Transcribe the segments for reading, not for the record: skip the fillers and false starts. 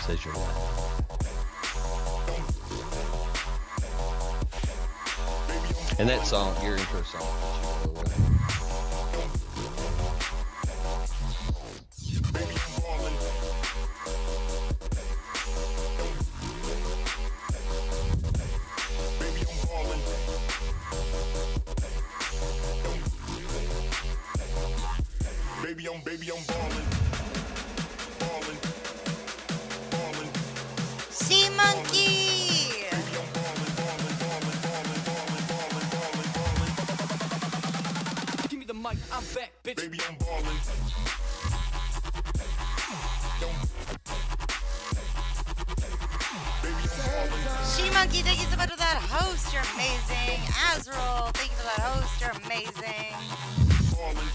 says your name. And that song, your intro song, by the way. Baby, I'm ballin', ballin', ballin'. Sea Monkey! Baby, I'm ballin', ballin', ballin', ballin', ballin', ballin', ballin', ballin'. Give me the mic, I'm back, bitch. Baby, I'm ballin'. Baby, I'm ballin'. Sea Monkey, thank you so much for that host. You're amazing. Azrael, thank you for that host. You're amazing. Ballin'.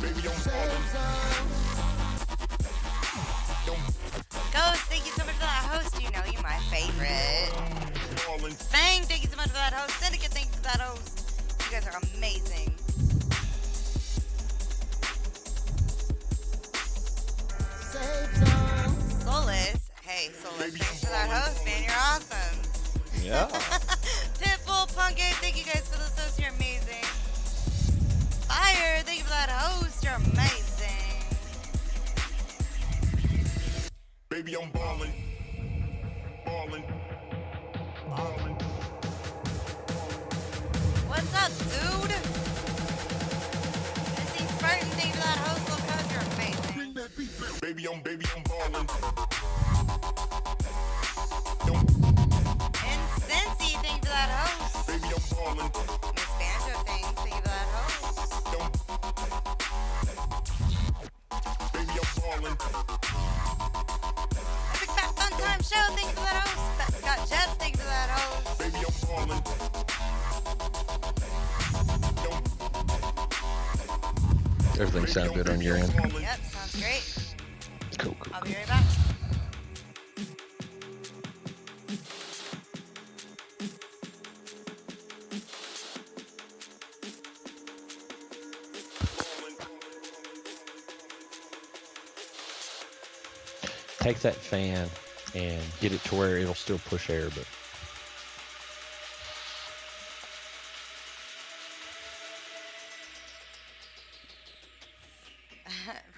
Baby, I'm ballin'. Ghost, thank you so much for that host. You know you're my favorite. Ballin'. Fang, thank you so much for that host. Syndicate, thank you for that host. You guys are amazing. Solus, hey Solus, thanks for that host, man. You're awesome. Yeah. Pitbull, Punkade, thank you guys for those hosts. You're amazing. Fire, thank you for that host. You're amazing. Baby, I'm ballin'. Ballin'. Ballin'. What's up, dude? I see Spartan, thank you for that host. Love host. You're amazing. Baby, I'm ballin'. And Cincy, thank you for that host. Baby, I'm ballin'. Miss Banjo, thank you for that host. Baby, I'm ballin'. Epic Fat Fun Time Show, thank you for that host. Fat Scott Jets, thank you for that host. Baby, I'm ballin'. Everything sounds good on your end. Yep, sounds great. Cool. I'll be right back. Take that fan and get it to where it'll still push air, but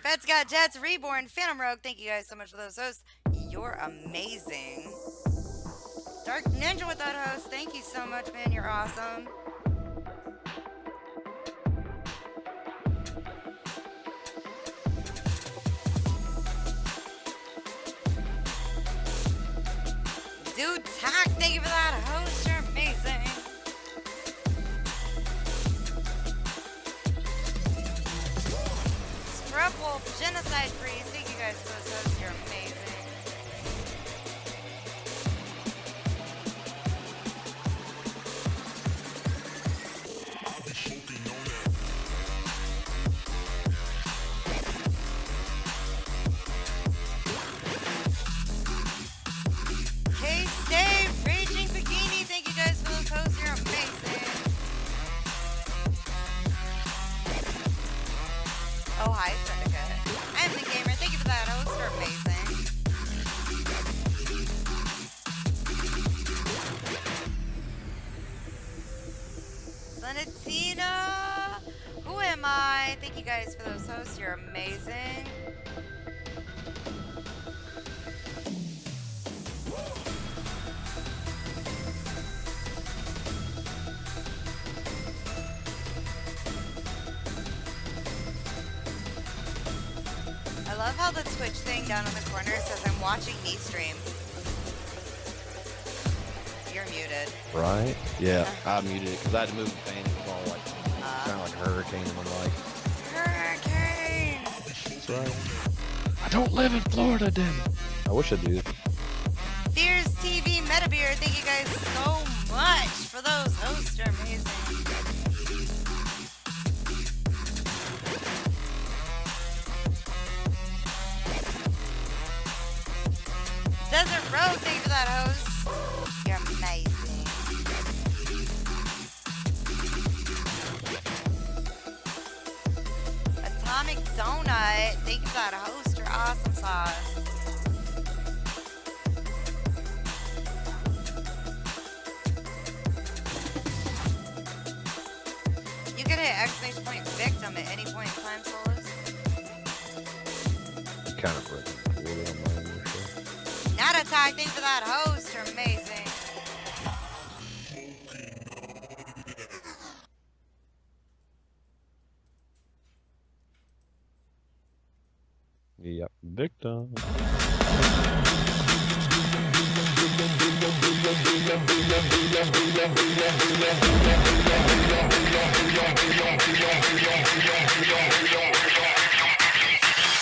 Fed Scott Jets, Reborn, Phantom Rogue, thank you guys so much for those hosts. You're amazing. Dark Ninja with that host, thank you so much, man. You're awesome. Dude Tack, thank you for that host. You're amazing. Scrub Wolf, Genocide Priest, thank you guys for those hosts. You're amazing. K-Stave, Raging Bikini, thank you guys for those hosts. You're amazing. Oh, hi, Syndicate. I'm the gamer. Thank you for that host. You're amazing. Sonitina, who am I? Thank you guys for those hosts. You're amazing. I love how the Twitch thing down in the corner says I'm watching me stream. You're muted. right? Yeah, I muted it because I had to move the fan. It was all like kind of like a hurricane in my life. Hurricane! That's right. I don't live in Florida, damn it. I wish I did. Fears TV Metabeer, thank you guys so much for those hosts. You're amazing. Desert Road, thank you for that host. You're amazing. Donut. Thank you for that host. You're awesome sauce. You can hit exclamation point victim at any point in time, Solus. Kind of recorded on my own show. Not attack. Thank you for that host. You're amazing. Yep, victim.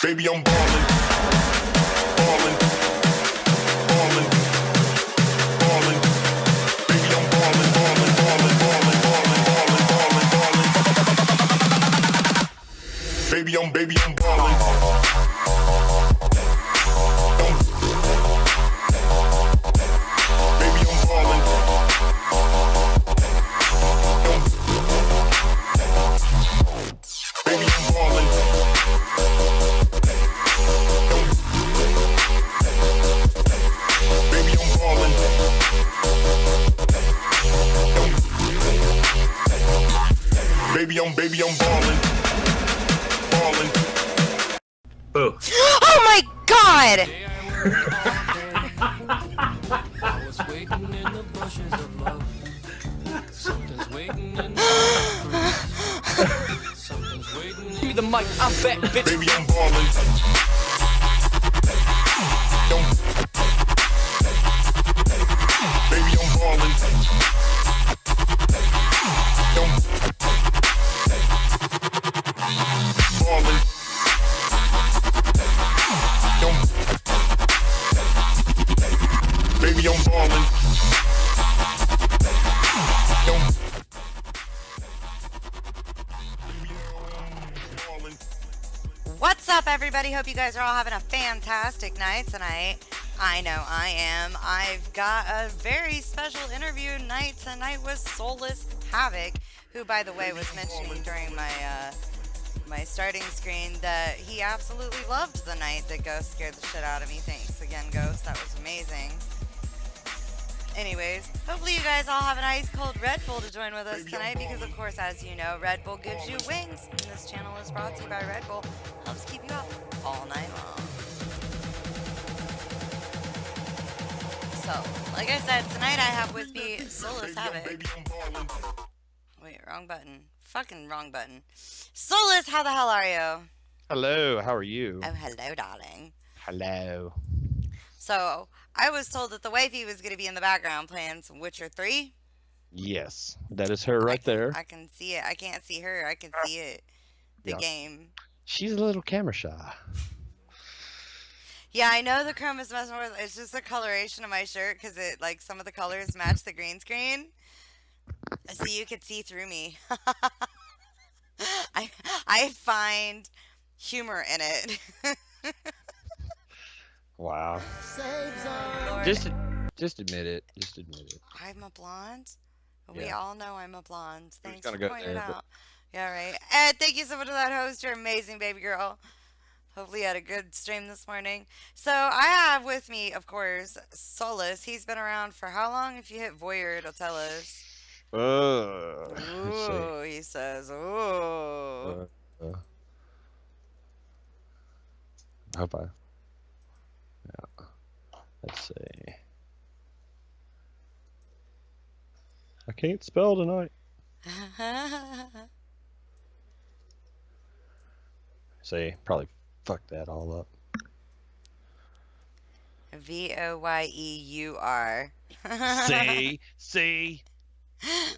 Baby, I'm ballin', ballin', ballin', ballin'. Baby, I'm ballin', ballin', ballin', ballin', ballin', ballin', ballin', ballin'. Baby, I'm ballin'. Baby, I'm ballin'. Baby, I'm ballin'. Baby, I'm ballin'. Baby, I'm ballin'. Ballin'. Boo. Oh my god! I was waiting in the bushes of love. Something's waiting in the Something's waiting in Give me the mic, I'm back, bitch. Baby, I'm ballin'. Baby, I'm ballin'. Ballin'. Baby, I'm ballin'. What's up, everybody? Hope you guys are all having a fantastic night tonight. I know I am. I've got a very special interview night tonight with Soulless Havoc, who, by the way, was mentioning during my my starting screen that he absolutely loved the night that Ghost scared the shit out of me. Thanks again, Ghost. That was amazing. Anyways, hopefully you guys all have an ice cold Red Bull to join with us tonight because, of course, as you know, Red Bull gives you wings. And this channel is brought to you by Red Bull. Helps keep you up all night long. So, like I said, tonight I have with me Soulless Havoc. Wait, wrong button. Fucking wrong button. Soulless, how the hell are you? Hello, how are you? Oh, hello, darling. Hello. So, I was told that the wifey was going to be in the background playing some Witcher 3. Yes, that is her right there. I can see it. I can't see her. I can see it. The Yeah. game. She's a little camera shy. Yeah, I know the chrome is messing with. It's just the coloration of my shirt because it, like, some of the colors match the green screen. So you could see through me. I find humor in it. Wow. Lord, Just admit it. Just admit it. I'm a blonde. We Yeah. all know I'm a blonde. Thanks gonna for go pointing it there, but- out. Yeah, right. Ed, thank you so much for that host. You're amazing, baby girl. Hopefully you had a good stream this morning. So I have with me, of course, Soulless. He's been around for how long? If you hit Voyeur, it'll tell us. Let's Ooh, he says, ooh. see. I hope I. Yeah. Let's see. I can't spell tonight. See, probably fucked that all up. Voyeur. See.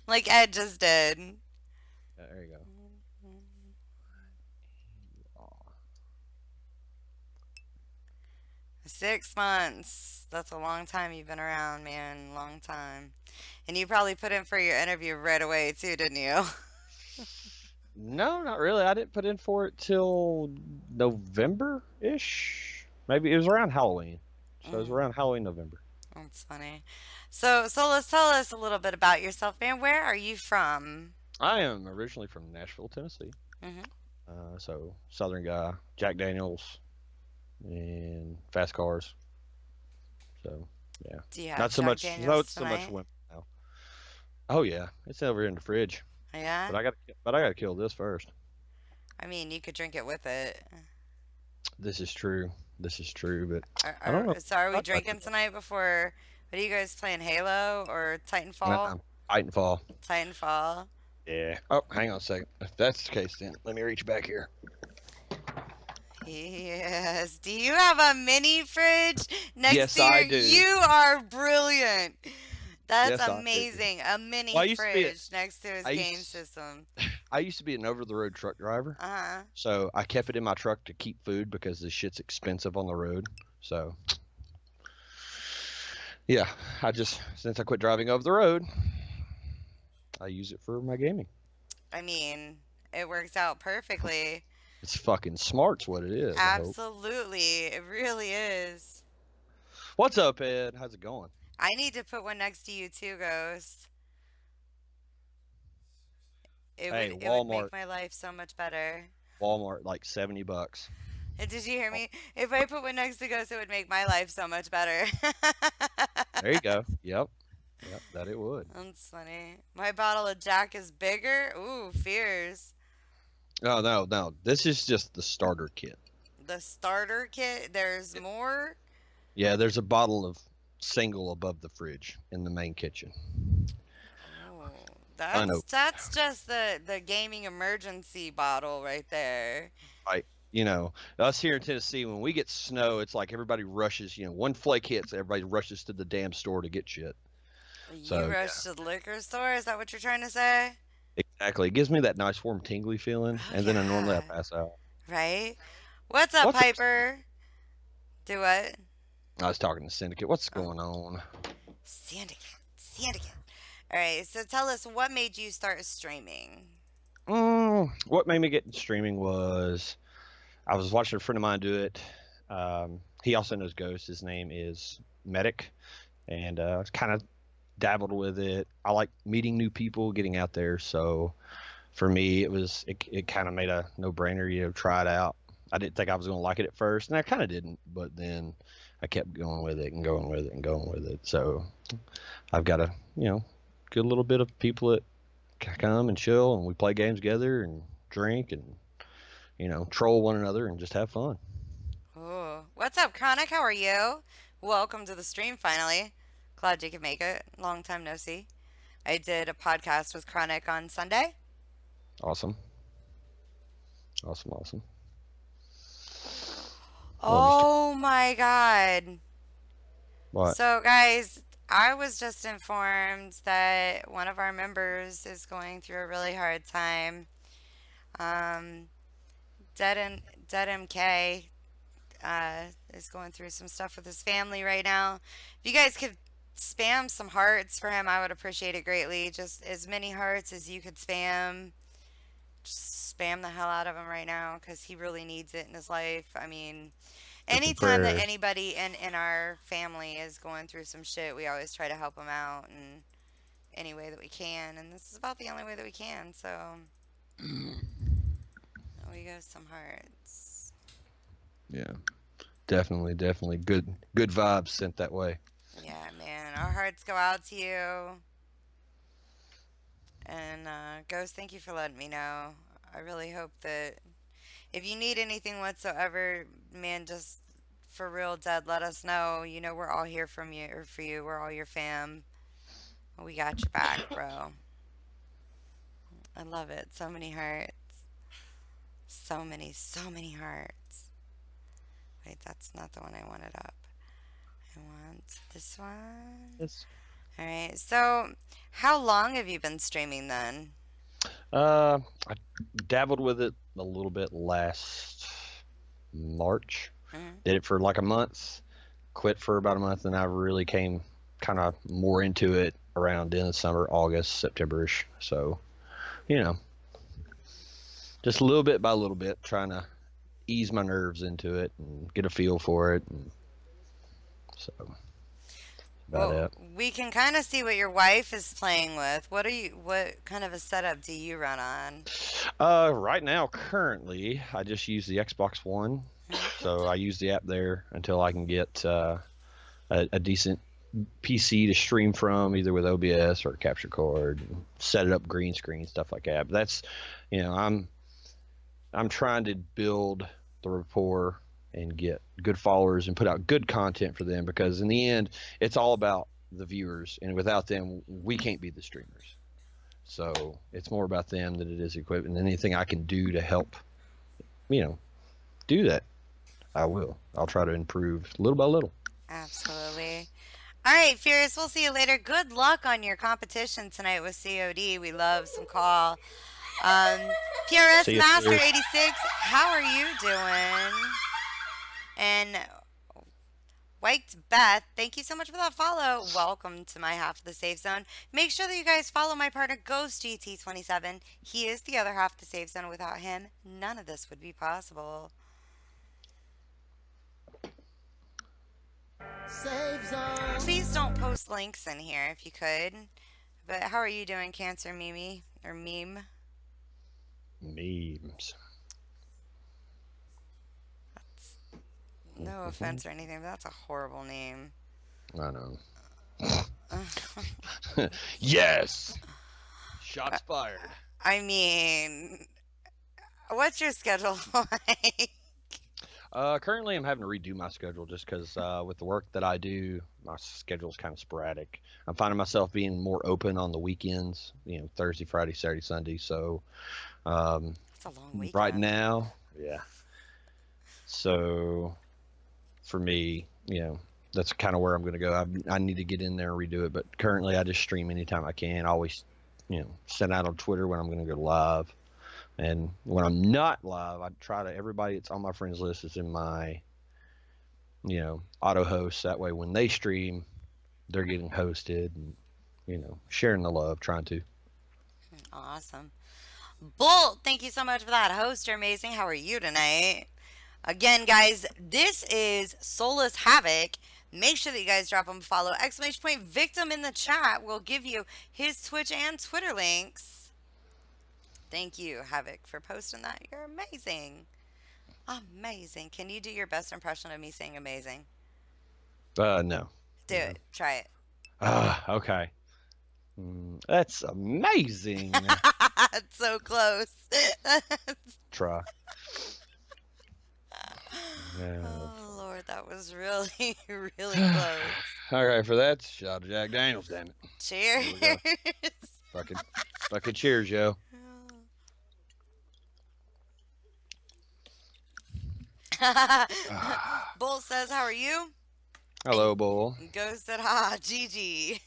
Like Ed just did. There you go. 6 months. That's a long time you've been around, man. Long time. And you probably put in for your interview right away, too, didn't you? No, not really. I didn't put in for it till November-ish. Maybe it was around Halloween. So it was around Halloween, November. That's funny. So let's tell us a little bit about yourself, man. Where are you from? I am originally from Nashville, Tennessee. Mhm. So Southern guy, Jack Daniels, and fast cars. So yeah, Do you have not so Jack much. Not Daniels so much tonight? women now. Oh yeah, it's over in the fridge. Yeah? But I got to kill this first. I mean, you could drink it with it. This is true. This is true, but Are, I don't know. so are we I'd like drinking tonight before? What are you guys playing? Halo or Titanfall? Titanfall. Titanfall. Yeah. Oh, hang on a second. If that's the case, then let me reach back here. Yes. Do you have a mini fridge next Yes, to your? I do. You are brilliant. That's Yes, I do. amazing. A mini Well, I used to be. fridge next to his I game used. system. I used to be an over-the-road truck driver, Uh-huh. so I kept it in my truck to keep food because this shit's expensive on the road. So yeah, since I quit driving over the road, I use it for my gaming. I mean, it works out perfectly. It's fucking smart's what it is. I hope. Absolutely. It really is. What's up, Ed? How's it going? I need to put one next to you too, Ghost. Hey, It would Walmart. make my life so much better. Walmart, like $70. And did you hear me? If I put one next to Ghost, it would make my life so much better. There you go. Yep. Yep. That it would. That's funny. My bottle of Jack is bigger. Ooh, fears. No, no, no. This is just the starter kit. The starter kit. There's more. Yeah, there's a bottle of single above the fridge in the main kitchen. Oh, I know. that's just the gaming emergency bottle right there. Right. You know, us here in Tennessee, when we get snow, it's like everybody rushes. You know, one flake hits, everybody rushes to the damn store to get shit. You So, rush to the liquor store. Is that what you're trying to say? Exactly. It gives me that nice warm tingly feeling, Oh and then I normally yeah. pass out. Right. What's up, What's up? Piper? Do what? I was talking to Syndicate. What's Oh, going on? Syndicate. Syndicate. All right. So tell us what made you start streaming. What made me get into streaming was I was watching a friend of mine do it. He also knows Ghost. His name is Medic, and kind of dabbled with it. I like meeting new people, getting out there. So for me, it kind of made a no-brainer. You know, try it out. I didn't think I was going to like it at first, and I kind of didn't. But then I kept going with it and going with it and going with it. So I've got a good little bit of people that come and chill, and we play games together and drink and troll one another and just have fun. Ooh. What's up, Chronic? How are you? Welcome to the stream finally. Glad you could make it. Long time no see. I did a podcast with Chronic on Sunday. Awesome. Awesome, awesome. Oh my God. What? So, guys, I was just informed that one of our members is going through a really hard time. Um, Dead MK is going through some stuff with his family right now. If you guys could spam some hearts for him, I would appreciate it greatly. Just as many hearts as you could spam. Just spam the hell out of him right now because he really needs it in his life. I mean, anytime that Prayers. anybody in our family is going through some shit, we always try to help them out in any way that we can. And this is about the only way that we can. So, we go some hearts. Yeah. Definitely, definitely. Good vibes sent that way. Yeah, man. Our hearts go out to you. And Ghost, thank you for letting me know. I really hope that if you need anything whatsoever, man, just for real, Dead, let us know. You know, we're all here from you or for you. We're all your fam. We got your back, bro. I love it. So many hearts. So many hearts. Wait, that's not the one I wanted up. I want this one. Yes. All right. So, how long have you been streaming then? I dabbled with it a little bit last March. Mhm. Did it for like a month. Quit for about a month, and I really came kind of more into it around in the summer, August, September-ish. So, just a little bit by little bit, trying to ease my nerves into it and get a feel for it. And so, about Well, it. we can kind of see what your wife is playing with. What kind of a setup do you run on? Right now, currently, I just use the Xbox One, so I use the app there until I can get a decent PC to stream from, either with OBS or capture card, and set it up green screen, stuff like that. But that's, I'm trying to build the rapport and get good followers and put out good content for them, because in the end, it's all about the viewers, and without them, we can't be the streamers. So it's more about them than it is equipment. And anything I can do to help, do that, I will. I'll try to improve little by little. Absolutely. All right, Furious, we'll see you later. Good luck on your competition tonight with COD. We love some call. PRS See you, Master Furious. 86, how are you doing? And Waked Beth, thank you so much for that follow. Welcome to my half of the safe zone. Make sure that you guys follow my partner Ghost GT27. He is the other half of the safe zone. Without him, none of this would be possible. Please don't post links in here if you could. But how are you doing, Cancer Mimi or Meme? Memes. No offense or anything, but that's a horrible name. I know. Yes. Shots fired. I mean, what's your schedule like? Currently, I'm having to redo my schedule just because with the work that I do, my schedule's kind of sporadic. I'm finding myself being more open on the weekends, Thursday, Friday, Saturday, Sunday. So It's a long weekend. right now, yeah. So for me, that's kind of where I'm going to go. I need to get in there and redo it. But currently, I just stream anytime I can. I always, send out on Twitter when I'm going to go live. And when I'm not live, I try to, everybody that's on my friends list is in my, auto host. That way, when they stream, they're getting hosted and, sharing the love, trying to. Awesome. Bolt, thank you so much for that. Host, you're amazing. How are you tonight? Again, guys, this is Soulless Havoc. Make sure that you guys drop him a follow. ! Victim in the chat will give you his Twitch and Twitter links. Thank you, Havoc, for posting that. You're amazing. Amazing. Can you do your best impression of me saying amazing? No. Do it. Try it. Okay. That's amazing. It's so close. Try. Yeah. Oh, Lord, that was really, really close. All right, for that, shot of Jack Daniels, damn it. Cheers. Fucking cheers, yo. Bull says, how are you? Hello, Bull. Ghost said, ha, GG.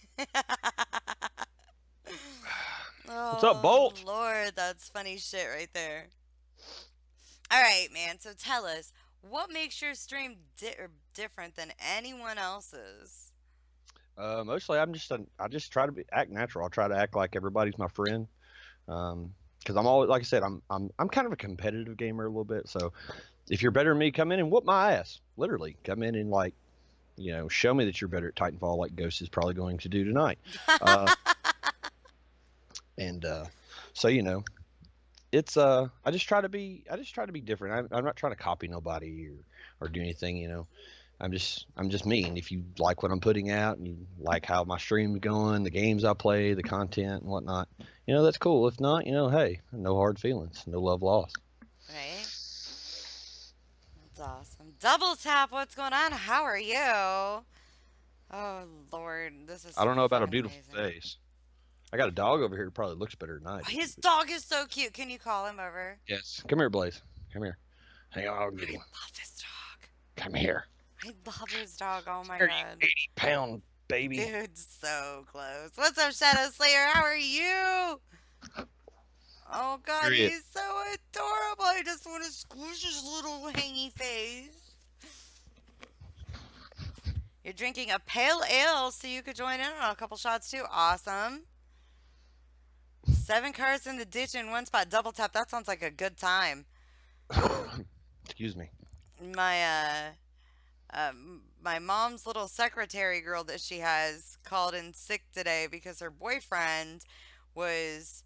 What's up, Bolt? Oh, Lord, that's funny shit right there. All right, man. So tell us, what makes your stream different than anyone else's? Mostly, I just try to act natural. I try to act like everybody's my friend. Because I'm always, like I said, I'm kind of a competitive gamer a little bit. So if you're better than me, come in and whoop my ass. Literally, come in and show me that you're better at Titanfall, like Ghost is probably going to do tonight. So it's I just try to be different. I'm not trying to copy nobody or do anything. I'm just me. And if you like what I'm putting out and you like how my stream's going, the games I play, the content and whatnot, that's cool. If not, hey, no hard feelings, no love lost. Right? That's awesome. Double Tap, what's going on? How are you? Oh, Lord, this is. I don't know about a fucking beautiful amazing. face. I got a dog over here who probably looks better than I do. His dog is so cute. Can you call him over? Yes. Come here, Blaze. Come here. Hang on, I'll get him. I love his dog. Come here. I love his dog. Oh my 30, god. 80-pound baby. Dude, so close. What's up, Shadow Slayer? How are you? Oh god, Period. he's so adorable. I just want to squish his little hangy face. You're drinking a pale ale, so you could join in on a couple shots too. Awesome. 7 cars in the ditch in one spot. Double tap. That sounds like a good time. Excuse me. My mom's little secretary girl that she has called in sick today because her boyfriend was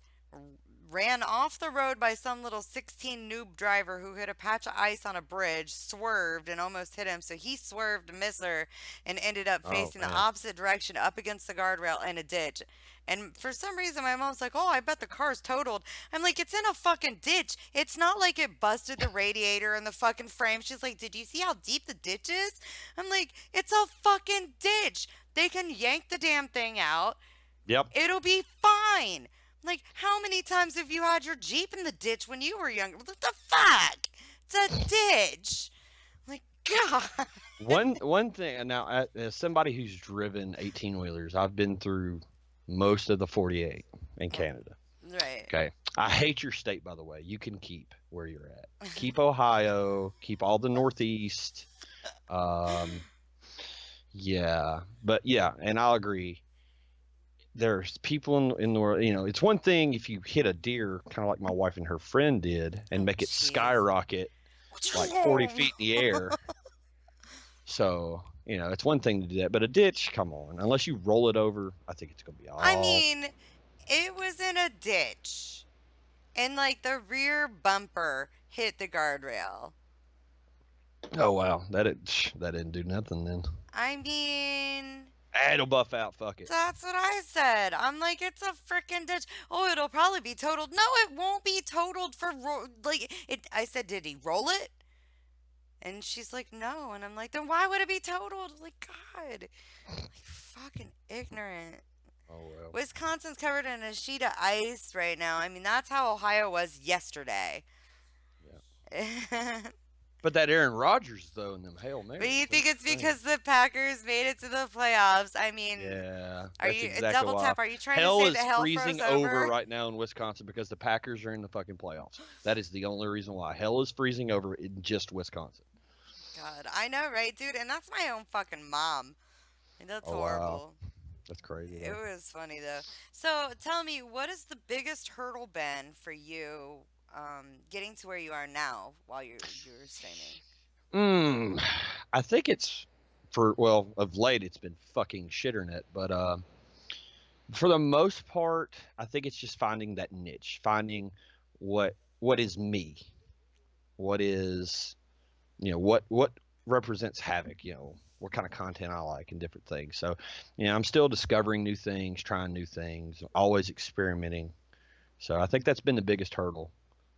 ran off the road by some little 16 noob driver who hit a patch of ice on a bridge, swerved, and almost hit him. So he swerved to miss her and ended up Oh facing the man. opposite direction up against the guardrail in a ditch. And for some reason, my mom's like, "Oh, I bet the car's totaled." I'm like, "It's in a fucking ditch. It's not like it busted the radiator and the fucking frame." She's like, "Did you see how deep the ditch is?" I'm like, "It's a fucking ditch. They can yank the damn thing out. Yep. It'll be fine." Like, how many times have you had your Jeep in the ditch when you were younger? What the fuck? It's a ditch. Like, God. One thing now, as somebody who's driven 18-wheelers, I've been through most of the 48 in Canada. Right. Okay. I hate your state, by the way. You can keep where you're at. Keep Ohio. Keep all the Northeast. Yeah. But yeah, and I'll agree. There's people in the world, it's one thing if you hit a deer, kind of like my wife and her friend did, and Oh, make it jeez. skyrocket like 40 feet in the air. So, it's one thing to do that. But a ditch, come on. Unless you roll it over, I think it's going to be all. I mean, it was in a ditch. And, like, the rear bumper hit the guardrail. Oh, wow. That didn't do nothing then. I mean, It'll buff out. Fuck it. that's what I said. I'm like, it's a freaking ditch. Oh, it'll probably be totaled. No, it won't be totaled for, I said, did he roll it? And she's like, no. And I'm like, then why would it be totaled? Like, God. Like, fucking ignorant. Oh, well. Wisconsin's covered in a sheet of ice right now. I mean, that's how Ohio was yesterday. Yeah. But that Aaron Rodgers, though, and them Hail Marys. But you think that's it's the thing. because the Packers made it to the playoffs? I mean, Yeah. are That's you exactly double why. tap? Are you trying Hell to say is the hell freezing froze over? right now in Wisconsin because the Packers are in the fucking playoffs. That is the only reason why. Hell is freezing over in just Wisconsin. God, I know, right, dude? And that's my own fucking mom. And that's Oh, wow. horrible. That's crazy. It though. was funny though. So tell me, what has the biggest hurdle been for you getting to where you are now while you're streaming? I think it's of late it's been fucking shitternet, but for the most part, I think it's just finding that niche, finding what is me, what is, what represents Havoc, what kind of content I like and different things. So, I'm still discovering new things, trying new things, always experimenting. So I think that's been the biggest hurdle,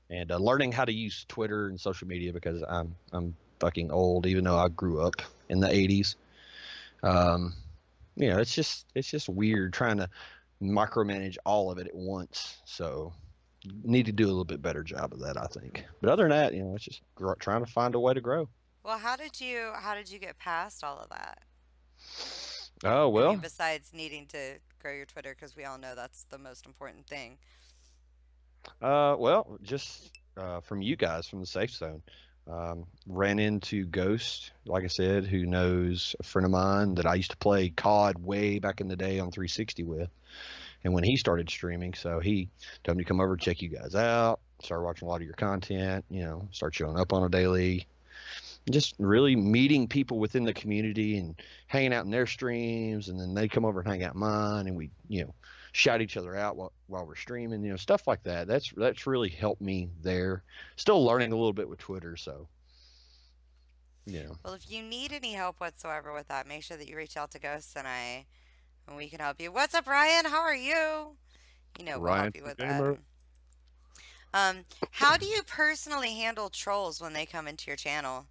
and learning how to use Twitter and social media because I'm fucking old, even though I grew up in the 80s. It's just weird trying to micromanage all of it at once. So need to do a little bit better job of that, I think. But other than that, it's just trying to find a way to grow. Well, how did you get past all of that? Oh, I well, mean, besides needing to grow your Twitter, because we all know that's the most important thing. just from you guys from the Safe Zone. Ran into Ghost, like I said, who knows a friend of mine that I used to play COD way back in the day on 360 with. And when he started streaming, so he told me to come over, check you guys out, start watching a lot of your content, start showing up on a daily. Just really meeting people within the community and hanging out in their streams, and then they come over and hang out in mine, and we, shout each other out while we're streaming, stuff like that. That's really helped me there. Still learning a little bit with Twitter, so Well, if you need any help whatsoever with that, make sure that you reach out to Ghost and we can help you. What's up, Ryan? How are you? We'll Ryan help you with Gamer. that. How do you personally handle trolls when they come into your channel?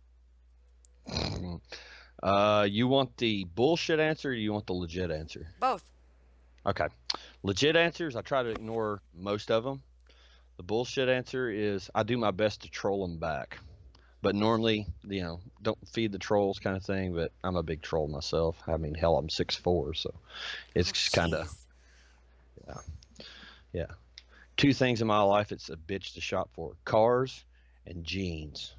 You want the bullshit answer or you want the legit answer? Both. Okay. Legit answers, I try to ignore most of them. The bullshit answer is I do my best to troll them back. But normally, don't feed the trolls kind of thing, but I'm a big troll myself. I mean, hell, I'm 6'4", so it's just kind of, Jeez. yeah. Two things in my life it's a bitch to shop for: cars and jeans.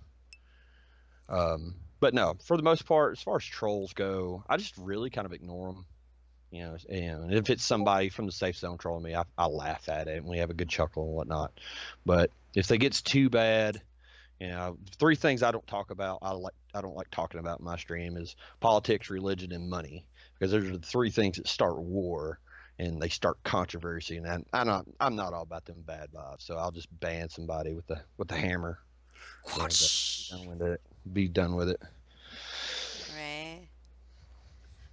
But no, for the most part, as far as trolls go, I just really kind of ignore them. And if it's somebody from the Safe Zone trolling me, I laugh at it and we have a good chuckle and whatnot. But if it gets too bad, three things I don't talk about. I don't like talking about in my stream is politics, religion, and money, because those are the three things that start war. and they start controversy, and I'm not all about them bad vibes, so I'll just ban somebody with the hammer. And, be done with it. Right.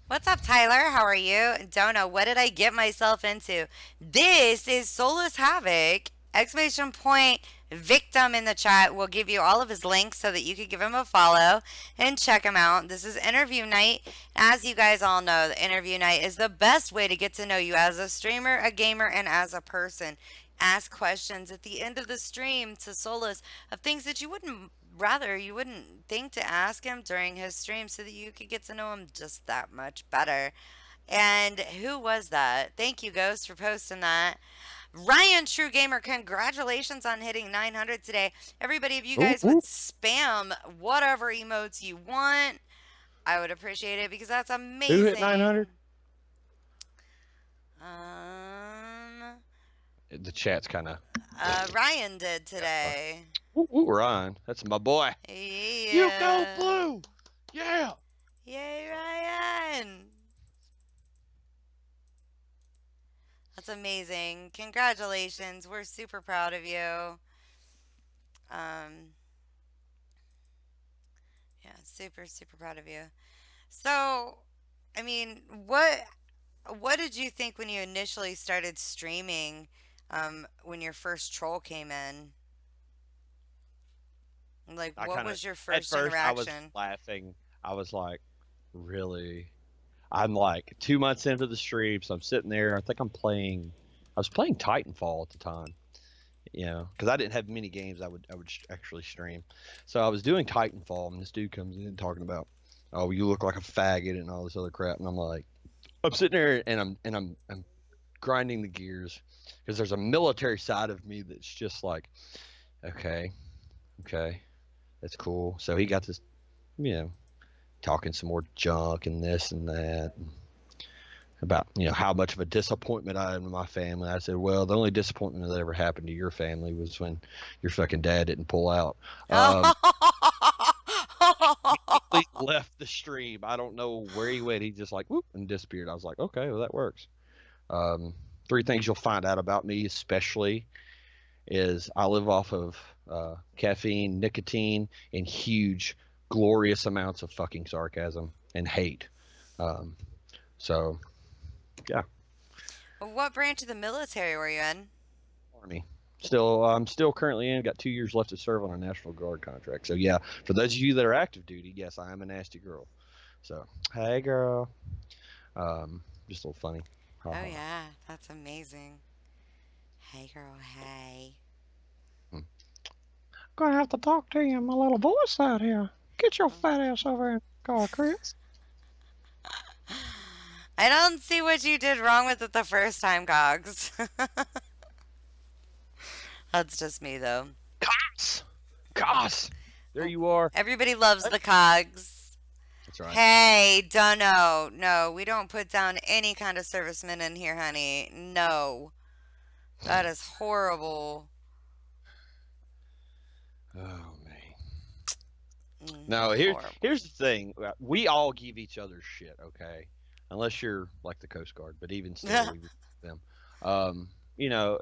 What's up, Tyler? How are you? Don't know. What did I get myself into? This is Soulless Havoc! Exclamation point victim in the chat. We'll give you all of his links so that you can give him a follow and check him out. This is interview night. As you guys all know, the interview night is the best way to get to know you as a streamer, a gamer, and as a person. Ask questions at the end of the stream to Soulless of things that you wouldn't think to ask him during his stream so that you could get to know him just that much better. And who was that? Thank you, Ghost, for posting that. Ryan True Gamer, congratulations on hitting 900 today. Everybody, if you guys would spam whatever emotes you want, I would appreciate it because that's amazing. Who hit 900? The chat's kind of. Ryan did today. Ooh, Ryan, that's my boy. Yeah. You go blue. Yeah. Yay, Ryan. That's amazing. Congratulations. We're super proud of you. Yeah, super, super proud of you. So, I mean, what did you think when you initially started streaming, when your first troll came in? Like, what was your first interaction? I was laughing. I was like, really? I'm like 2 months into the stream, so I'm sitting there. I think I was playing Titanfall at the time, you know, because I didn't have many games I would actually stream. So I was doing Titanfall, and this dude comes in talking about, oh, you look like a faggot and all this other crap, and I'm like, I'm sitting there and I'm grinding the gears because there's a military side of me that's just like, okay, that's cool. So he got this, you know, talking some more junk and this and that about, you know, how much of a disappointment I am to my family. I said, well, the only disappointment that ever happened to your family was when your fucking dad didn't pull out. He left the stream. I don't know where he went. He just like whoop and disappeared. I was like, okay, well that works. 3 things you'll find out about me, especially, is I live off of caffeine, nicotine, and huge, glorious amounts of fucking sarcasm and hate. So, yeah. What branch of the military were you in? Army. I'm still currently in. Got 2 years left to serve on a National Guard contract. So yeah, for those of you that are active duty, yes, I am a nasty girl. So hey, girl. Just a little funny. Oh yeah, that's amazing. Hey, girl. Hey. Gonna have to talk to you in my little voice out here. Get your fat ass over in the car, Chris. I don't see what you did wrong with it the first time, Cogs. That's just me, though. Cogs! There you are. Everybody loves the Cogs. That's right. Hey, Dunno. No, we don't put down any kind of servicemen in here, honey. No. That is horrible. Oh, man. No, here's the thing. We all give each other shit, okay? Unless you're like the Coast Guard, but even still, we them. You know,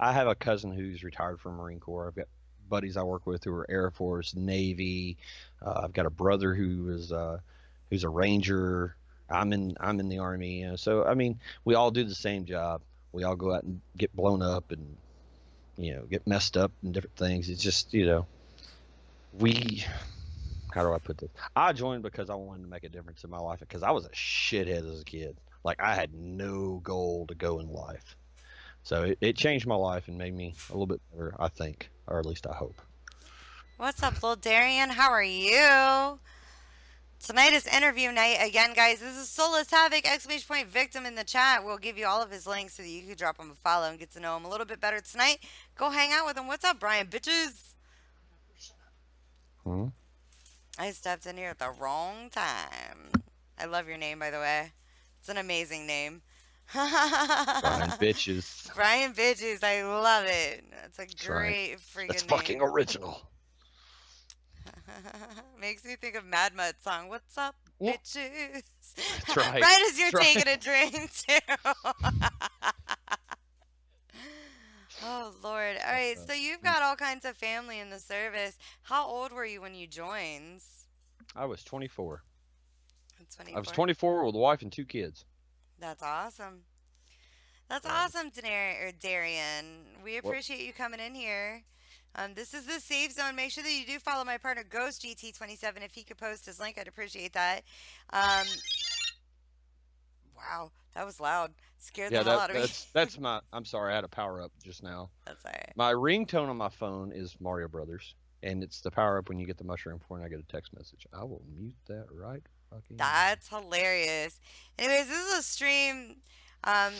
I have a cousin who's retired from Marine Corps. I've got buddies I work with who are Air Force, Navy. I've got a brother who's a Ranger. I'm in the Army. You know, so I mean, we all do the same job. We all go out and get blown up and, you know, get messed up and different things. It's just, you know, how do I put this? I joined because I wanted to make a difference in my life because I was a shithead as a kid. Like, I had no goal to go in life. So it changed my life and made me a little bit better, I think, or at least I hope. What's up, little Darian? How are you? Tonight is interview night. Again, guys, this is Soulless Havoc, exclamation point victim in the chat. We'll give you all of his links so that you can drop him a follow and get to know him a little bit better tonight. Go hang out with him. What's up, Brian, bitches? I stepped in here at the wrong time. I love your name, by the way. It's an amazing name. Brian Bitches. Brian Bitches. I love it. That's a great freaking name. That's fucking original. Makes me think of Mad Mud song. What's up, bitches. That's right. Right as you're That's right. taking a drink, too. Oh, Lord. All right, so you've got all kinds of family in the service. How old were you when you joined? I was 24. I was 24. 24 with a wife and 2 kids. That's awesome. That's So, awesome, Darian. We what? appreciate you coming in here. This is the safe zone. Make sure that you do follow my partner Ghost GT27. If he could post his link, I'd appreciate that. Um, wow, that was loud. Scared Yeah, the hell out of me. that's my. I'm sorry, I had a power up just now. That's all right. My ringtone on my phone is Mario Brothers, and it's the power up when you get the mushroom before, and I get a text message. I will mute that right fucking. That's hilarious. Anyways, this is a stream.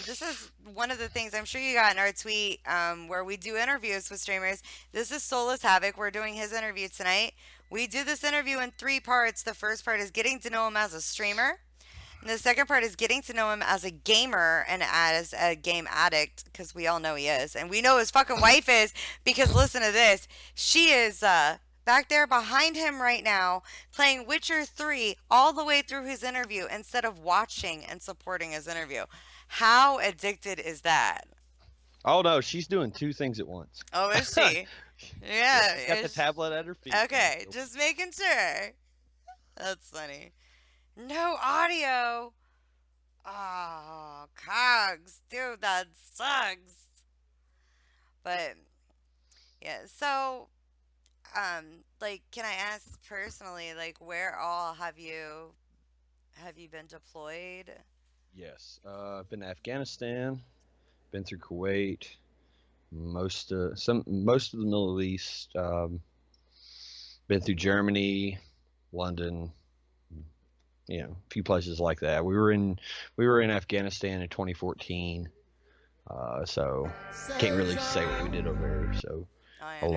This is one of the things I'm sure you got in our tweet where we do interviews with streamers. This is Soulless Havoc. We're doing his interview tonight. We do this interview in 3 parts. The first part is getting to know him as a streamer. And the second part is getting to know him as a gamer and as a game addict, because we all know he is. And we know his fucking wife is, because listen to this. She is back there behind him right now playing Witcher 3 all the way through his interview instead of watching and supporting his interview. How addicted is that? Oh no, she's doing 2 things at once. Oh, is she? Yeah. She's got the is- tablet at her feet. Okay, just making sure. That's funny. No audio. Oh, Cogs, dude, that sucks. But yeah, so like, can I ask personally, like, where all have you been deployed? Yes, I've been to Afghanistan, been through Kuwait, most of the Middle East, been through Germany, London, a few places like that. We were in Afghanistan in 2014, so can't really say what we did over there. So I a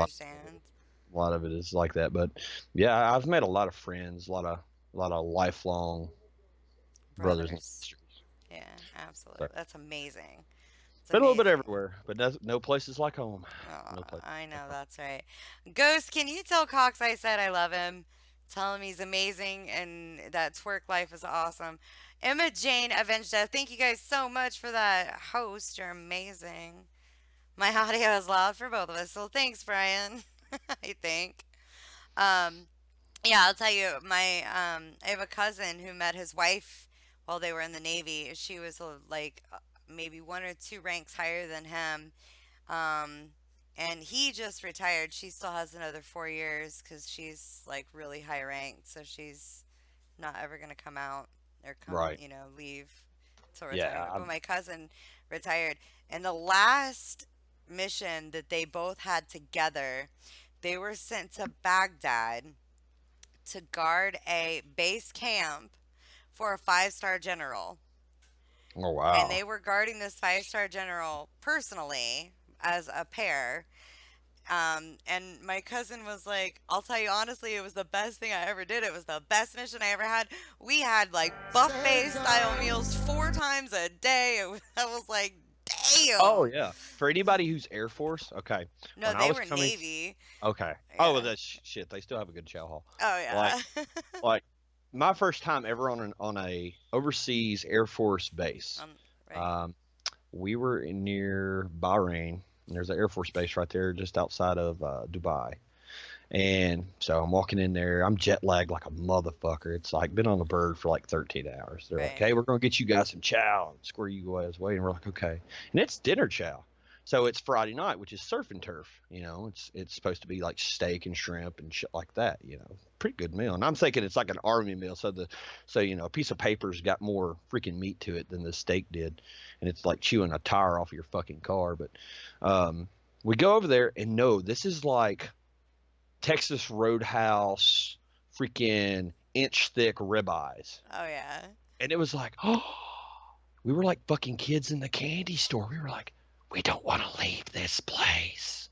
lot of it is like that. But yeah, I've met a lot of friends, a lot of lifelong brothers and sisters. Yeah, absolutely. So, That's amazing. It's been a little bit amazing. everywhere, but no places like home. No Aw, place I know, like home. that's right. Ghost, can you tell Cox I said I love him? Tell him he's amazing and that twerk life is awesome. Emma Jane Avenged Death, thank you guys so much for that host. You're amazing. My audio is loud for both of us, so thanks, Brian. I think. Um, yeah, I'll tell you, I have a cousin who met his wife while they were in the Navy. She was like maybe 1 or 2 ranks higher than him. And he just retired. She still has another 4 years because she's like really high ranked, so she's not ever gonna come out or come, Right. leave to Yeah, retirement. But I'm- my cousin retired, and the last mission that they both had together, they were sent to Baghdad to guard a base camp for a 5-star general. Oh wow. And they were guarding this 5-star general personally as a pair. And my cousin was like, I'll tell you honestly, it was the best thing I ever did. It was the best mission I ever had. We had like buffet style meals 4 times a day. I was like, damn. Oh yeah. For anybody who's Air Force, okay. No, when I they was were coming- Navy. Okay. Oh, well, Yeah. that's shit. They still have a good chow hall. Oh yeah. Like my first time ever on a overseas Air Force base. Right. We were near Bahrain. And there's an Air Force base right there, just outside of Dubai. And so I'm walking in there. I'm jet lagged like a motherfucker. It's like been on the bird for like 13 hours. They're like, Right. "Hey, we're gonna get you guys some chow and square you guys away." And we're like, "Okay." And it's dinner chow. So it's Friday night, which is surf and turf. It's supposed to be like steak and shrimp and shit like that. Pretty good meal. And I'm thinking it's like an army meal. So a piece of paper's got more freaking meat to it than the steak did, and it's like chewing a tire off of your fucking car. But we go over there, and no, this is like Texas Roadhouse, freaking inch thick ribeyes. Oh yeah. And it was like, oh, we were like fucking kids in the candy store. We were like, we don't want to leave this place.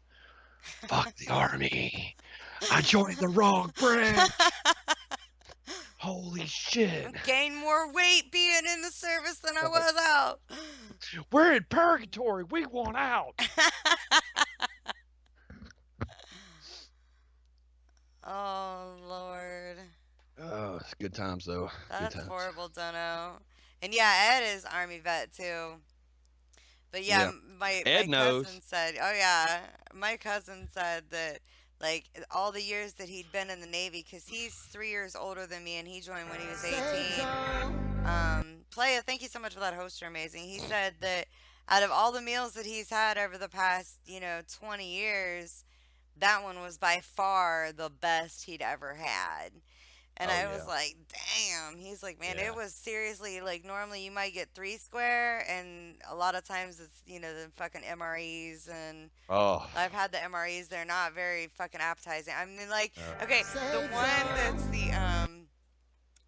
Fuck the army. I joined the wrong branch. Holy shit. Gained more weight being in the service than I was out. We're in purgatory. We want out. Oh Lord. Oh, it's good times though. Good That's times. horrible, Dono. And yeah, Ed is Army vet too. But yeah, Yeah. my Ed knows. cousin said, oh yeah, my cousin said that like all the years that he'd been in the Navy, because he's 3 years older than me, and he joined when he was 18. Playa, thank you so much for that host. You're amazing. He said that out of all the meals that he's had over the past, 20 years, that one was by far the best he'd ever had. And Oh I yeah. was like, damn. He's like, man, Yeah. it was seriously like normally you might get three square, and a lot of times it's, the fucking MREs. And Oh. I've had the MREs, they're not very fucking appetizing. I mean, like, Uh, okay, the one that's the,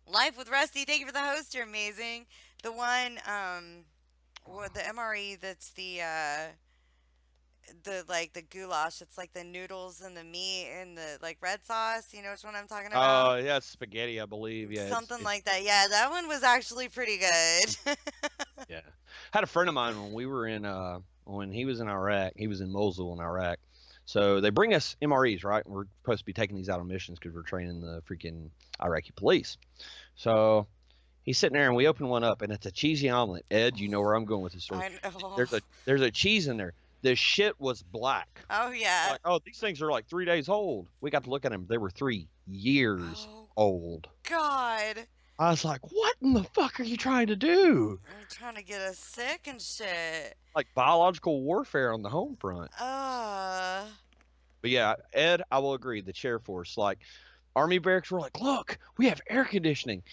Life with Rusty, thank you for the host, you're amazing. The one, the MRE that's the like the goulash. It's like the noodles and the meat and the like red sauce. You know which one I'm talking about? Oh, yeah, it's spaghetti, I believe. Yeah, Something it's like that. Yeah, that one was actually pretty good. yeah. Had a friend of mine when we were in when he was in Iraq. He was in Mosul in Iraq. So they bring us MREs, right? We're supposed to be taking these out on missions because we're training the freaking Iraqi police. So he's sitting there and we open one up and it's a cheesy omelet. Ed, you know where I'm going with this story. I know. There's a cheese in there. The shit was black. Oh yeah. Like, oh, these things are like 3 days old. We got to look at them. They were 3 years Oh old. God. I was like, what in the fuck are you trying to do? I'm trying to get us sick and shit. Like biological warfare on the home front. Uh. But yeah, Ed, I will agree. The chair force, like Army barracks were like, look, we have air conditioning.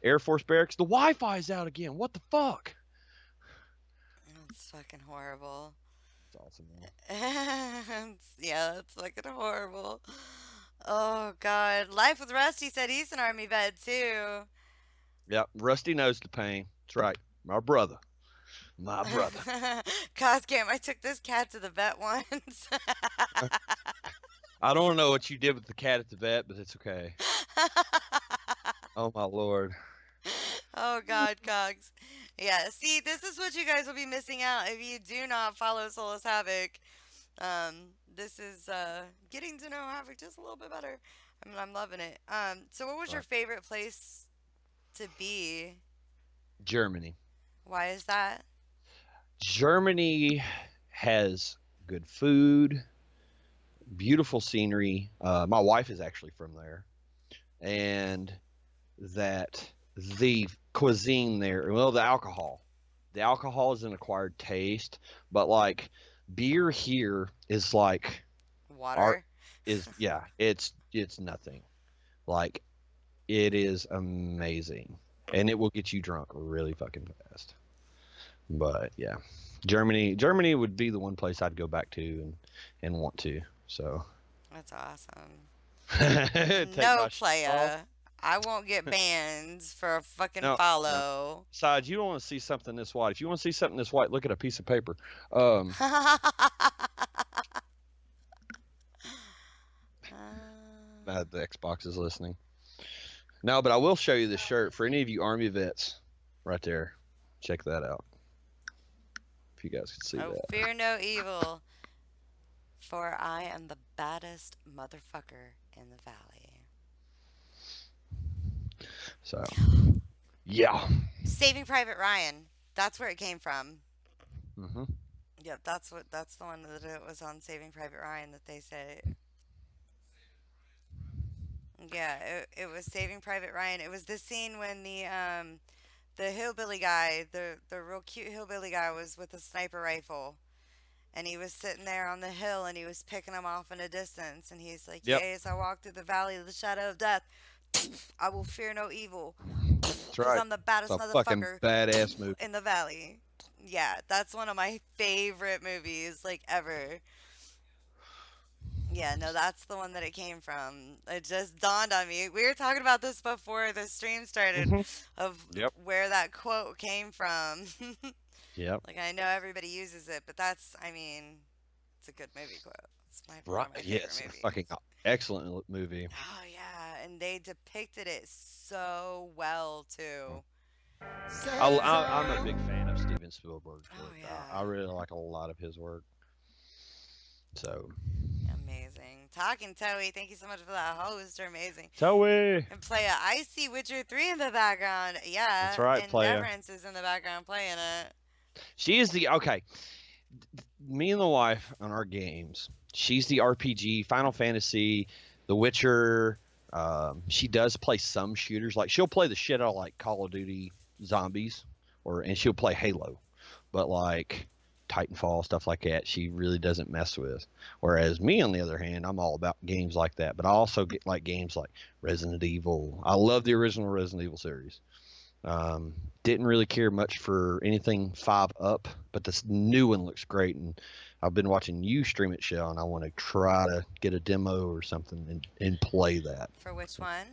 Air Force barracks, the Wi-Fi's out again. What the fuck? That's fucking horrible. It's awesome, man. Yeah, that's fucking horrible. Oh God. Life with Rusty said he's an Army vet too. Yep, Rusty knows the pain. That's right. My brother. My brother. Coscam, I took this cat to the vet once. I don't know what you did with the cat at the vet, but it's okay. Oh my lord. Oh God, Cogs. Yeah, see, this is what you guys will be missing out if you do not follow Soulless Havoc. This is getting to know Havoc just a little bit better. I mean, I'm loving it. So what was your favorite place to be? Germany. Why is that? Germany has good food, beautiful scenery. My wife is actually from there, and that the cuisine there, well, the alcohol is an acquired taste, but like beer here is like Water. yeah, it's nothing. Like it is amazing, and it will get you drunk really fucking fast. But yeah, Germany would be the one place I'd go back to and want to. So That's awesome. Take No, my shit playa. off. I won't get banned for a fucking No, no. follow. Besides, you don't want to see something this white. If you want to see something this white, look at a piece of paper. The Xbox is listening. No, but I will show you this shirt for any of you Army vets, right there. Check that out. If you guys can see Oh, that. fear no evil, for I am the baddest motherfucker in the valley. So, yeah. Saving Private Ryan. That's where it came from. hmm Yep, that's the one that it was on Saving Private Ryan that they said. Yeah, it was Saving Private Ryan. It was the scene when the hillbilly guy, the real cute hillbilly guy, was with a sniper rifle, and he was sitting there on the hill and he was picking them off in a distance, and he's like, Yep. "Yea, as I walk through the valley of the shadow of death, I will fear no evil, That's 'cause right. I'm the baddest It's a fucking motherfucker badass movie. in the valley." Yeah, that's one of my favorite movies, like, ever. Yeah, no, that's the one that it came from. It just dawned on me. We were talking about this before the stream started, of Yep. where that quote came from. Yep. Like, I know everybody uses it, but that's, I mean, it's a good movie quote. It's one of my Right. favorite Yes. movies. Fucking excellent movie. Oh yeah, and they depicted it so well too. I'm a big fan of Steven Spielberg's Oh, work. yeah. I really like a lot of his work. So, Yeah, Amazing. Talking Toey, thank you so much for that host. You're amazing. Zoe. And play a Icy Witcher 3 in the background. Yeah. That's right, And playa. Neverance is in the background playing it. She is the okay. Me and the wife on our games. She's the RPG, Final Fantasy, The Witcher. She does play some shooters. Like she'll play the shit out of like Call of Duty Zombies, and she'll play Halo, but like Titanfall stuff like that, she really doesn't mess with. Whereas me, on the other hand, I'm all about games like that. But I also get like games like Resident Evil. I love the original Resident Evil series. Didn't really care much for anything 5 up, but this new one looks great, and I've been watching you stream it, Shell, and I want to try to get a demo or something and play that. For which one?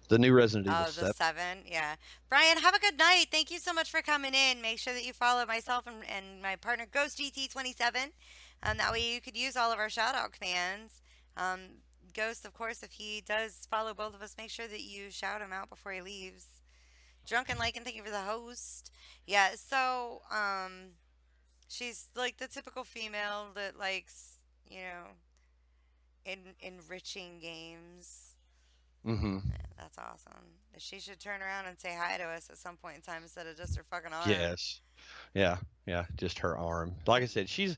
The new Resident Evil Oh, 7. the 7. Yeah. Brian, have a good night. Thank you so much for coming in. Make sure that you follow myself and my partner, Ghost GT27. That way you could use all of our shout out commands. Ghost, of course, if he does follow both of us, make sure that you shout him out before he leaves. Drunken Lycan, thank you for the host. Yeah, so she's like the typical female that likes, enriching games. Mm-hmm. Yeah, that's awesome. She should turn around and say hi to us at some point in time instead of just her fucking arm. Yes. Yeah. Just her arm. Like I said, she's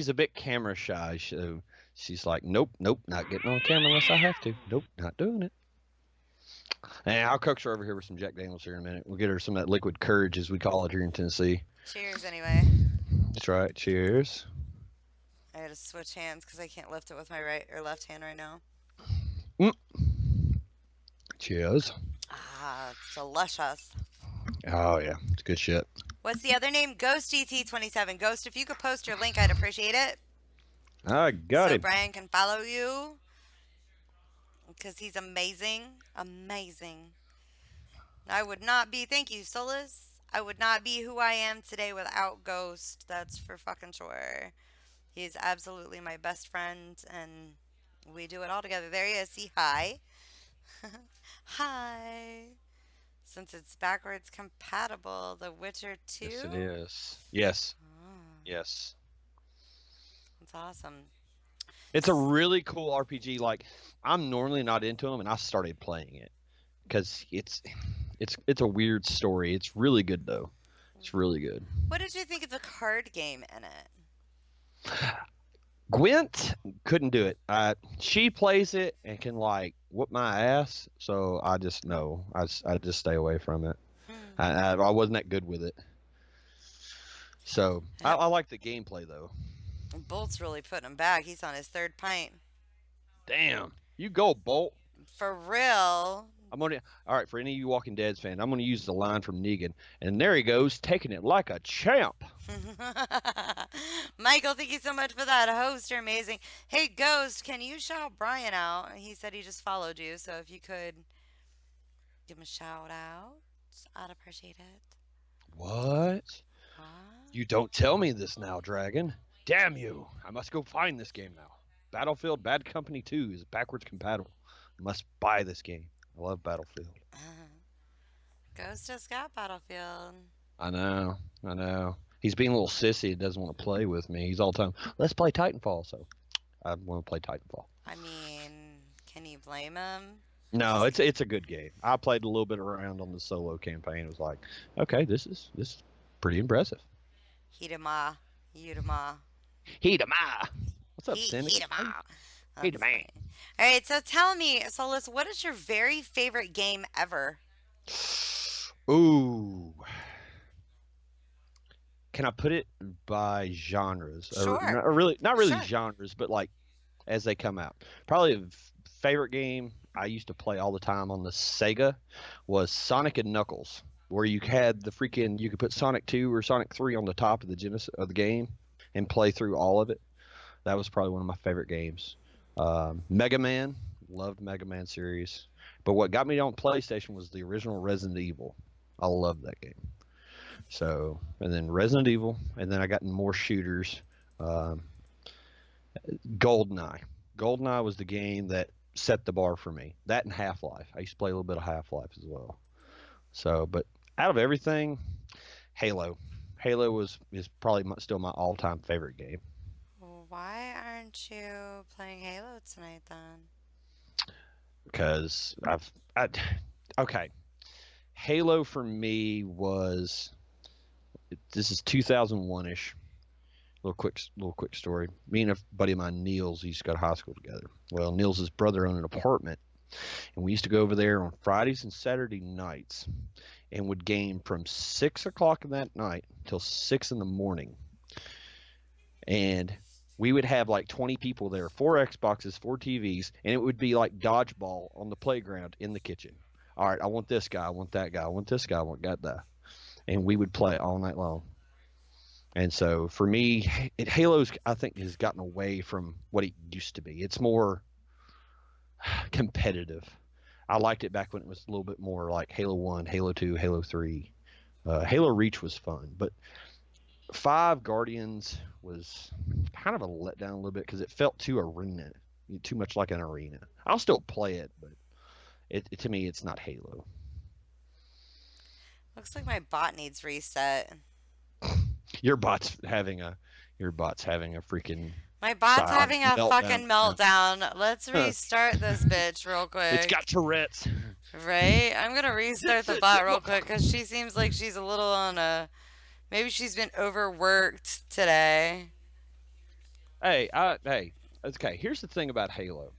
a bit camera shy, so she's like, nope, not getting on camera unless I have to. Nope, not doing it. And I'll coax her over here with some Jack Daniels here in a minute. We'll get her some of that liquid courage, as we call it here in Tennessee. Cheers, anyway. That's right. Cheers. I gotta switch hands because I can't lift it with my right or left hand right now. Cheers. Ah, it's delicious. Oh, yeah. It's good shit. What's the other name? Ghost GT27. Ghost, if you could post your link, I'd appreciate it. I got so it. Brian can follow you. Because he's amazing. Amazing. I would not be, thank you, Solus. I would not be who I am today without Ghost. That's for fucking sure. He's absolutely my best friend, and we do it all together. There he is. See, hi. Hi. Since it's backwards compatible, The Witcher 2? Yes, it is. Yes. Oh, Yes. that's awesome. It's a really cool RPG. Like, I'm normally not into them, and I started playing it because it's a weird story. It's really good though. It's really good. What did you think of the card game in it? Gwent couldn't do it. She plays it and can like whoop my ass, so I just no. I just stay away from it. I wasn't that good with it. So I like the gameplay though. Bolt's really putting him back. He's on his 3rd pint. Damn, you go Bolt. For real. All right, for any of you Walking Dead's fan, I'm gonna use the line from Negan, and there he goes, taking it like a champ. Michael, thank you so much for that host. You're amazing. Hey, Ghost, can you shout Brian out? He said he just followed you, so if you could give him a shout out, I'd appreciate it. What? What? You don't tell me this now, Dragon. Damn you! I must go find this game now. Battlefield Bad Company 2 is backwards compatible. I must buy this game. I love Battlefield. Ghost just got Battlefield. I know. He's being a little sissy. He doesn't want to play with me. He's all the time, let's play Titanfall. So I want to play Titanfall. I mean, can you blame him? No, it's a good game. I played a little bit around on the solo campaign. It was like, okay, this is pretty impressive. Hidama. Udama. Hidama. What's up, Cindy? Hidama. Hidama. All right, so tell me, Solus, what is your very favorite game ever? Ooh. Can I put it by genres? Sure. Not really Sure. genres, but like as they come out. Probably a favorite game I used to play all the time on the Sega was Sonic and Knuckles, where you had you could put Sonic 2 or Sonic 3 on the top of the Genesis of the game and play through all of it. That was probably one of my favorite games. Mega Man, loved Mega Man series. But what got me on PlayStation was the original Resident Evil. I loved that game. So, and then Resident Evil, and then I got in more shooters. GoldenEye. GoldenEye was the game that set the bar for me. That and Half-Life. I used to play a little bit of Half-Life as well. So, but out of everything, Halo. Halo is probably still my all-time favorite game. Why aren't you playing Halo tonight then? Because okay, Halo for me was this is 2001ish. Little quick story. Me and a buddy of mine, Niels, used to go to high school together. Well, Niels' brother owned an apartment, and we used to go over there on Fridays and Saturday nights, and would game from 6 o'clock in that night till 6 in the morning. And we would have like 20 people there, 4 Xboxes, 4 TVs, and it would be like dodgeball on the playground in the kitchen. All right, I want this guy, I want that guy, I want this guy, I want that. And we would play all night long. And so for me, Halo's, I think, has gotten away from what it used to be. It's more competitive. I liked it back when it was a little bit more like Halo 1, Halo 2, Halo 3. Halo Reach was fun, but 5 Guardians was kind of a letdown a little bit because it felt too much like an arena. I'll still play it, but to me, it's not Halo. Looks like my bot needs reset. Your bot's having a freaking My bot's Silent having a meltdown. fucking meltdown. Let's restart this bitch real quick. it's got Tourette's. Right? I'm gonna restart the bot real quick because she seems like she's a little on a. Maybe she's been overworked today. Hey, okay. Here's the thing about Halo.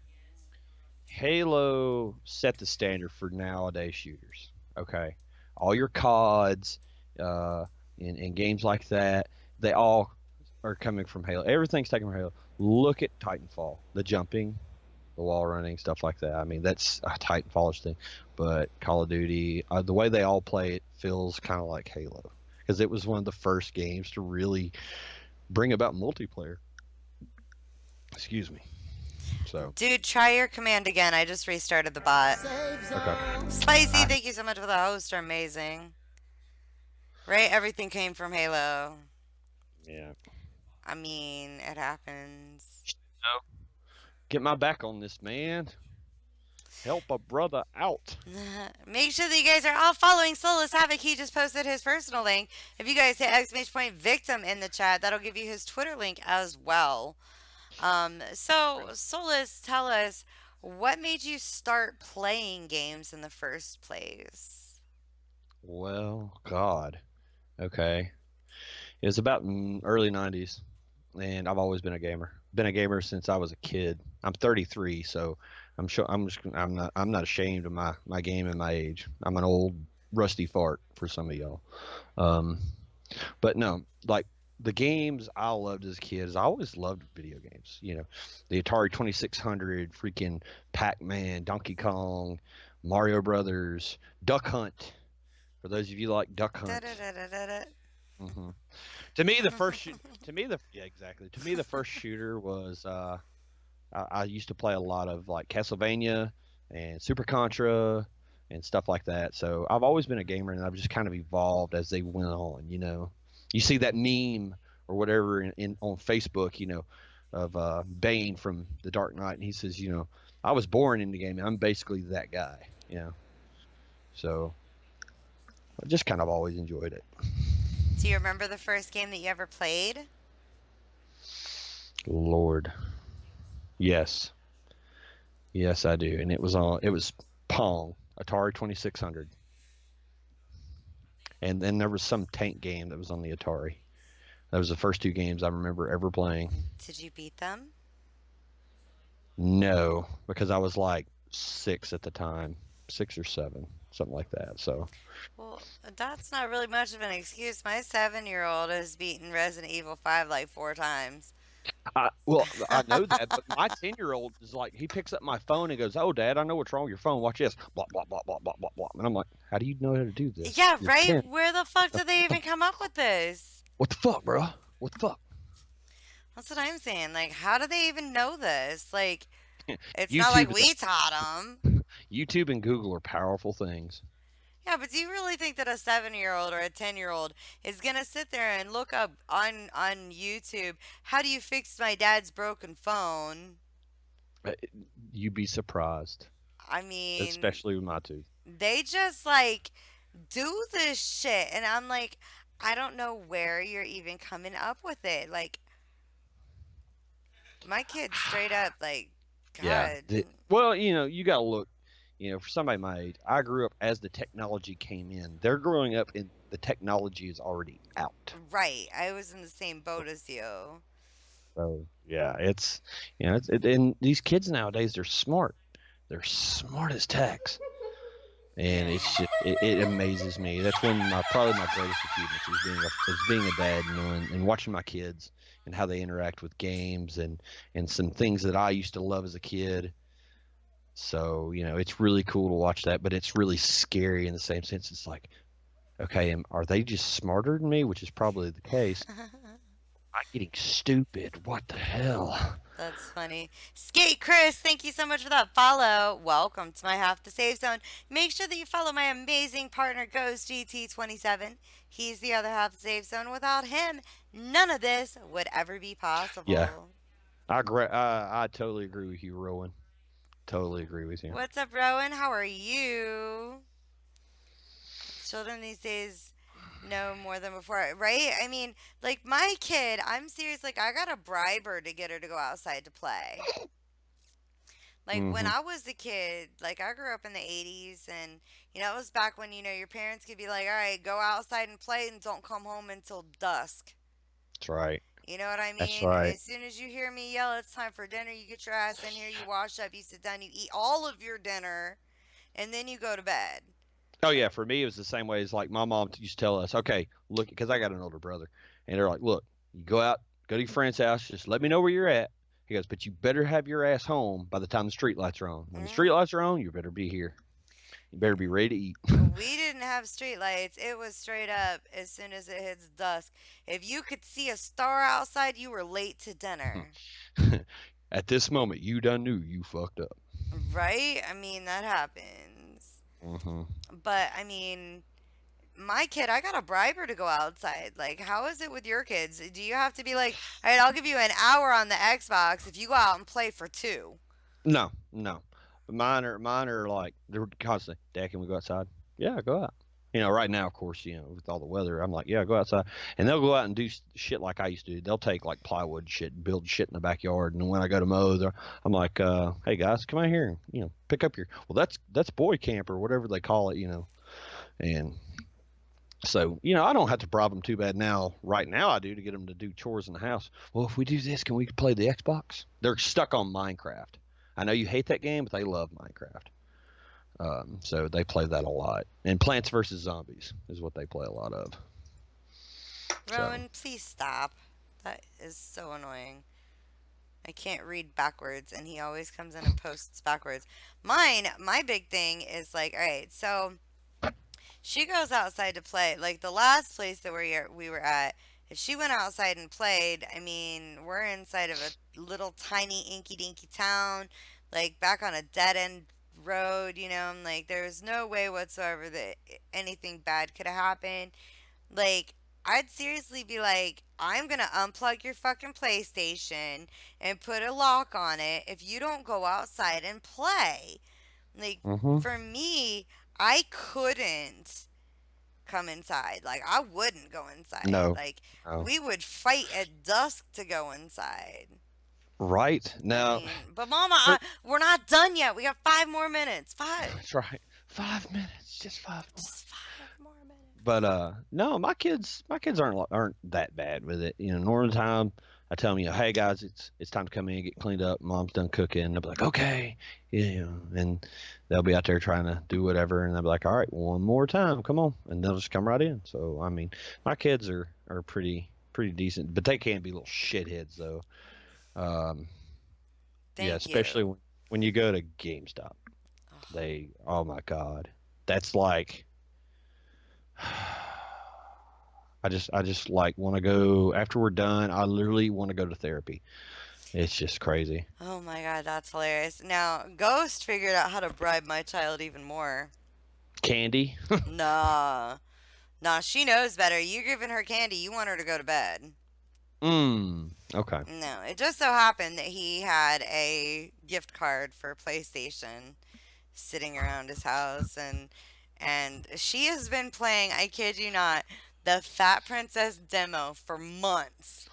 Halo set the standard for nowadays shooters. Okay, all your CODs, in games like that, they all are coming from Halo. Everything's taken from Halo. Look at Titanfall, the jumping, the wall running, stuff like that. I mean, that's a Titanfallish thing. But Call of Duty, the way they all play it feels kind of like Halo because it was one of the first games to really bring about multiplayer. Excuse me. So, Dude, try your command again. I just restarted the bot. okay. Spicy, thank you so much for the host. Are amazing. Right? Everything came from Halo. Yeah. I mean, it happens. Get my back on this, man. Help a brother out. Make sure that you guys are all following Soulless Havoc. He just posted his personal link. If you guys hit !victim in the chat, that'll give you his Twitter link as well. So, Soulless, tell us, what made you start playing games in the first place? Well, God. Okay. It was about early 90s, and I've always been a gamer. Been a gamer since I was a kid. I'm 33, so I'm not ashamed of my game and my age. I'm an old rusty fart for some of y'all. But no, like the games I loved as a kid is I always loved video games. You know, the Atari 2600, freaking Pac-Man, Donkey Kong, Mario Brothers, Duck Hunt. For those of you who like Duck Hunt. Mm-hmm. To me, the first shooter was I used to play a lot of like Castlevania and Super Contra and stuff like that. So I've always been a gamer, and I've just kind of evolved as they went on. You know, you see that meme or whatever on Facebook, you know, of Bane from The Dark Knight, and he says, you know, I was born in the game, and I'm basically that guy. You know, so I just kind of always enjoyed it. Do you remember the first game that you ever played? Lord. Yes. Yes, I do. And it was Pong, Atari 2600. And then there was some tank game that was on the Atari. That was the first 2 games I remember ever playing. Did you beat them? No, because I was like 6 at the time, 6 or 7, something like that. So, well, that's not really much of an excuse. My 7-year-old has beaten Resident Evil 5 like 4 times. I know that, but my 10-year-old is like, he picks up my phone and goes, "Oh, Dad, I know what's wrong with your phone. Watch this." Blah, blah, blah, blah, blah, blah, blah. And I'm like, how do you know how to do this? Yeah, You're right? 10. Where the fuck did they even come up with this? What the fuck, bro? What the fuck? That's what I'm saying. Like, how do they even know this? Like, it's YouTube not like is we taught them. YouTube and Google are powerful things. Yeah, but do you really think that a 7-year-old or a 10-year-old is going to sit there and look up on YouTube, how do you fix my dad's broken phone? You'd be surprised, I mean, especially with my 2. they just like do this shit. And I'm like, I don't know where you're even coming up with it. Like, My kid straight up like, Yeah. God. Well, you got to look. For somebody my age, I grew up as the technology came in. They're growing up and the technology is already out. Right. I was in the same boat as you. So yeah, and these kids nowadays they're smart. They're smart as techs, and Yeah. it's just it amazes me. That's one of my probably my greatest achievements is being a dad, and watching my kids and how they interact with games and some things that I used to love as a kid. So it's really cool to watch that, but it's really scary in the same sense. It's like, okay, are they just smarter than me, which is probably the case? I'm getting stupid. What the hell? That's funny. Skate Chris, thank you so much for that follow. Welcome to my Half the Save Zone. Make sure that you follow my amazing partner, Ghost GT27. He's the other half of the Save Zone. Without him, none of this would ever be Yeah, possible. I totally agree with you, Rowan. Totally agree with you. What's up, Rowan? How are you? Children these days know more than before, right? I mean, like my kid, I'm serious. Like, I got to bribe her to get her to go outside to play. Like when Hmm. I was a kid, like I grew up in the 80s, and it was back when your parents could be like, "All right, go outside and play and don't come home until dusk." That's right. You know what I That's mean? right. As soon as you hear me yell, "It's time for dinner," you get your ass in here, you wash up, you sit down, you eat all of your dinner, and then you go to bed. Oh yeah, for me it was the same way as like my mom used to tell us, okay, look, because I got an older brother, and they're like, look, you go out, go to your friend's house, just let me know where you're at. He goes, but you better have your ass home by the time the street lights are on. When the street Hmm. lights are on, you better be here. You better be ready to eat. We didn't have street lights. It was straight up as soon as it hits dusk. If you could see a star outside, you were late to dinner. At this moment, you done knew you fucked up. Right? I mean, that happens. Hmm. But I mean, my kid, I got to bribe her to go outside. Like, how is it with your kids? Do you have to be like, all right, I'll give you an hour on the Xbox if you go out and play for two? No, no. Mine are like they're constantly, Dad, can we go outside? Yeah, go out. Right now, of course, with all the weather, I'm like, yeah, go outside, and they'll go out and do shit like I used to do. They'll take like plywood shit, and build shit in the backyard, and when I go to mow, I'm like, hey guys, come out here and pick up your. Well, that's boy camp or whatever they call it, and so I don't have to bribe them too bad now. Right now, I do to get them to do chores in the house. Well, if we do this, can we play the Xbox? They're stuck on Minecraft. I know you hate that game, but they love Minecraft. So they play that a lot. And Plants vs Zombies is what they play a lot of. So Rowan, please stop. That is so annoying. I can't read backwards, and he always comes in and posts backwards. My big thing is like, all right, so she goes outside to play. Like the last place that we were at, if she went outside and played, I mean, we're inside of a little tiny inky dinky town, like back on a dead end road, and like there was no way whatsoever that anything bad could have happened. Like, I'd seriously be like, I'm gonna unplug your fucking PlayStation and put a lock on it if you don't go outside and play. Like, hmm for me, I couldn't come inside. Like, I wouldn't go inside. no, Like, no. we would fight at dusk to go inside. Right I now, mean, but Mama, for, we're not done yet. We got 5 more minutes. Five. that's right. 5 minutes, just 5 more. Just 5 more minutes. But no, my kids aren't that bad with it. Normal time I tell them, hey guys, it's time to come in and get cleaned up. Mom's done cooking. And they'll be like, okay, and they'll be out there trying to do whatever, and they'll be like, all right, one more time, come on, and they'll just come right in. So I mean, my kids are pretty decent, but they can be little shitheads though. Um, yeah, Thank especially you. when you go to GameStop, Ugh. oh my God, that's like. I just like want to go after we're done. I literally want to go to therapy. It's just crazy. Oh my god, that's hilarious. Now, Ghost figured out how to bribe my child even more. Candy. Nah. Nah, she knows better. You're giving her candy, you want her to go to bed. Okay. No, it just so happened that he had a gift card for PlayStation sitting around his house, and she has been playing, I kid you not, the Fat Princess demo for months.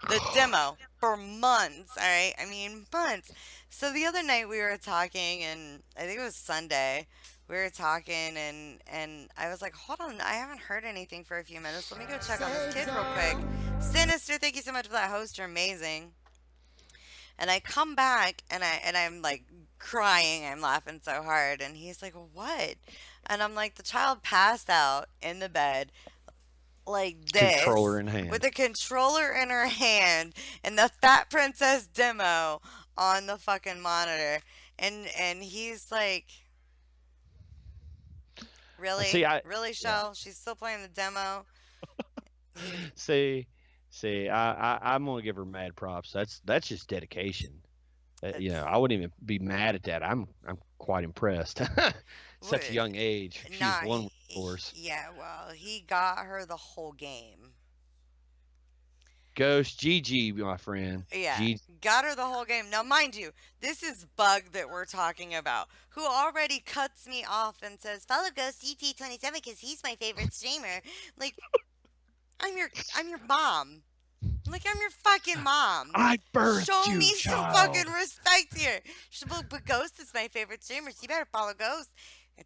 The demo for months, all right? I mean, months. So the other night we were talking, and I think it was Sunday. We were talking, and I was like, hold on, I haven't heard anything for a few minutes. Let me go check on this kid real quick. Sinister, thank you so much for that host. You're amazing. And I come back, and I'm like crying. I'm laughing so hard, and he's like, what? And I'm like, the child passed out in the bed like Controller this in hand. with a controller in her hand and the Fat Princess demo on the fucking monitor. And he's like, really? See, Really, yeah. Shell? She's still playing the demo? See, I'm gonna give her mad props. That's just dedication. You know, It's I wouldn't even be mad at that. I'm quite impressed. Such a Wait, young age. She's nah, one with the force. yeah, well, he got her the whole game. Ghost GG, my friend. Yeah, GG. got her the whole game. Now, mind you, this is Bug that we're talking about, who already cuts me off and says, "Follow Ghost GT27 because he's my favorite streamer." Like, I'm your mom. Like, I'm your fucking mom. I birthed Show you, me some child. fucking respect here. But Ghost is my favorite streamer, so you better follow Ghost.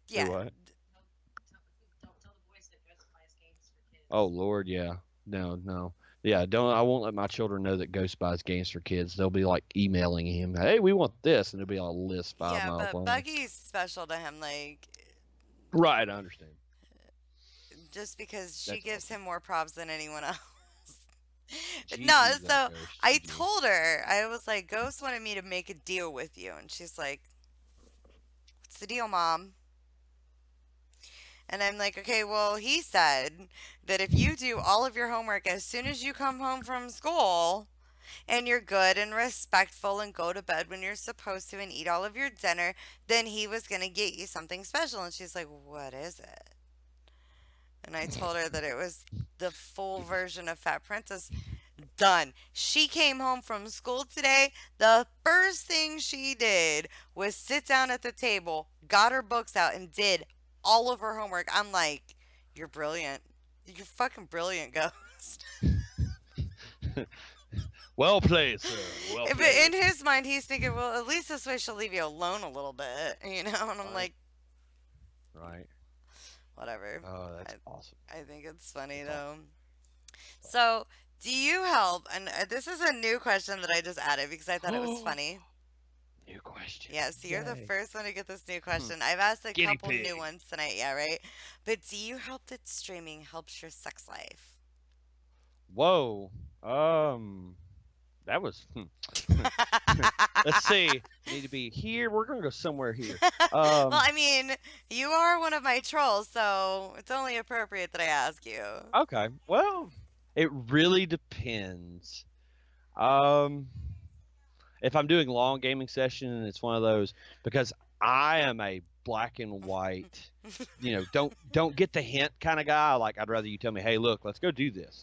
Do Yeah. what? Oh Lord, yeah. No. Yeah, don't. I won't let my children know that Ghost buys games for kids. They'll be like emailing him, "Hey, we want this," and it'll be a list 5 Yeah, miles but long. Buggy's special to him, like, Right, I understand. just because she That's gives awesome. him more props than anyone else. No, GG, so that Ghost. I GG. told her, I was like, Ghost wanted me to make a deal with you. And she's like, what's the deal, Mom? And I'm like, okay, well, he said that if you do all of your homework as soon as you come home from school and you're good and respectful and go to bed when you're supposed to and eat all of your dinner, then he was going to get you something special. And she's like, what is it? And I told her that it was the full version of Fat Princess. Done. She came home from school today. The first thing she did was sit down at the table, got her books out, and did all of her homework. I'm like, you're brilliant. You're fucking brilliant, Ghost. Well played, sir. Well But played. in his mind, he's thinking, well, at least this way she'll leave you alone a little bit, you know? And I'm Right. like, Right. whatever. Oh, that's awesome. I think it's funny, That's though. So, do you help? And this is a new question that I just added because I thought it was funny. New question. Yeah, so you're the Yay. first one to get this new question. I've asked a Guinea couple new pig. ones tonight, yeah, right? But do you help that streaming helps your sex life? Whoa. That was. Let's see. Need to be here. We're gonna go somewhere here. Well, I mean, you are one of my trolls, so it's only appropriate that I ask you. Okay. Well, it really depends. Um, if I'm doing long gaming session and it's one of those, because I am a black and white, don't get the hint kind of guy. Like, I'd rather you tell me, hey, look, let's go do this.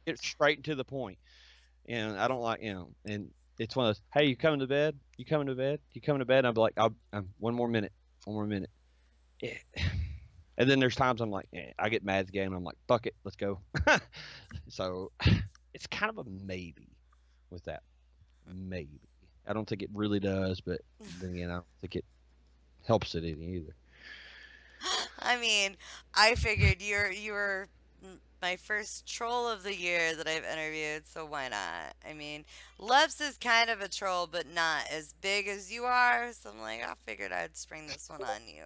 Get straight to the point. And I don't like, and it's one of those, hey, you coming to bed? You coming to bed? You coming to bed? And I'll be like, one more minute. Yeah. And then there's times I'm like, I get mad at the game. And I'm like, fuck it, let's go. So it's kind of a maybe with that. Maybe. I don't think it really does, but then again, I don't think it helps it any either. I mean, I figured you were my first troll of the year that I've interviewed, so why not? I mean, Leps is kind of a troll, but not as big as you are, so I'm like, I figured I'd spring this one on you.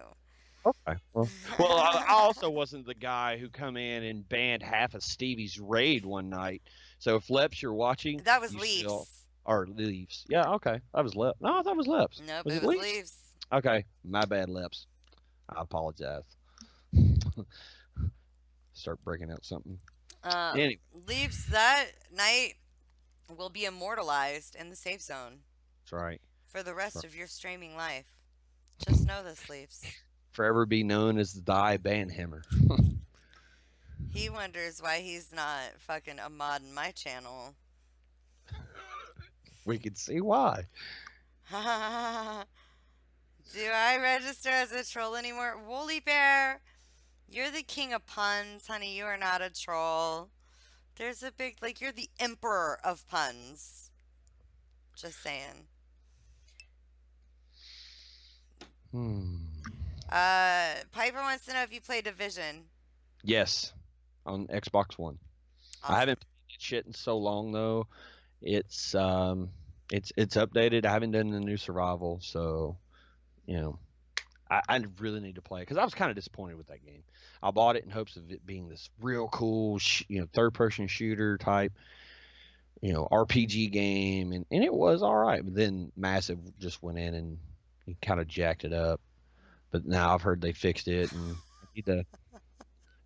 Okay. Well, I also wasn't the guy who come in and banned half of Stevie's raid one night. So if Leps, you're watching, That was you Leaves. still- or Leaves. Yeah, okay. That was Leps. No, I thought it was Leps. Nope, Was it it was Leaves? Leaves. Okay, my bad, Leps. I apologize. Start breaking out something. Anyway, Leaves that night will be immortalized in the safe zone that's right. for the rest of your streaming life. Just know this, Leaves. Forever be known as the Banhammer. He wonders why he's not fucking a mod in my channel. We can see why. Do I register as a troll anymore? Woolly Bear, you're the king of puns, honey. You are not a troll. There's a big, like, you're the emperor of puns. Just saying. Piper wants to know if you play Division. Yes, on Xbox One. Awesome. I haven't played that shit in so long though. It's updated. I haven't done the new survival, so I really need to play it because I was kind of disappointed with that game. I bought it in hopes of it being this real cool, third-person shooter type, RPG game, and it was all right. But then Massive just went in and kind of jacked it up. But now I've heard they fixed it, and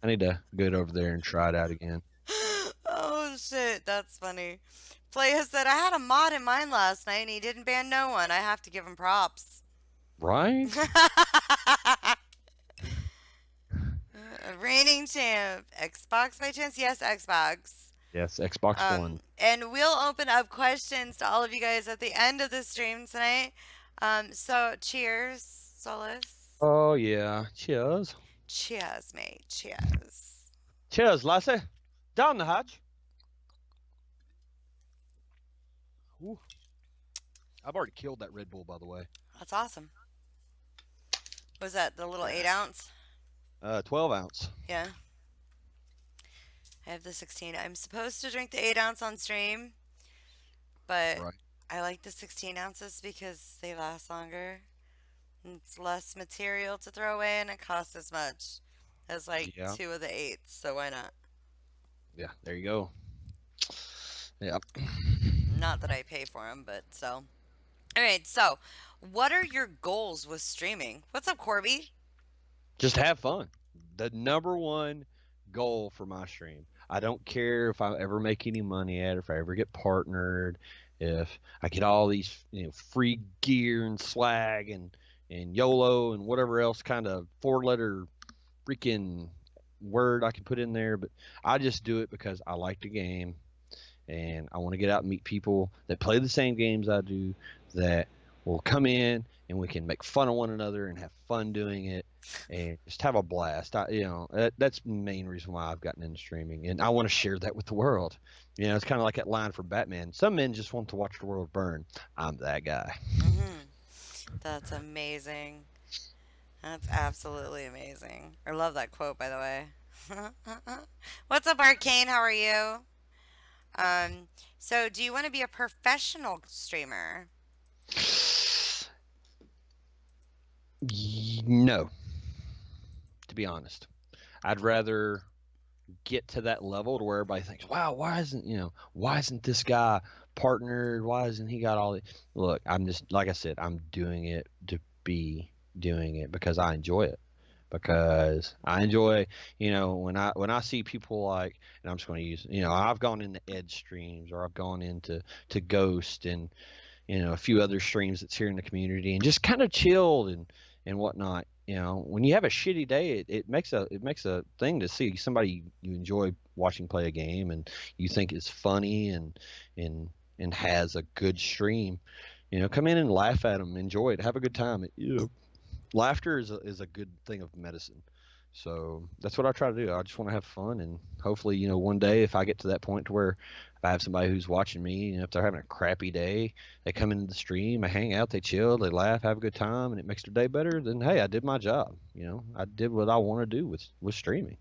I need to go over there and try it out again. Oh shit, that's funny. Playa said I had a mod in mine last night and he didn't ban no one. I have to give him props. Right? Reigning champ. Xbox by chance? Yes, Xbox. Yes, Xbox One. And we'll open up questions to all of you guys at the end of the stream tonight. So cheers, Solus. Oh yeah, cheers. Cheers, mate. Cheers. Cheers, lassie. Down the hatch. Ooh. I've already killed that Red Bull, by the way. That's awesome. Was that the little 8-ounce? 12-ounce. Yeah. I have the 16. I'm supposed to drink the 8-ounce on stream, but Right. I like the 16 ounces because they last longer. And it's less material to throw away, and it costs as much as like Yeah. 2 of the 8s. So why not? Yeah, there you go. Yeah. Not that I pay for them, but so. All right. So, what are your goals with streaming? What's up, Corby? Just have fun. The number one goal for my stream. I don't care if I ever make any money at it, if I ever get partnered, if I get all these free gear and swag and YOLO and whatever else kind of 4-letter freaking word I can put in there, but I just do it because I like the game and I want to get out and meet people that play the same games I do, that will come in and we can make fun of one another and have fun doing it and just have a blast. That's the main reason why I've gotten into streaming, and I want to share that with the world. It's kind of like that line from Batman. Some men just want to watch the world burn. I'm that guy. That's amazing. That's absolutely amazing. I love that quote, by the way. What's up, Arcane? How are you? So do you want to be a professional streamer? No, to be honest. I'd rather get to that level to where everybody thinks, wow, why isn't this guy partnered? Why hasn't he got all the look? I'm just, like I said, I'm doing it to be doing it because I enjoy it. Because I enjoy, when I see people like, and I'm just going to use, I've gone into Edge streams, or I've gone into Ghost and a few other streams that's here in the community, and just kind of chilled and whatnot. When you have a shitty day, it makes a thing to see somebody you enjoy watching play a game and you think is funny and has a good stream. Come in and laugh at them, enjoy it, have a good time. Laughter is a good thing of medicine. So that's what I try to do. I just want to have fun, and hopefully, one day if I get to that point to where if I have somebody who's watching me, if they're having a crappy day, they come into the stream, I hang out, they chill, they laugh, have a good time, and it makes their day better, then hey, I did my job. I did what I want to do with streaming.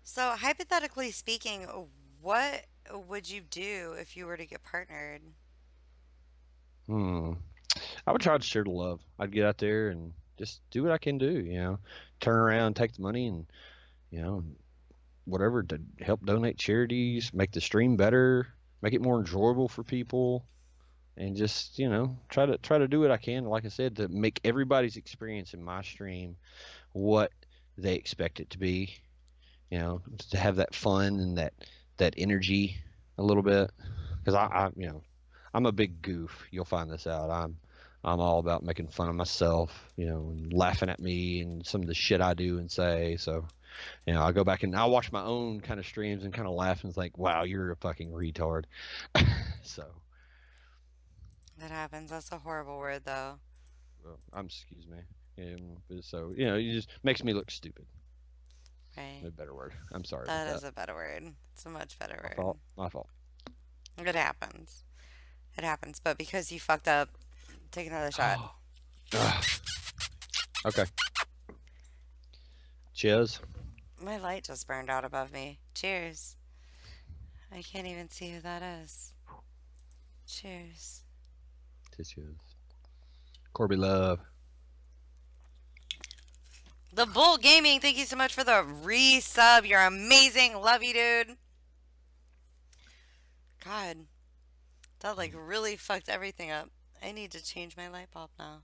So hypothetically speaking, what would you do if you were to get partnered? I would try to share the love. I'd get out there and just do what I can do, turn around, take the money and, whatever to help donate charities, make the stream better, make it more enjoyable for people, and just, try to do what I can, like I said, to make everybody's experience in my stream what they expect it to be, to have that fun and that energy a little bit. Because I'm a big goof. You'll find this out. I'm all about making fun of myself, and laughing at me and some of the shit I do and say. So, I'll go back and I'll watch my own kind of streams and kind of laugh and think, wow, you're a fucking retard. So. That happens. That's a horrible word, though. Well, excuse me. So, it just makes me look stupid. Right. A better word. I'm sorry. That about is a better word. It's a much better My word. fault. My fault. It happens. It happens. But because you fucked up, take another shot. Okay. Cheers. My light just burned out above me. Cheers. I can't even see who that is. Cheers. Cheers. Corby Love. The Bull Gaming, thank you so much for the resub. You're amazing. Love you, dude. God. That like really fucked everything up. I need to change my light bulb now.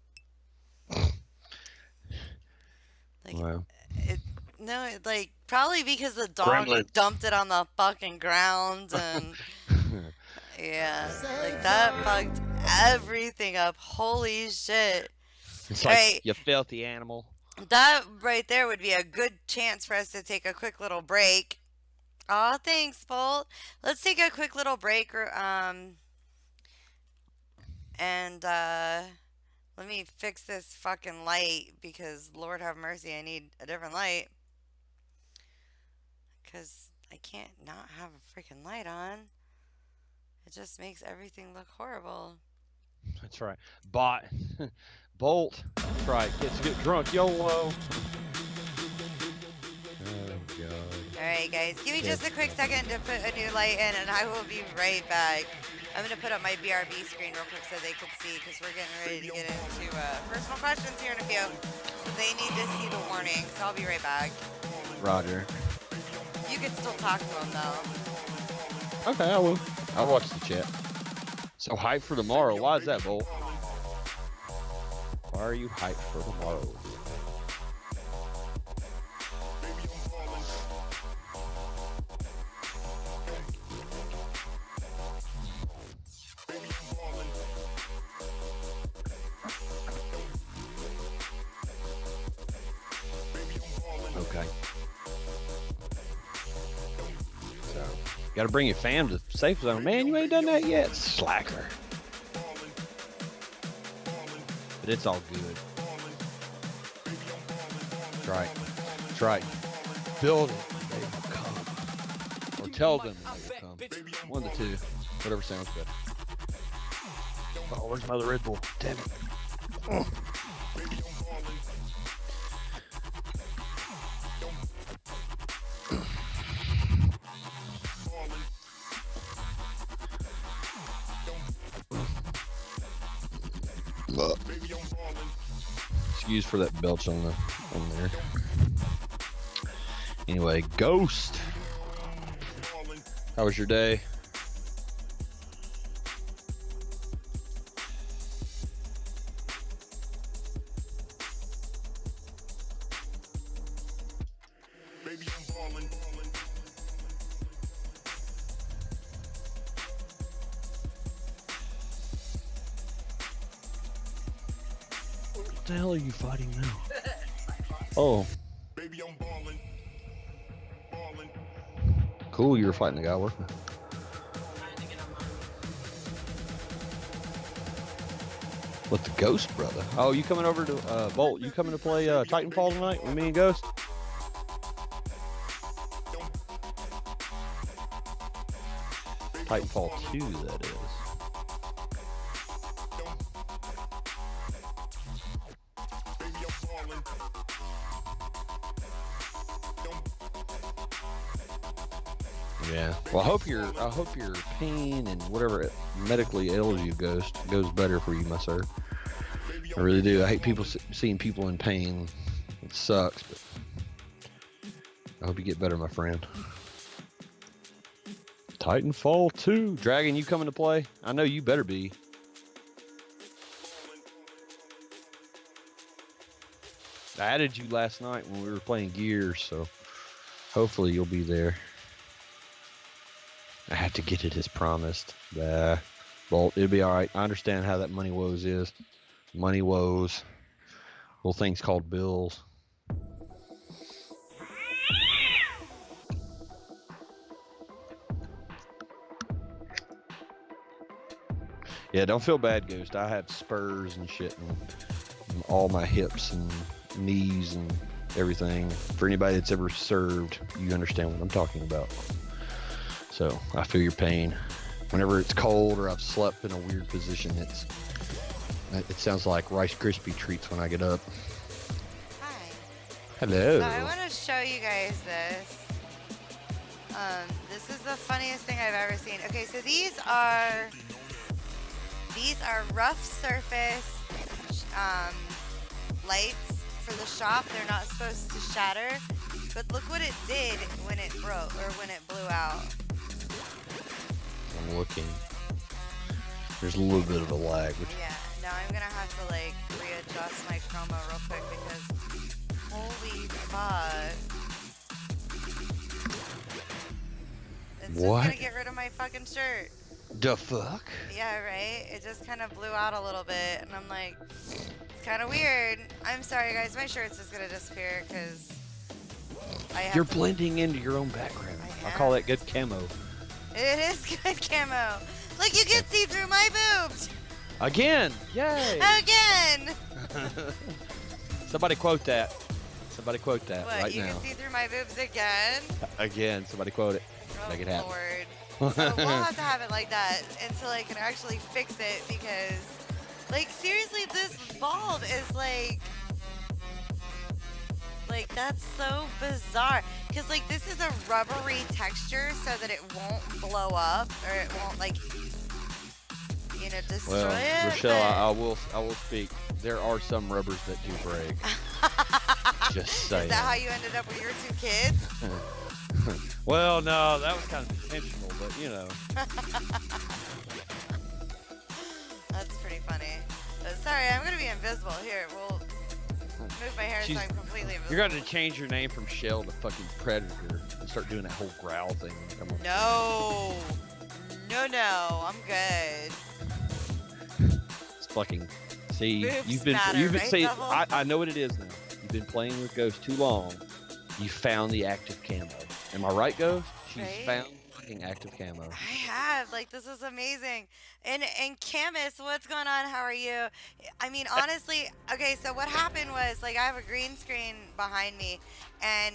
Like Wow. no, like probably because the dog Gremlins. dumped it on the fucking ground and yeah, like that fucked everything up. Holy shit. It's like, Right. you filthy animal. That right there would be a good chance for us to take a quick little break. Oh, thanks, Bolt. Let's take a quick little break and let me fix this fucking light because Lord have mercy, I need a different light. Because I can't not have a freaking light on. It just makes everything look horrible. That's right. Bolt. That's right. Kids get drunk. YOLO. Oh, God. Alright, guys. Give me just a quick second to put a new light in, and I will be right back. I'm going to put up my BRB screen real quick so they can see, because we're getting ready to get into personal questions here in a few. So they need to see the warning, so I'll be right back. Roger. You can still talk to them, though. Okay, I will. I'll watch the chat. So hyped for tomorrow. Why is that, Bolt? Why are you hyped for tomorrow? Okay. So, gotta bring your fam to the safe zone. Man, you ain't done that yet, slacker. But it's all good. Try. Build it. They will come. Or tell them they will come. One of the two. Whatever sounds better. Oh, where's my other Red Bull? Damn it. Oh. Excuse for that belch on there. Anyway, Ghost. How was your day? What the hell are you fighting now? Oh. Cool, you were fighting the guy working. With the Ghost, brother. Oh, you coming over to Bolt? You coming to play Titanfall tonight with me and Ghost? Titanfall 2, that is. Yeah. Well, I hope your pain and whatever medically ails you goes better for you, my sir. I really do. I hate seeing people in pain. It sucks, but I hope you get better, my friend. Titanfall 2. Dragon, you coming to play? I know you better be. I added you last night when we were playing Gears, so hopefully you'll be there. I have to get it as promised. Well, it'll be alright. I understand how that money woes is. Money woes. Little things called bills. Yeah, don't feel bad, Ghost. I have spurs and shit in all my hips and knees and everything. For anybody that's ever served, you understand what I'm talking about. So I feel your pain. Whenever it's cold or I've slept in a weird position, it sounds like Rice Krispie treats when I get up. Hi. Hello. So I want to show you guys this. This is the funniest thing I've ever seen. Okay, so these are rough surface lights for the shop. They're not supposed to shatter, but look what it did when it broke or when it blew out. I'm looking. There's a little bit of a lag. Which Yeah, now I'm gonna have to like readjust my chroma real quick because holy fuck. It's just What? gonna get rid of my fucking shirt. the fuck? Yeah, right? It just kind of blew out a little bit, and I'm like, it's kind of weird. I'm sorry, guys. My shirt's just gonna disappear because I have You're to- blending into your own background. I I call am. that good camo. It is good camo. Look, you can see through my boobs Again! Yay! again. Somebody quote that. Somebody quote that What? right You now. can see through my boobs again? Again, somebody quote it. Oh, Make it happen. Lord. So we'll have to have it like that until I can actually fix it because, like, seriously, this bulb is like that's so bizarre. Because, like, this is a rubbery texture so that it won't blow up or it won't, like, you know, destroy Well, it. Rochelle, I will speak. There are some rubbers that do break. Just saying. Is that how you ended up with your 2 kids? Well, no, that was kind of intentional, but you know. That's pretty funny. Sorry, I'm gonna be invisible. Here, we'll move my hair so She's- I'm completely invisible. You're going to change your name from Shell to fucking Predator and start doing that whole growl thing. Come on. No, I'm good. It's fucking. See, Boobs you've been matter, right, see. Double? I know what it is now. You've been playing with Ghost too long. You found the active camo. Am I right, Ghost? She's Right? found fucking active camo. I have. Like, this is amazing. And Camus, what's going on? How are you? I mean, honestly, okay, so what happened was, like, I have a green screen behind me, and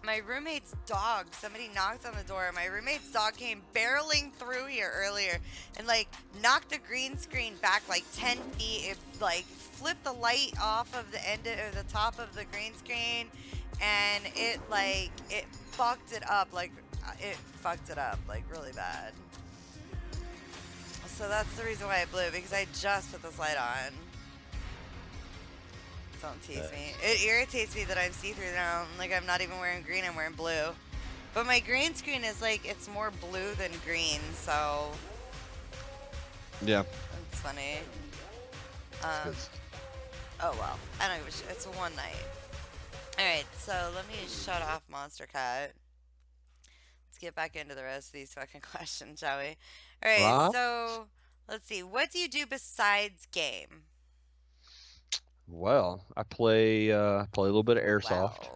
my roommate's dog, somebody knocked on the door. My roommate's dog came barreling through here earlier and, like, knocked the green screen back, like, 10 feet. It, like, flipped the light off of the end or the top of the green screen, and it, like, it fucked it up, like, really bad. So that's the reason why it blew, because I just put this light on. Don't tease me. It irritates me that I'm see-through now. Like, I'm not even wearing green, I'm wearing blue. But my green screen is like, it's more blue than green, so Yeah. it's funny. It's Oh well, I don't give a shit. It's one night. Alright, so let me shut off Monster Cat. Let's get back into the rest of these fucking questions, shall we? Alright, What? so let's see. What do you do besides game? Well, I play a little bit of airsoft.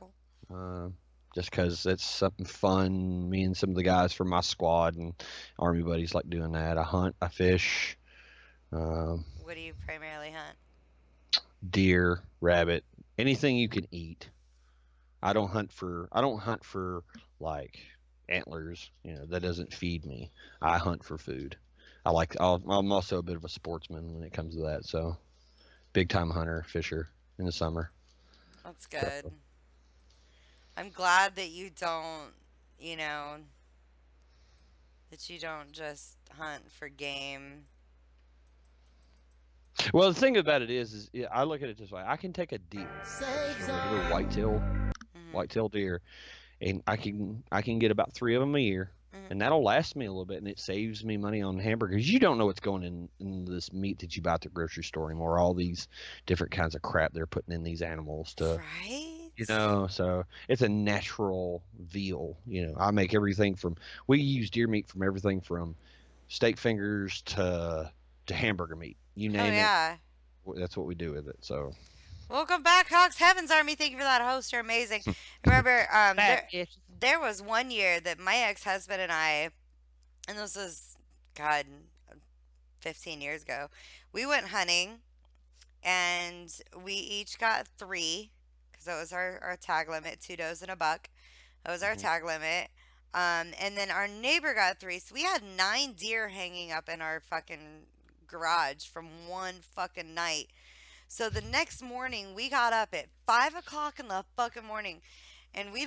Wow. Just because it's something fun. Me and some of the guys from my squad and army buddies like doing that. I hunt, I fish, What do you primarily hunt? deer, rabbit, anything you can eat. I don't hunt for like antlers. You know, that doesn't feed me. I hunt for food. I'm also a bit of a sportsman when it comes to that. So, big time hunter, fisher in the summer. That's good. I'm glad that you don't, you know, that you don't just hunt for game. Well, the thing about it is yeah, I look at it this way. I can take a deer, just a regular whitetail deer, and I can get about 3 of them a year, Mhm. and that'll last me a little bit, and it saves me money on hamburgers. You don't know what's going in this meat that you buy at the grocery store anymore. All these different kinds of crap they're putting in these animals to, Right? you know. So it's a natural veal. You know, I make everything from. We use deer meat from everything from steak fingers to hamburger meat. You Oh, name yeah. it. That's what we do with it. So. Welcome back, Hawks Heavens Army. Thank you for that host. You're amazing. Remember, there was one year that my ex-husband and I, and this was, God, 15 years ago, we went hunting, and we each got 3, because that was our tag limit, 2 does and a buck. That was our Mhm. tag limit. And then our neighbor got 3, so we had 9 deer hanging up in our fucking garage from one fucking night. So the next morning, we got up at 5 o'clock in the fucking morning, and we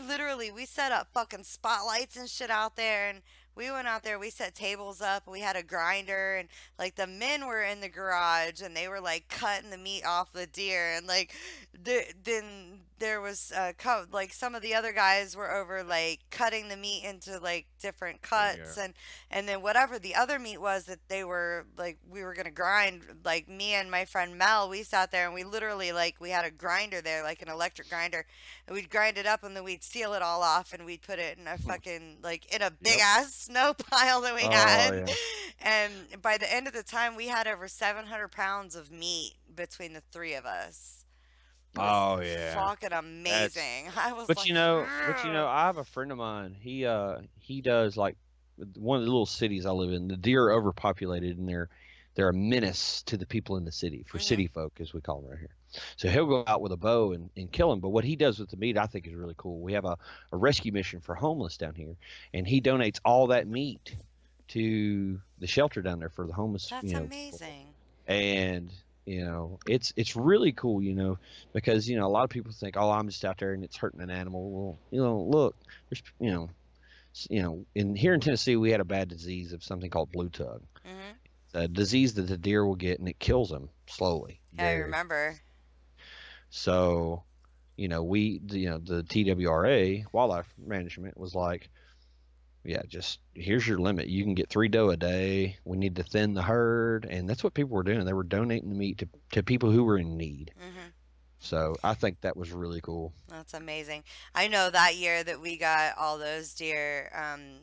set up fucking spotlights and shit out there, and we went out there, we set tables up, we had a grinder, and like the men were in the garage and they were like cutting the meat off the deer, and like then there was like some of the other guys were over like cutting the meat into like different cuts, Yeah. and then whatever the other meat was that they were like we were gonna grind, like me and my friend Mel, we sat there and we literally like we had a grinder there, like an electric grinder, and we'd grind it up and then we'd seal it all off and we'd put it in a fucking like in a big Yep. ass snow pile that we Oh had. yeah. And by the end of the time we had over 700 pounds of meat between the 3 of us. It was Oh yeah. fucking That's. amazing. I was But like, I have a friend of mine. He does like one of the little cities I live in. The deer are overpopulated, and they're a menace to the people in the city, for hmm city folk as we call them right here. So he'll go out with a bow and kill them. But what he does with the meat, I think, is really cool. We have a rescue mission for homeless down here, and he donates all that meat to the shelter down there for the homeless, that's amazing. and it's really cool, because a lot of people think, oh, I'm just out there and it's hurting an animal. Well, look, there's in here in Tennessee we had a bad disease of something called blue tongue, hmm a disease that the deer will get and it kills them slowly, Yeah, I very. remember. So the TWRA wildlife management was like, yeah, just here's your limit. You can get 3 doe a day. We need to thin the herd, and that's what people were doing. They were donating the meat to people who were in need. hmm So I think that was really cool. That's amazing. I know that year that we got all those deer,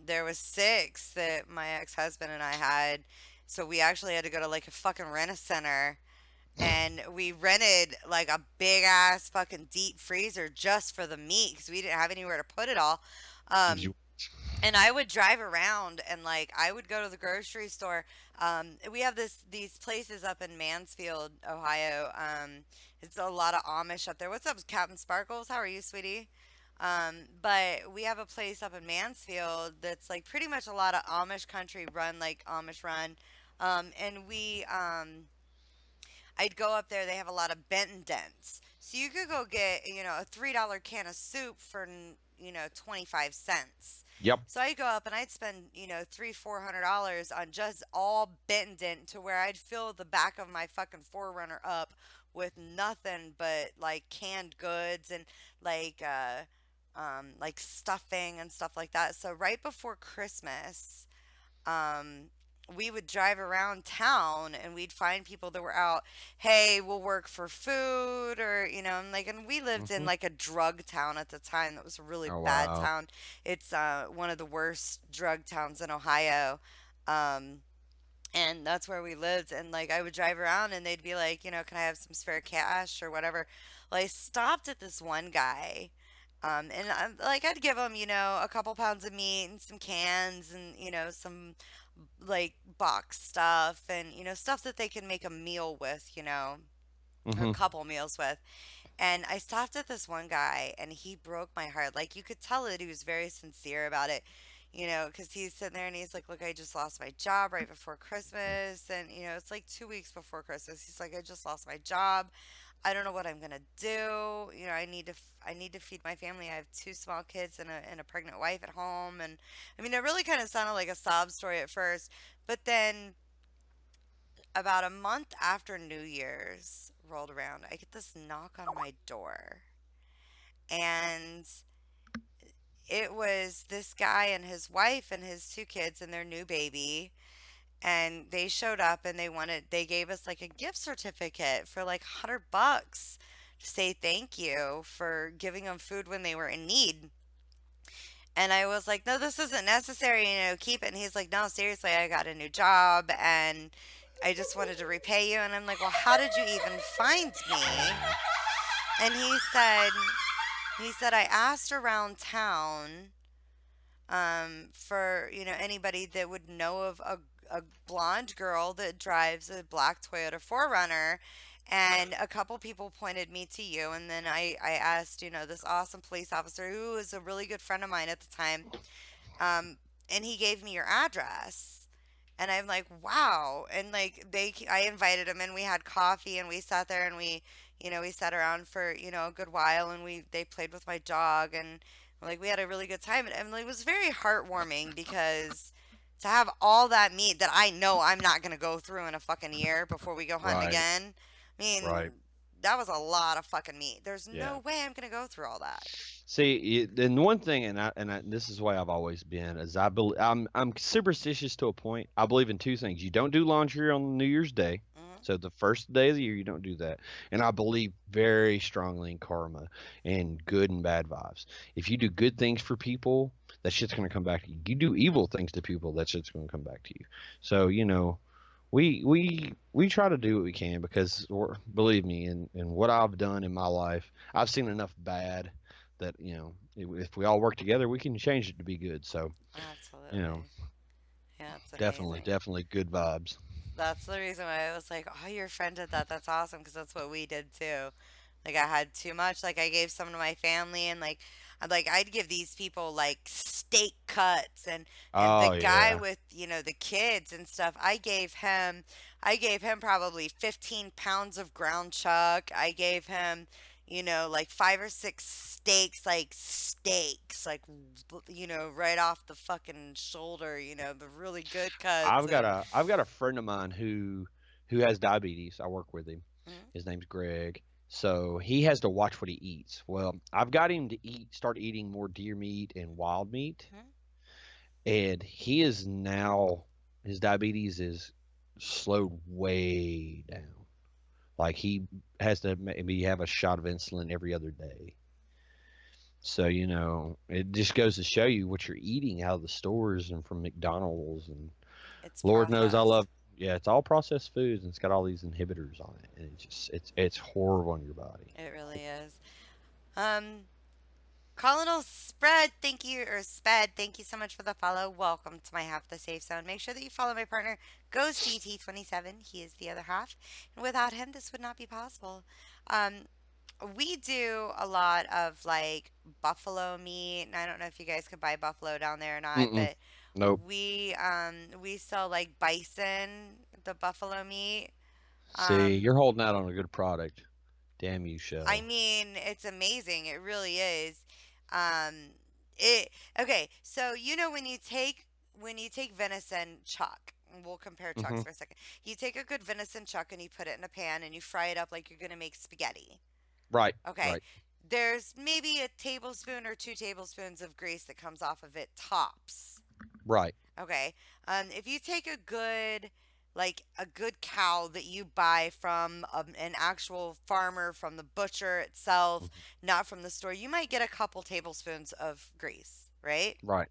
there was 6 that my ex-husband and I had. So we actually had to go to like a fucking rent-a-center, and we rented like a big ass fucking deep freezer just for the meat because we didn't have anywhere to put it all. Um, You- and I would drive around and like I would go to the grocery store. We have these places up in Mansfield, Ohio. It's a lot of Amish up there. What's up, Captain Sparkles? How are you, sweetie? But we have a place up in Mansfield that's like pretty much a lot of Amish country run, like Amish run. And I'd go up there. They have a lot of Benton dents, so you could go get a $3 can of soup for 25 cents. Yep. So I'd go up and I'd spend $300-400 on just all Benton dent, to where I'd fill the back of my fucking Forerunner up with nothing but like canned goods and like like stuffing and stuff like that. So right before Christmas, um, we would drive around town and we'd find people that were out, hey, we'll work for food, or and we lived in Hmm. like a drug town at the time. That was a really Oh bad wow. town. It's one of the worst drug towns in Ohio. Um, and that's where we lived, and like I would drive around and they'd be like, can I have some spare cash or whatever. Well, I stopped at this one guy, and like I'd give him a couple pounds of meat and some cans and some like box stuff, and stuff that they can make a meal with, or a Hmm. couple meals with. And I stopped at this one guy and he broke my heart. Like you could tell that he was very sincere about it, because he's sitting there and he's like, look, I just lost my job right before Christmas. And, it's like 2 weeks before Christmas. He's like, I just lost my job. I don't know what I'm gonna do. I need to feed my family. I have 2 small kids and a pregnant wife at home. And I mean, it really kind of sounded like a sob story at first, but then about a month after New Year's rolled around, I get this knock on my door. And it was this guy and his wife and his 2 kids and their new baby. And they showed up and they gave us like a gift certificate for like $100 to say thank you for giving them food when they were in need. And I was like, no, this isn't necessary, keep it. And he's like, no, seriously, I got a new job and I just wanted to repay you. And I'm like, well, how did you even find me? And he said, I asked around town for, anybody that would know of a blonde girl that drives a black Toyota 4Runner. And a couple people pointed me to you, and then I asked, this awesome police officer who was a really good friend of mine at the time, um, and he gave me your address. And I'm like, wow. And like I invited him and we had coffee and we sat there and we sat around for, a good while and they played with my dog and like we had a really good time. And it was very heartwarming because to have all that meat that I know I'm not going to go through in a fucking year before we go hunting Right. again. I Right. mean, that was a lot of fucking meat. There's Yeah. no way I'm going to go through all that. See, and one thing, this is the way I've always been, is I'm superstitious to a point. I believe in two things. You don't do laundry on New Year's Day, Hmm. so the first day of the year you don't do that. And I believe very strongly in karma and good and bad vibes. If you do good things for people, that shit's gonna come back to you. You do evil things to people, that shit's gonna come back to you. So we try to do what we can because believe me, in what I've done in my life, I've seen enough bad that if we all work together we can change it to be good. So Absolutely. Yeah, it's definitely amazing. good vibes. That's the reason why I was like, oh, your friend did that. That's awesome because that's what we did too. Like I had too much. Like I gave some to my family, and I'd give these people like steak cuts, and the Oh guy yeah. with the kids and stuff. I gave him probably 15 pounds of ground chuck. I gave him. Like 5 or 6 steaks, right off the fucking shoulder, the really good cuts. I've got a friend of mine who has diabetes. I work with him. Mhm, His name's Greg. So he has to watch what he eats. Well, I've got him to start eating more deer meat and wild meat, mhm. and he is now his diabetes is slowed way down. Like he has to maybe have a shot of insulin every other day. So it just goes to show you what you're eating out of the stores and from McDonald's, and It's Lord knows I processed. love. Yeah, it's all processed foods and it's got all these inhibitors on it, and it's horrible on your body. It really is. Um, Colonel Spread, thank you, or Sped, thank you so much for the follow. Welcome to my half the safe zone. Make sure that you follow my partner, Ghost GT27. He is the other half, and without him, this would not be possible. Um, we do a lot of like buffalo meat, and I don't know if you guys can buy buffalo down there or not, Mm-mm. but Nope. we sell like bison, the buffalo meat. See, Um, you're holding out on a good product. Damn you, I Shell. mean, it's amazing. It really is. Um, it okay. So when you take venison chuck, and we'll compare chucks Hmm. for a second. You take a good venison chuck and you put it in a pan and you fry it up like you're gonna make spaghetti. Right. Okay. Right. There's maybe a tablespoon or 2 tablespoons of grease that comes off of it tops. Right. Okay. If you take like a good cow that you buy from an actual farmer, from the butcher itself, Mhm. not from the store, you might get a couple tablespoons of grease, right? Right.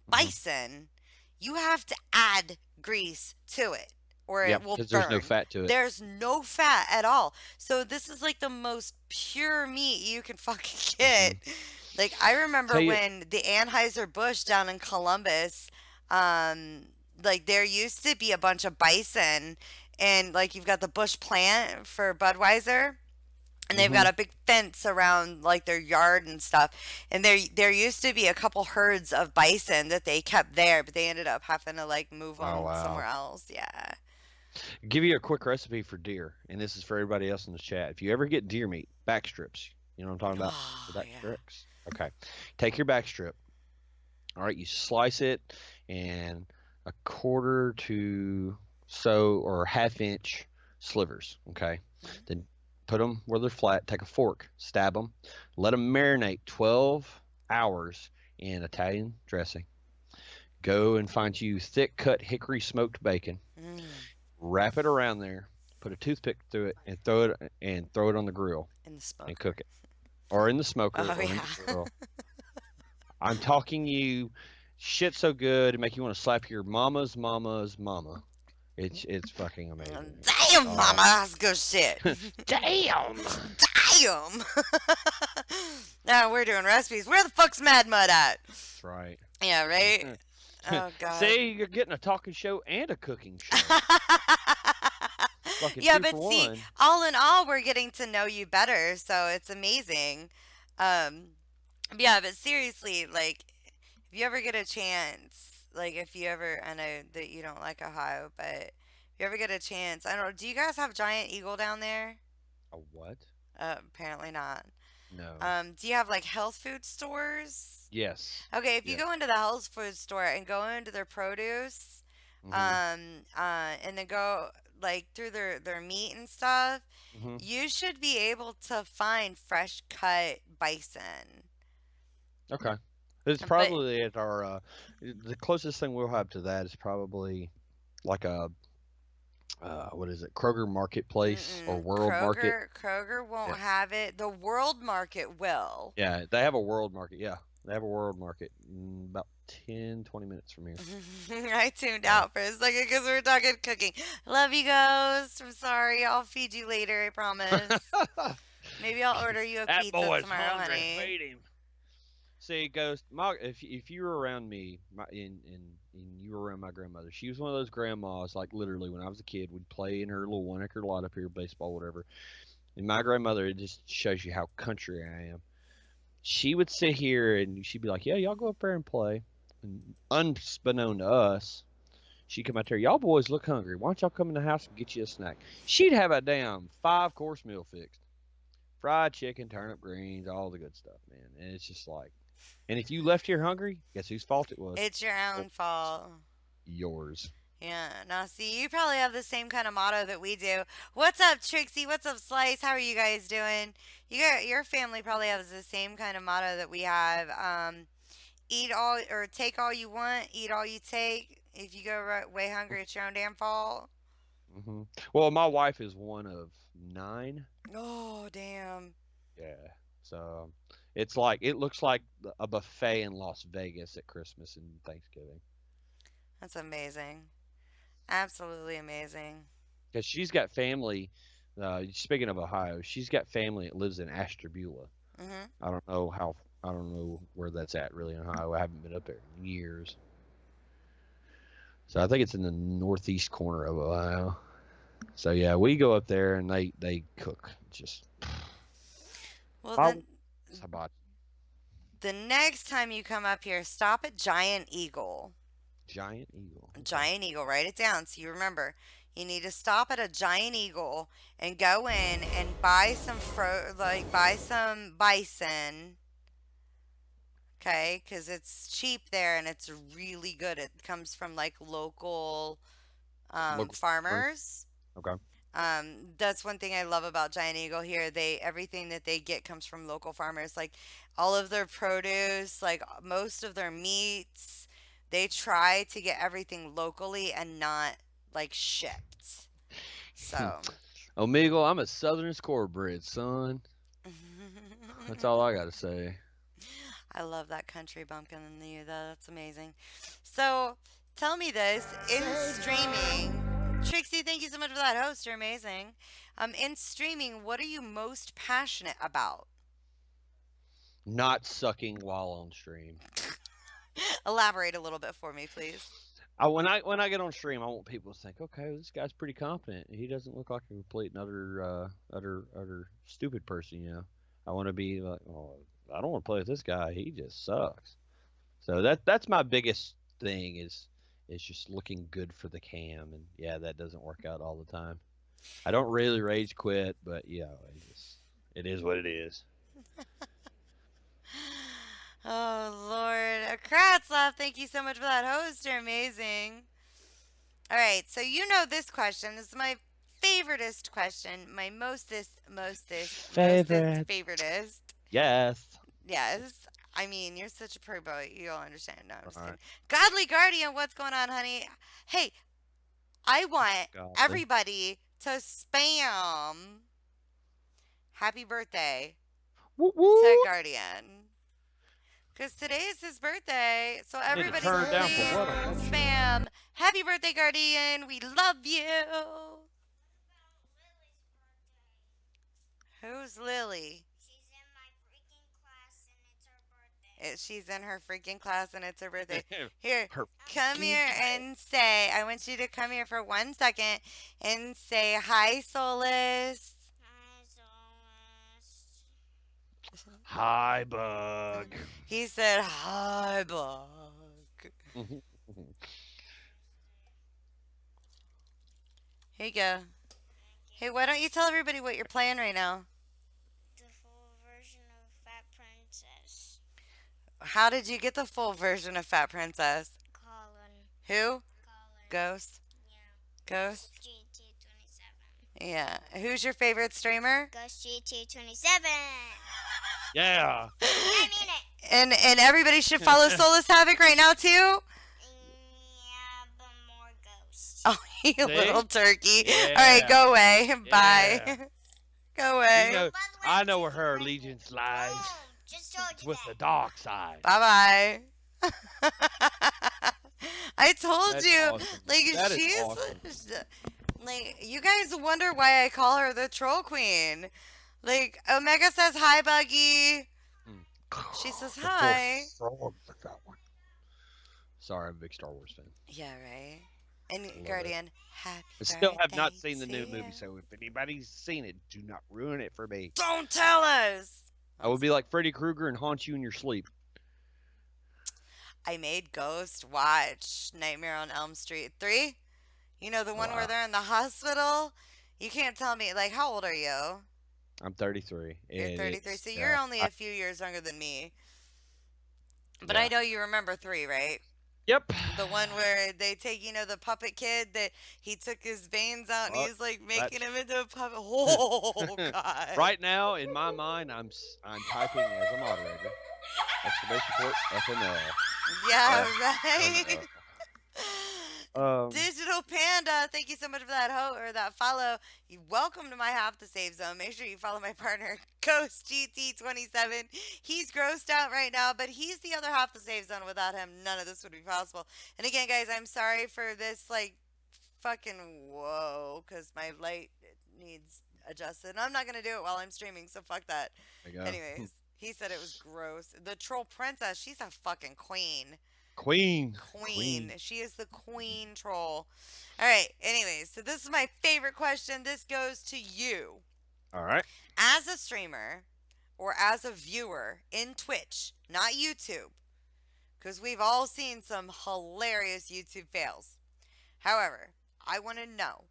Hmm. Bison, you have to add grease to it or Yeah, it will because there's no burn. fat to it. There's no fat at all. So this is like the most pure meat you can fucking Hmm. get. Like I Tell remember you. when the Anheuser-Busch down in Columbus, um, like there used to be a bunch of bison, and like you've got the Busch plant for Budweiser, and they've got Hmm. a big fence around like their yard and stuff. And there used to be a couple herds of bison that they kept there, but they ended up having to like move Oh them somewhere wow. else. Yeah. Give you a quick recipe for deer, and this is for everybody else in the chat. If you ever get deer meat, back strips. You know what I'm talking about? The Oh back yeah. strips. Okay. Take your back strip. All right, you slice it in a quarter to so or half-inch slivers. Okay. Hmm. Then put them where they're flat. Take a fork, stab them, let them marinate 12 hours in Italian dressing. Go and find you thick cut hickory smoked bacon. Mm, Wrap it around there. Put a toothpick through it and throw it on the grill in the and smoker. cook it, or in the smoker Oh or in yeah. the grill. I'm talking you shit so good it make you want to slap your mama's mama. It's fucking amazing. Damn, mama, Oh, that's good shit. damn! Damn. Now we're doing recipes. Where the fuck's Mad Mud at? That's right. Yeah, right. Oh God. See, you're getting a talking show and a cooking show. Fucking Yeah, two but for see, one. all in all, we're getting to know you better, so it's amazing. Um, yeah, but seriously, like, if you ever get a chance, like, if you ever, I know that you don't like Ohio, but if you ever get a chance, I don't know, do you guys have Giant Eagle down there? A what? Apparently not. No. Do you have like health food stores? Yes. Okay, if you Yes. go into the health food store and go into their produce, Mhm. and then go like through their meat and stuff, Mhm. you should be able to find fresh cut bison. Okay. It's But probably at our the closest thing we'll have to that is probably like a what is it? Kroger Marketplace or World Market. Kroger Yeah. won't have it. The World Market will. Yeah, they have a World Market. Yeah. They have a World Market about 10, 20 minutes from here. I tuned Yeah. out for a second because we were talking cooking. Love you, Ghost. I'm sorry. I'll feed you later. I promise. Maybe I'll order you a That pizza boy's tomorrow, hungry. honey. Feed him. See, Ghost, if you were around me, and you were around my grandmother, she was one of those grandmas. Like literally, when I was a kid, we'd play in her little 1 acre lot up here, baseball, whatever. And my grandmother, it just shows you how country I am. She would sit here and she'd be like, "Yeah, y'all go up there and play." And unbeknown to us, she'd come out there. Y'all boys look hungry. Why don't y'all come in the house and get you a snack? She'd have a damn 5 course meal fixed. Fried chicken, turnip greens, all the good stuff, man. And it's just like, and if you left here hungry, guess whose fault it was? It's your own fault. Yours. Yeah. Now, see, you probably have the same kind of motto that we do. What's up, Trixie? What's up, Slice? How are you guys doing? Your family probably has the same kind of motto that we have. Eat all or take all you want, eat all you take. If you go way hungry, it's your own damn fault. Well, my wife is one of 9. Oh, damn. Yeah. So it's like, it looks like a buffet in Las Vegas at Christmas and Thanksgiving. That's amazing. Absolutely amazing. Because she's got family. Speaking of Ohio, she's got family that lives in Ashtabula. Mhm. I don't know where that's at really in Ohio. I haven't been up there in years. So I think it's in the northeast corner of Ohio. So yeah, we go up there and they cook just Well, how then about the next time you come up here, stop at Giant Eagle. Giant Eagle. Okay. Giant Eagle, write it down so you remember. You need to stop at a Giant Eagle and go in and buy some buy some bison, okay? Because it's cheap there and it's really good. It comes from like local Local farmers. farmers. Okay. That's one thing I love about Giant Eagle here. They everything that they get comes from local farmers. Like all of their produce, like most of their meats, they try to get everything locally and not like shipped. So, Omegle, I'm a Southern Scorebred, son. That's all I gotta say. I love that country bumpkin in you though. That's amazing. So, tell me this in streaming. Trixie, thank you so much for that host. You're amazing. In streaming, what are you most passionate about? Not sucking while on stream. Elaborate a little bit for me, please. When I get on stream, I want people to think, okay, well, this guy's pretty competent. He doesn't look like a complete and utter stupid person, you know. I want to be like, oh, I don't want to play with this guy. He just sucks. So that's my biggest thing is just looking good for the cam, and yeah, that doesn't work out all the time. I don't really rage quit, but yeah, it is what it is. Oh Lord, Kratzlov, thank you so much for that host. You're amazing. All right, so you know this question. This is my favoritist question. My mostest Favorite. favoritist. Yes. Yes. I mean, you're such a pro boy. You'll understand. No, I'm just All kidding. right. Godly Guardian, what's going on, honey? Hey, I want Godly. everybody to spam happy birthday Woo to woo. Guardian. Because today is his birthday. So Need to everybody turn it down please for what? I'm not sure. spam happy birthday, Guardian. We love you. Who's Lily? She's in my freaking class and it's her birthday. She's in her freaking class and it's her birthday. Here, Her come here and say, I want you to come here for 1 second and say, hi, Solus. Hi, Bug. He said, hi, Bug. Here you go. Hey, why don't you tell everybody what you're playing right now? The full version of Fat Princess. How did you get the full version of Fat Princess? Colin. Who? Colin. Ghost? Yeah. Ghost? GT27. Yeah. Who's your favorite streamer? Ghost GT27. Yeah. I mean it. And everybody should follow Solus Havoc right now too? Yeah, but more ghosts. Oh, you little turkey. Yeah. All right, go away. Bye. Yeah. Go away. You know, By the way, I know where just her like allegiance it. lies. Boom. Just told you With that. the dark side. Bye bye. I told That's you. awesome. Like That is she's awesome. like you guys wonder why I call her the troll queen. Like Omega says hi, Buggy. She says The hi. Force strong with that one. Sorry, I'm a big Star Wars fan. Yeah, right. And Love it. Guardian, happy I still have not birthday seen the to new you. movie, so if anybody's seen it, do not ruin it for me. Don't tell us. I would be like Freddy Krueger and haunt you in your sleep. I made Ghost watch Nightmare on Elm Street 3. You know, the one where Wow. they're in the hospital? You can't tell me, like, how old are you? I'm 33. You're and 33, it's, so you're only I- a few years younger than me. But I Yeah. know you remember 3, right? Yep. The one where they take, the puppet kid that he took his veins out and Fuck, he's like making him into a puppet. Oh, God. Right now, in my mind, I'm typing as a moderator. Exclamation point FML. Yeah, FML. right? Um, Digital Panda, thank you so much for that that follow. You welcome to my half the save zone. Make sure you follow my partner Ghost GT27. He's grossed out right now, but he's the other half the save zone. Without him, none of this would be possible. And again, guys, I'm sorry for this fucking whoa, because my light needs adjusted. And I'm not gonna do it while I'm streaming, so fuck that. there you go. Anyways, he said it was gross. The troll princess, she's a fucking queen. Queen. Queen. She is the queen troll. All right. Anyways, so this is my favorite question. This goes to you. All right. As a streamer or as a viewer in Twitch, not YouTube, because we've all seen some hilarious YouTube fails. However, I want to know,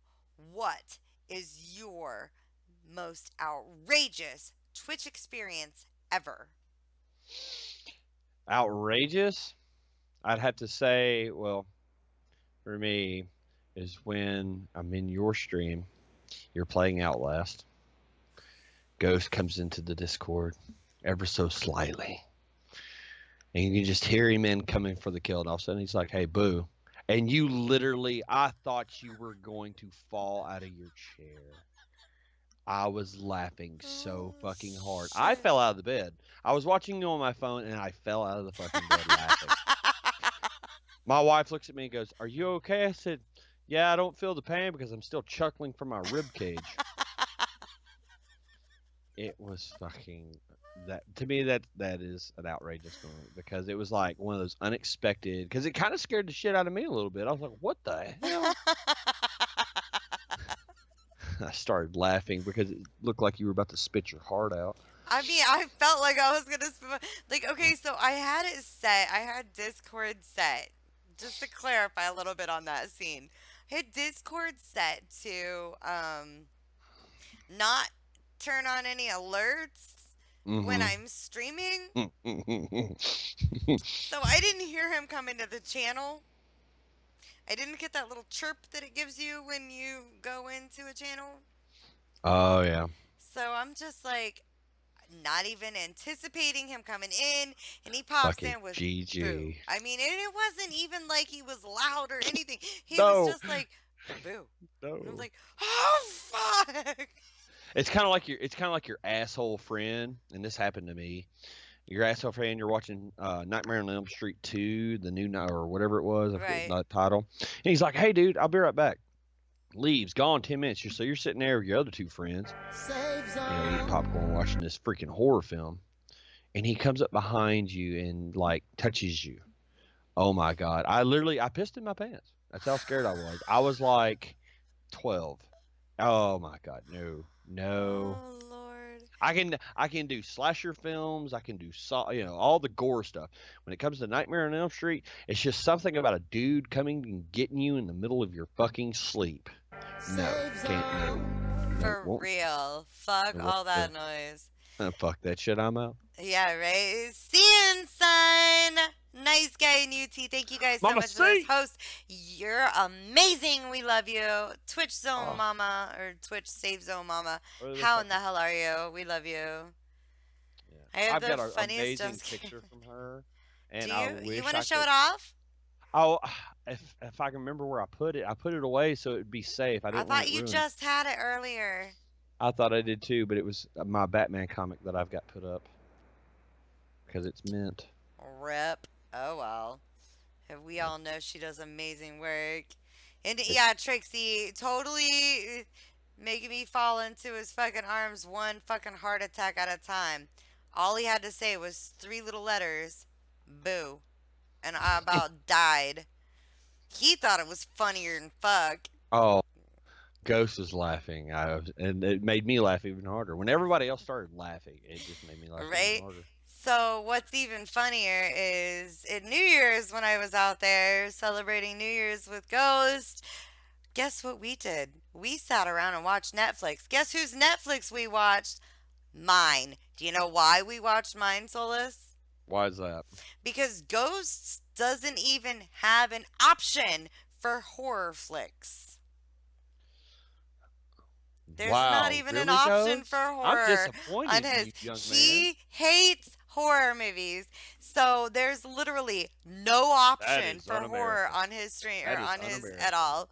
what is your most outrageous Twitch experience ever? Outrageous. I'd have to say, well, for me, is when I'm in your stream, you're playing Outlast. Ghost comes into the Discord ever so slightly. And you can just hear him in coming for the kill. And all of a sudden he's like, hey, boo. And you literally, I thought you were going to fall out of your chair. I was laughing so fucking hard. I fell out of the bed. I was watching you on my phone and I fell out of the fucking bed laughing. My wife looks at me and goes, are you okay? I said, yeah, I don't feel the pain because I'm still chuckling from my rib cage. It was fucking that to me that is an outrageous moment because it was like one of those unexpected because it kind of scared the shit out of me a little bit. I was like, what the hell? I started laughing because it looked like you were about to spit your heart out. I mean, I felt like I was gonna okay, so I had it set. I had Discord set. Just to clarify a little bit on that scene, I had Discord set to not turn on any alerts when I'm streaming. So I didn't hear him come into the channel. I didn't get that little chirp that it gives you when you go into a channel. Oh yeah. So I'm just like, not even anticipating him coming in, and he pops Fucking in with GG. boo. I mean, and it wasn't even like he was loud or anything. He No. was just like, boo. No. And I was like, oh fuck. It's kind of like your asshole friend, and this happened to me. Your asshole friend, you're watching Nightmare on Elm Street 2, the new night or whatever it was, I forget Right. the title. And he's like, "Hey, dude, I'll be right back." Leaves, gone 10 minutes. So you're sitting there with your other two friends, eating popcorn, watching this freaking horror film, and he comes up behind you and like touches you. Oh my God. I pissed in my pants. That's how scared I was. I was like 12. Oh my God. No. No. Oh Lord. I can do slasher films. I can do all the gore stuff. When it comes to Nightmare on Elm Street, it's just something about a dude coming and getting you in the middle of your fucking sleep. No, can't. No, no, For won't. real. Fuck It all won't that do. noise. Fuck that shit. I'm out. Yeah, right? See you, son. Nice guy in UT. Thank you guys so Mama much for this C. host. You're amazing. We love you. Twitch Zone Oh. Mama or Twitch Save Zone Mama. Whatever the How fuck in the hell are you? We love you. Yeah. I have I've the got an funniest amazing jump scare. picture from her, Do and you? I wish You want I to show could. it off? Oh, if I can remember where I put it away so it'd be safe. I I didn't want thought it you ruined. just had it earlier. I thought I did too, but it was my Batman comic that I've got put up because it's mint. Rip. Oh well. We all know she does amazing work. And yeah, Trixie, totally making me fall into his fucking arms one fucking heart attack at a time. All he had to say was 3 little letters, boo. And I about died. He thought it was funnier than fuck. Oh, Ghost was laughing. And it made me laugh even harder. When everybody else started laughing, it just made me laugh Right? even harder. So what's even funnier is at New Year's when I was out there celebrating New Year's with Ghost, guess what we did? We sat around and watched Netflix. Guess whose Netflix we watched? Mine. Do you know why we watched mine, Solus? Why is that? Because Ghost doesn't even have an option for horror flicks. There's not even really, an option Ghost? for I'm horror disappointed on in his. you, young man. He hates horror movies, so there's literally no option is for horror un-American. on his stream or That is on his un-American. at all.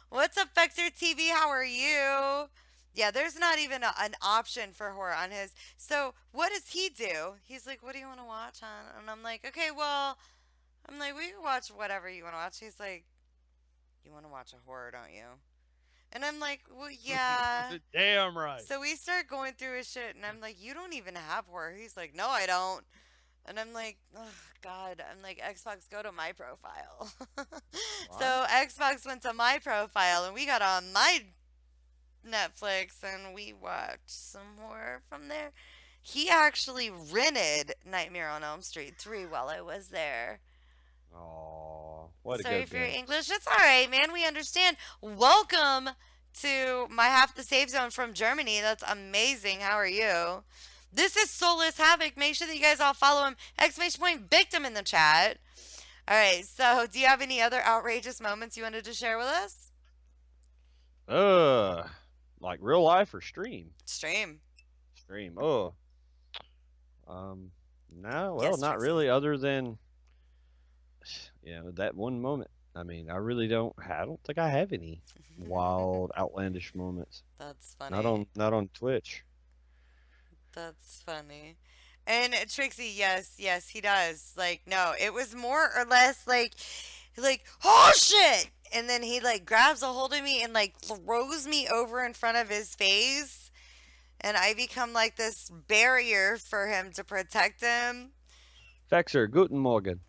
What's up, Vector TV? How are you? Yeah, there's not even an option for horror on his. So what does he do? He's like, "What do you want to watch on?" And I'm like, "Okay, well," I'm like, "We can watch whatever you want to watch." He's like, "You want to watch a horror, don't you?" And I'm like, "Well, yeah." Damn right. So we start going through his shit, and I'm like, "You don't even have horror." He's like, "No, I don't." And I'm like, "Oh God." I'm like, "Xbox, go to my profile." So Xbox went to my profile, and we got on my Netflix, and we watched some horror from there. He actually rented Nightmare on Elm Street 3 while I was there. Oh, what a Sorry good for your game. English. It's all right, man. We understand. Welcome to my Half the Save Zone from Germany. That's amazing. How are you? This is Soulless Havoc. Make sure that you guys all follow him. Exclamation point victim in the chat. All right. So, do you have any other outrageous moments you wanted to share with us? Like real life or stream? Stream. Stream. Oh. No, well, Yes, not Trixie. really, other than that one moment. I mean, I don't think I have any wild, outlandish moments. That's funny. Not on Twitch. That's funny. And Trixie, yes, he does. Like, no, it was more or less like, oh shit! And then he like grabs a hold of me and like throws me over in front of his face, and I become like this barrier for him to protect him. Fexer, guten Morgen.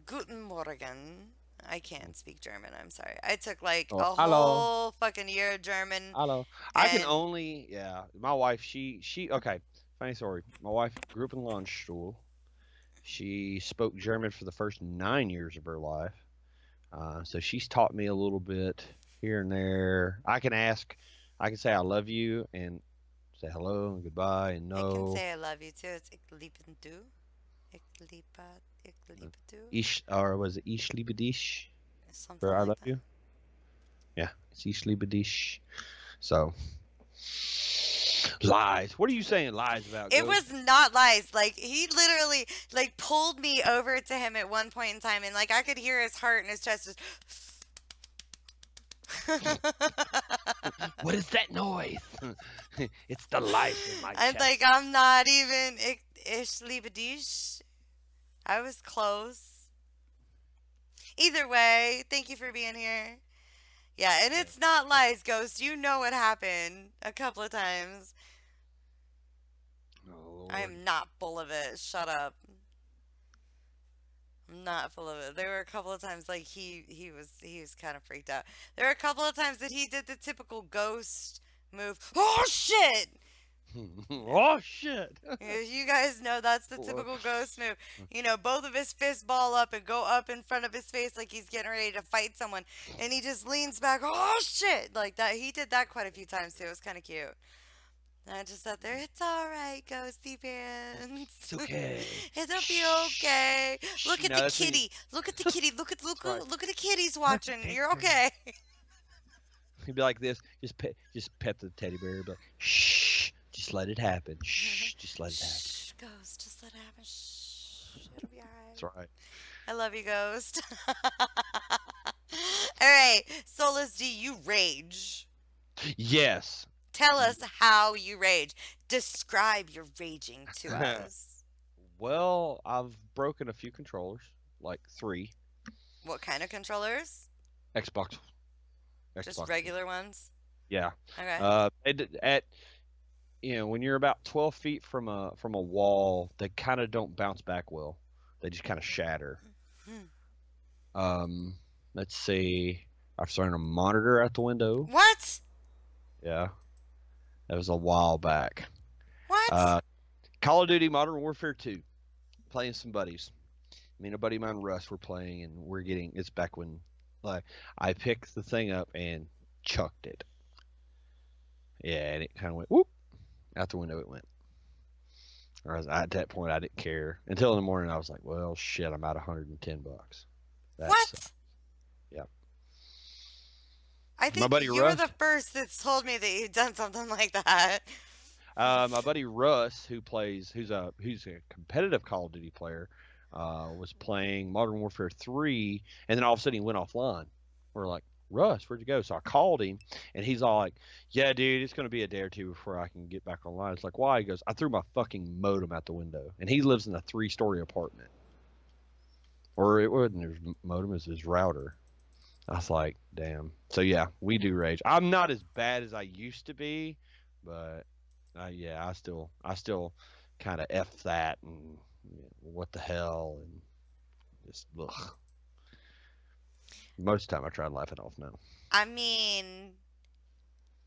Guten Morgen. I can't speak German. I'm sorry. I took like Oh, a hello. whole fucking year of German. Hello. I can And- only, my wife, okay, funny story. My wife grew up in Landstuhl. She spoke German for the first 9 years of her life. So she's taught me a little bit here and there. I can say I love you and say hello and goodbye and I can no. say I love you too. It's ik liebe du. Ik liebe du. Or was it Ich liebe dich? Something Or I like love that. you? Yeah, it's Ich liebe dich. So, lies. What are you saying lies about? It Ghost? was not lies. Like he literally like pulled me over to him at one point in time, and like I could hear his heart in his chest. Just What is that noise? It's the life in my I'm chest. like, I'm not even. Ich liebe dich. I was close. Either way, thank you for being here. Yeah, and it's not lies, Ghost. You know what happened a couple of times. Oh Lord. I am not full of it. Shut up. I'm not full of it. There were a couple of times like he was kind of freaked out. There were a couple of times that he did the typical ghost move. Oh shit! Oh shit! You guys know that's the typical ghost move. You know, both of his fists ball up and go up in front of his face like he's getting ready to fight someone, and he just leans back. Oh shit! Like that. He did that quite a few times too. It was kind of cute. And I just sat there. It's all right, ghosty pants. It's okay. It'll be okay. Look at No, the that's when you- kitty. Look at the kitty. Look at right. look at the kitties watching. You're okay. He'd be like this. Just pet the teddy bear. Be like, shh. Just let it happen. Shh. Just let it happen. Shh, Ghost, just let it happen. Shh, it'll be alright. That's right. I love you, Ghost. Alright, Solus, do you rage? Yes. Tell us how you rage. Describe your raging to us. Well, I've broken a few controllers, like 3. What kind of controllers? Xbox. Just regular ones? Yeah. Okay. When you're about 12 feet from a wall, they kind of don't bounce back well. They just kind of shatter. Let's see. I've thrown a monitor out the window. What? Yeah. That was a while back. What? Call of Duty Modern Warfare 2. Playing some buddies. Me and a buddy of mine, Russ, we're playing, and it's back when I picked the thing up and chucked it. Yeah, and it kind of went whoop. Out the window it went. At that point, I didn't care. Until in the morning, I was like, well, shit, I'm out $110. What? Yeah. I think buddy you're Russ- the first that's told me that you've done something like that. My buddy Russ, who's a competitive Call of Duty player, was playing Modern Warfare 3, and then all of a sudden he went offline. We're like, Russ, where'd you go? So I called him, and he's all like, yeah, dude, it's going to be a day or two before I can get back online. It's like, why? He goes, I threw my fucking modem out the window. And he lives in a 3-story apartment. Or it wasn't his modem, it was his router. I was like, damn. So, yeah, we do rage. I'm not as bad as I used to be, but, yeah, I still kind of F that and what the hell and just, ugh. Most of the time I try to laugh it off now. I mean,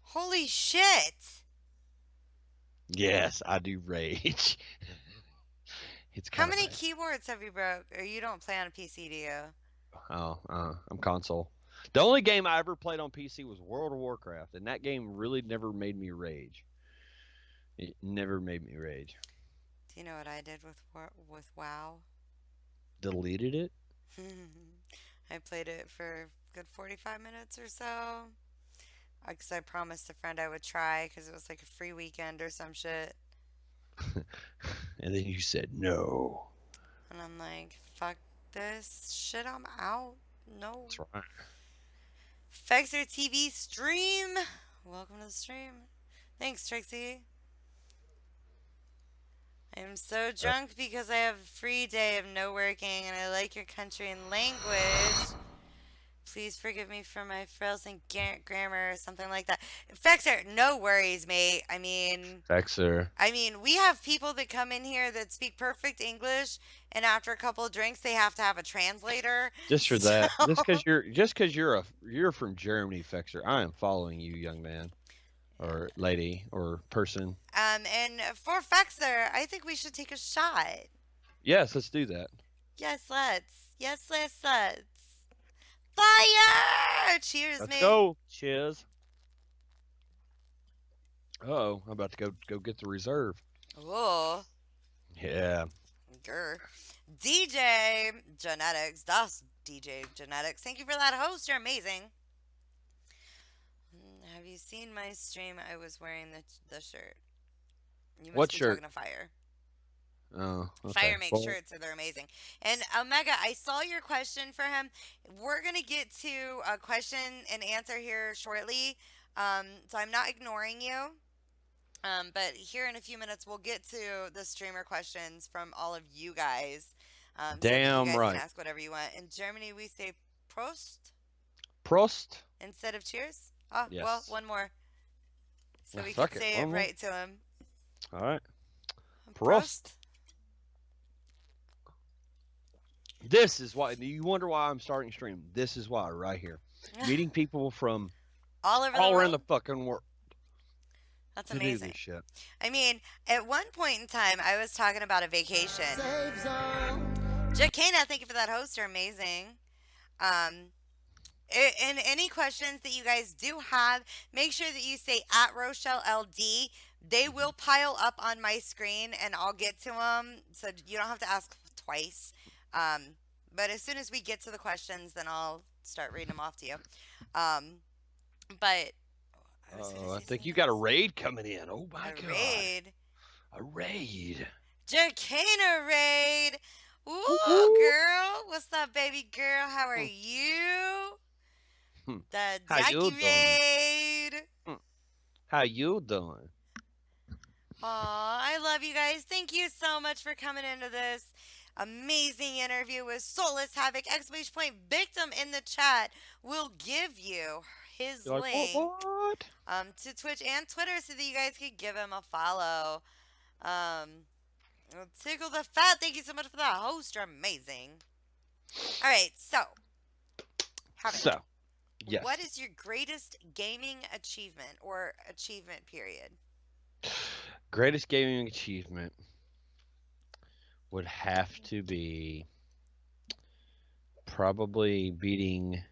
holy shit. Yes, I do rage. It's How kinda many bad. keyboards have you broke? Or you don't play on a PC, do you? Oh, I'm console. The only game I ever played on PC was World of Warcraft, and that game really never made me rage. It never made me rage. Do you know what I did with WoW? Deleted it? I played it for a good 45 minutes or so. Because I promised a friend I would try because it was like a free weekend or some shit. And then you said no. And I'm like, fuck this shit, I'm out. No. That's right. Fexer TV stream. Welcome to the stream. Thanks, Trixie. I'm so drunk because I have a free day of no working and I like your country and language. Please forgive me for my frills and grammar or something like that. Fexer, no worries, mate. I mean, we have people that come in here that speak perfect English, and after a couple of drinks, they have to have a translator. Just for that. Just because you're from Germany, Fexer, I am following you, young man. Or lady, or person. And for Fexer, I think we should take a shot. Yes, let's do that. Yes, let's. Fire! Cheers, Let's mate. go. Cheers. Uh-oh, I'm about to go get the reserve. Whoa. Yeah. Grr. DJ Genetics. Das DJ Genetics. Thank you for that host. You're amazing. Have you seen my stream? I was wearing the shirt. You must What be shirt? talking to Fire. Oh, okay. Fire makes Well, shirts, so they're amazing. And Omega, I saw your question for him. We're gonna get to a question and answer here shortly. So I'm not ignoring you. But here in a few minutes, we'll get to the streamer questions from all of you guys. So that Damn you guys right. can ask whatever you want. In Germany, we say Prost Prost. instead of cheers. Oh, Yes. well, one more. So Well, we fuck can it, say it one more. right to him. All right. Prost. This is why you wonder why I'm starting stream. This is why right here. Meeting people from all over the all world. around the fucking world. That's To do amazing. this shit. I mean, at one point in time, I was talking about a vacation. Jacana, thank you for that host. You're amazing. And any questions that you guys do have, make sure that you say at Rochelle LD. They will pile up on my screen, and I'll get to them, so you don't have to ask twice. But as soon as we get to the questions, then I'll start reading them off to you. But I think you got a raid coming in. Oh my god. raid. A raid. Jacana raid. Ooh, Woo-hoo. girl. What's up, baby girl? How are you? The How you Jackie doing? raid. How you doing? Aw, I love you guys. Thank you so much for coming into this amazing interview with Soulless Havoc. Exclamation point victim in the chat will give you his You're like, link what? to Twitch and Twitter so that you guys could give him a follow. Tickle the Fat, thank you so much for that host. You're amazing. All right, so, Havoc, So, yes. what is your greatest gaming achievement or achievement period? Greatest gaming achievement would have to be probably beating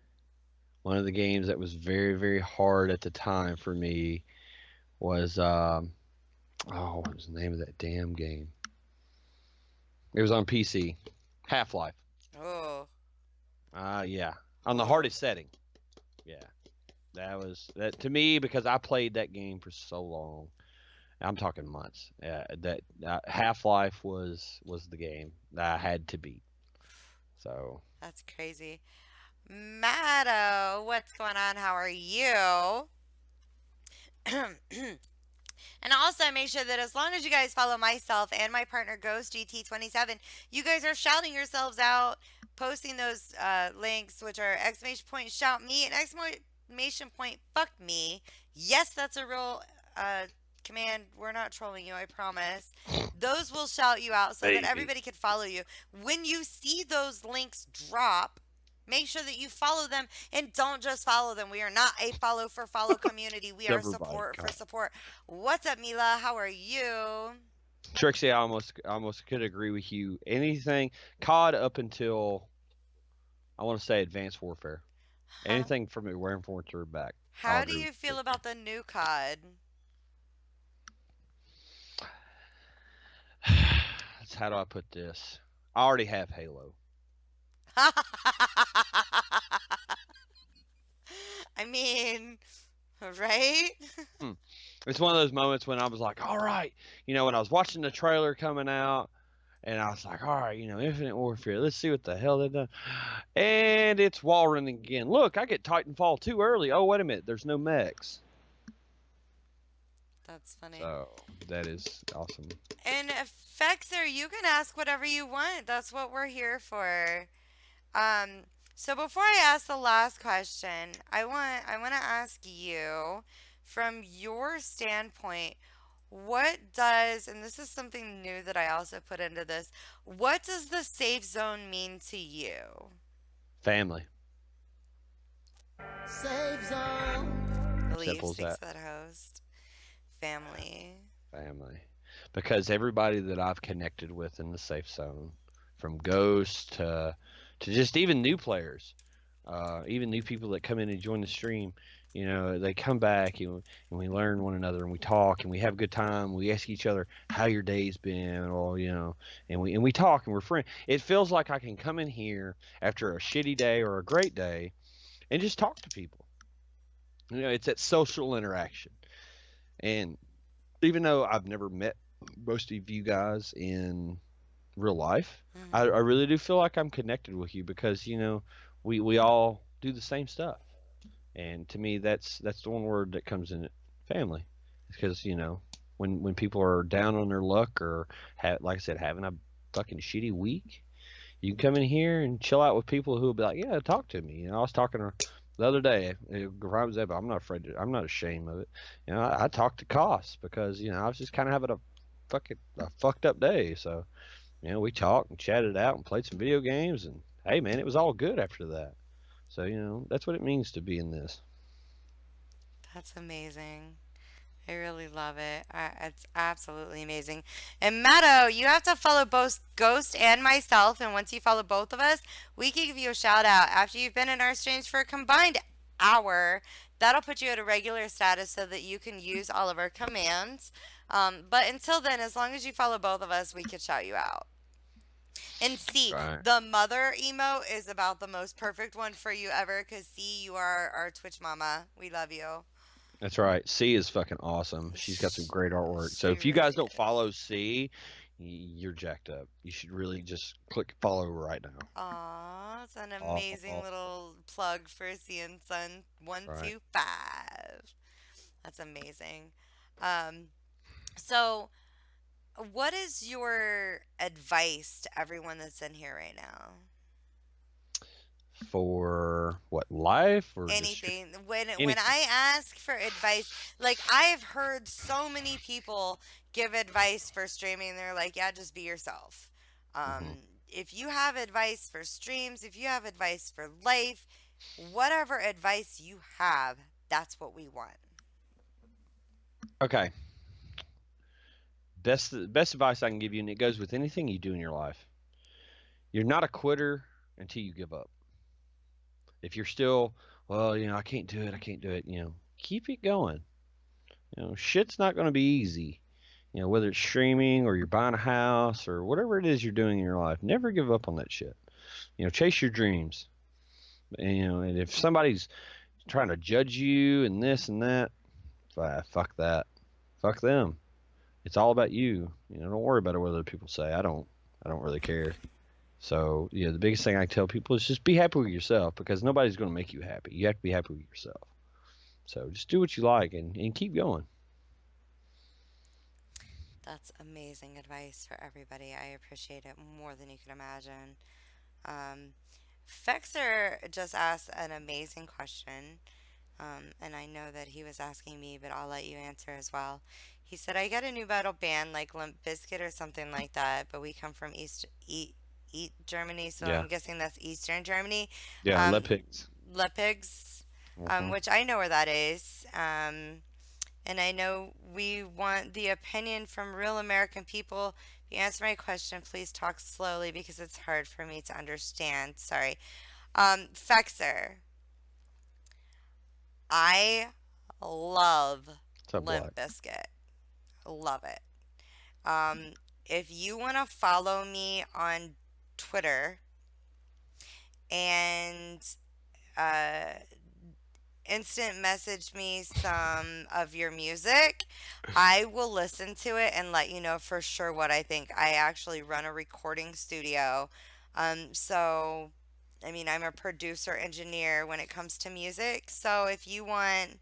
one of the games that was very, very hard at the time for me was what was the name of that damn game? It was on PC. Half-Life. Oh, Yeah. On the hardest setting. Yeah. That to me, because I played that game for so long. I'm talking months. That Half-Life was the game that I had to beat. So that's crazy. Matto, what's going on? How are you? And also make sure that as long as you guys follow myself and my partner Ghost GT27, you guys are shouting yourselves out, posting those links, which are exclamation point shout me and exclamation point fuck me. Yes, that's a real command. We're not trolling you, I promise. Those will shout you out so that everybody can follow you. When you see those links drop, make sure that you follow them, and don't just follow them. We are not a follow for follow community. We are Everybody, support for God. support. What's up, Mila? How are you? Trixie, I almost could agree with you. Anything COD up until I want to say Advanced Warfare. Anything from Advanced Warfare back. How I'll do agree you with feel about the new COD? How do I put this? I already have Halo. I mean, right? It's one of those moments when I was like, all right, when I was watching the trailer coming out, and I was like, all right, Infinite Warfare, let's see what the hell they've done. And it's wall running again. Look, I get Titanfall too early. Oh, wait a minute, there's no mechs. That's funny. So, that is awesome. And Fexer, you can ask whatever you want. That's what we're here for. So before I ask the last question, I want to ask you, from your standpoint, what does, and this is something new that I also put into this, what does the safe zone mean to you? Family. Safe zone. Simple as Thanks that. for that host. Family. Family. Because everybody that I've connected with in the safe zone, from Ghost to just even new players, even new people that come in and join the stream, they come back and we learn one another and we talk and we have a good time. We ask each other how your day's been, or and we talk and we're friends. It feels like I can come in here after a shitty day or a great day and just talk to people. It's that social interaction. And even though I've never met most of you guys in real life, I really do feel like I'm connected with you because we all do the same stuff, and to me that's the one word that comes in it, family. Because when people are down on their luck or like I said, having a fucking shitty week, you can come in here and chill out with people who will be like, yeah, talk to me. I was talking to the other day, I'm not ashamed of it. I talked to Koss because I was just kind of having a a fucked up day. So, we talked and chatted it out and played some video games, and hey, man, it was all good after that. So, that's what it means to be in this. That's amazing. I really love it. It's absolutely amazing. And Matto, you have to follow both Ghost and myself. And once you follow both of us, we can give you a shout out after you've been in our streams for a combined hour. That'll put you at a regular status so that you can use all of our commands. But until then, as long as you follow both of us, we can shout you out. And C, Right. the mother emo is about the most perfect one for you ever because C, you are our Twitch mama. We love you. That's right. C is fucking awesome. She's got some great artwork. So She if you guys really don't follow C, you're jacked up. You should really just click follow right now. Aw, it's an Aw, amazing aw. little plug for C and Son Right. 125. That's amazing. Um, so what is your advice to everyone that's in here right now? For what, life or just Anything. When anything? I ask for advice, like I have heard so many people give advice for streaming, they're like, yeah, just be yourself. If you have advice for streams, if you have advice for life, whatever advice you have, that's what we want. Okay. Best advice I can give you, and it goes with anything you do in your life. You're not a quitter until you give up. If you're still, well, I can't do it, keep it going. Shit's not going to be easy. Whether it's streaming or you're buying a house or whatever it is you're doing in your life, never give up on that shit. Chase your dreams. And if somebody's trying to judge you and this and that, fuck that. Fuck them. It's all about you. Don't worry about what other people say. I don't really care. So, the biggest thing I tell people is just be happy with yourself, because nobody's going to make you happy. You have to be happy with yourself. So just do what you like and keep going. That's amazing advice for everybody. I appreciate it more than you can imagine. Fexer just asked an amazing question. And I know that he was asking me, but I'll let you answer as well. He said, I got a new metal band like Limp Bizkit or something like that, but we come from East Germany, so Yeah. I'm guessing that's Eastern Germany. Yeah, Um, Lepigs. Lepigs, Mhm. which I know where that is. And I know we want the opinion from real American people. If you answer my question, please talk slowly because it's hard for me to understand. Sorry. Fexer, I love What's up, Limp Black? Bizkit. Love it. If you want to follow me on Twitter and uh, instant message me some of your music, I will listen to it and let you know for sure what I think. I actually run a recording studio. So, I mean, I'm a producer engineer when it comes to music. So if you want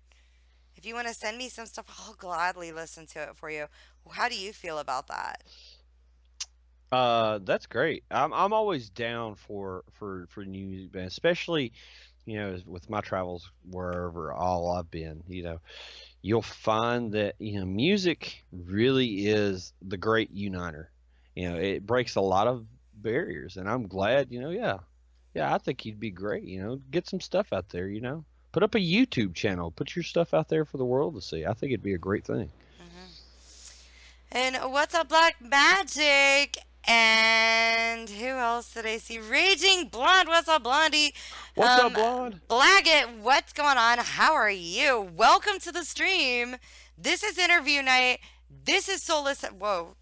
to send me some stuff, I'll gladly listen to it for you. How do you feel about that? That's great. I'm always down for new music bands, especially with my travels wherever all I've been. You'll find that music really is the great uniter. It breaks a lot of barriers, and I'm glad. Yeah, I think you'd be great. Get some stuff out there. Put up a YouTube channel. Put your stuff out there for the world to see. I think it'd be a great thing. And what's up, Black Magic? And who else did I see? Raging Blonde. What's up, Blondie? What's up, Blonde? Blaggett, what's going on? How are you? Welcome to the stream. This is interview night. This is Soulless. Whoa.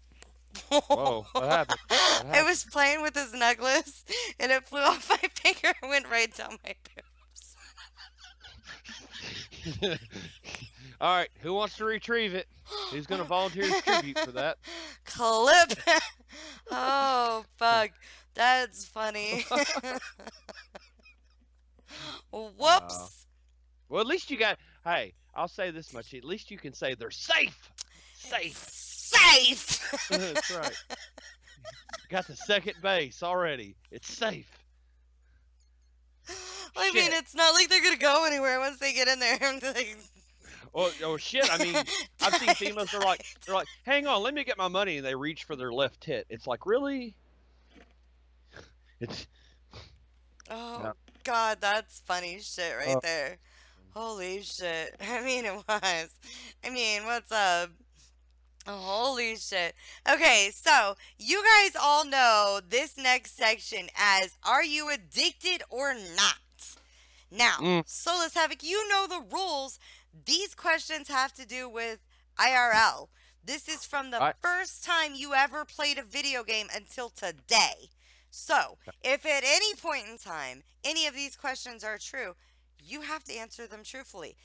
Whoa, what happened? What I was playing with his necklace and it flew off my finger and went right down my boobs. All right, who wants to retrieve it? Who's going to volunteer as tribute for that? Clip. Oh, fuck. That's funny. Whoops. Well, at least you got. Hey, I'll say this much: at least you can say they're safe. Safe. Safe. That's right. Got the second base already. It's safe. I mean, Shit. it's not like they're gonna go anywhere once they get in there. Like, Oh shit! I mean, I've seen females. They're like, hang on, let me get my money, and they reach for their left tit. It's like, really? It's Oh no. God, that's funny shit right Uh, there. Holy shit. I mean, it was. I mean, what's up? Holy shit. Okay, so you guys all know this next section as Are You Addicted or Not? Now, mm, Solus Havoc, you know the rules. These questions have to do with IRL. This is from the I first time you ever played a video game until today. So, if at any point in time any of these questions are true, you have to answer them truthfully.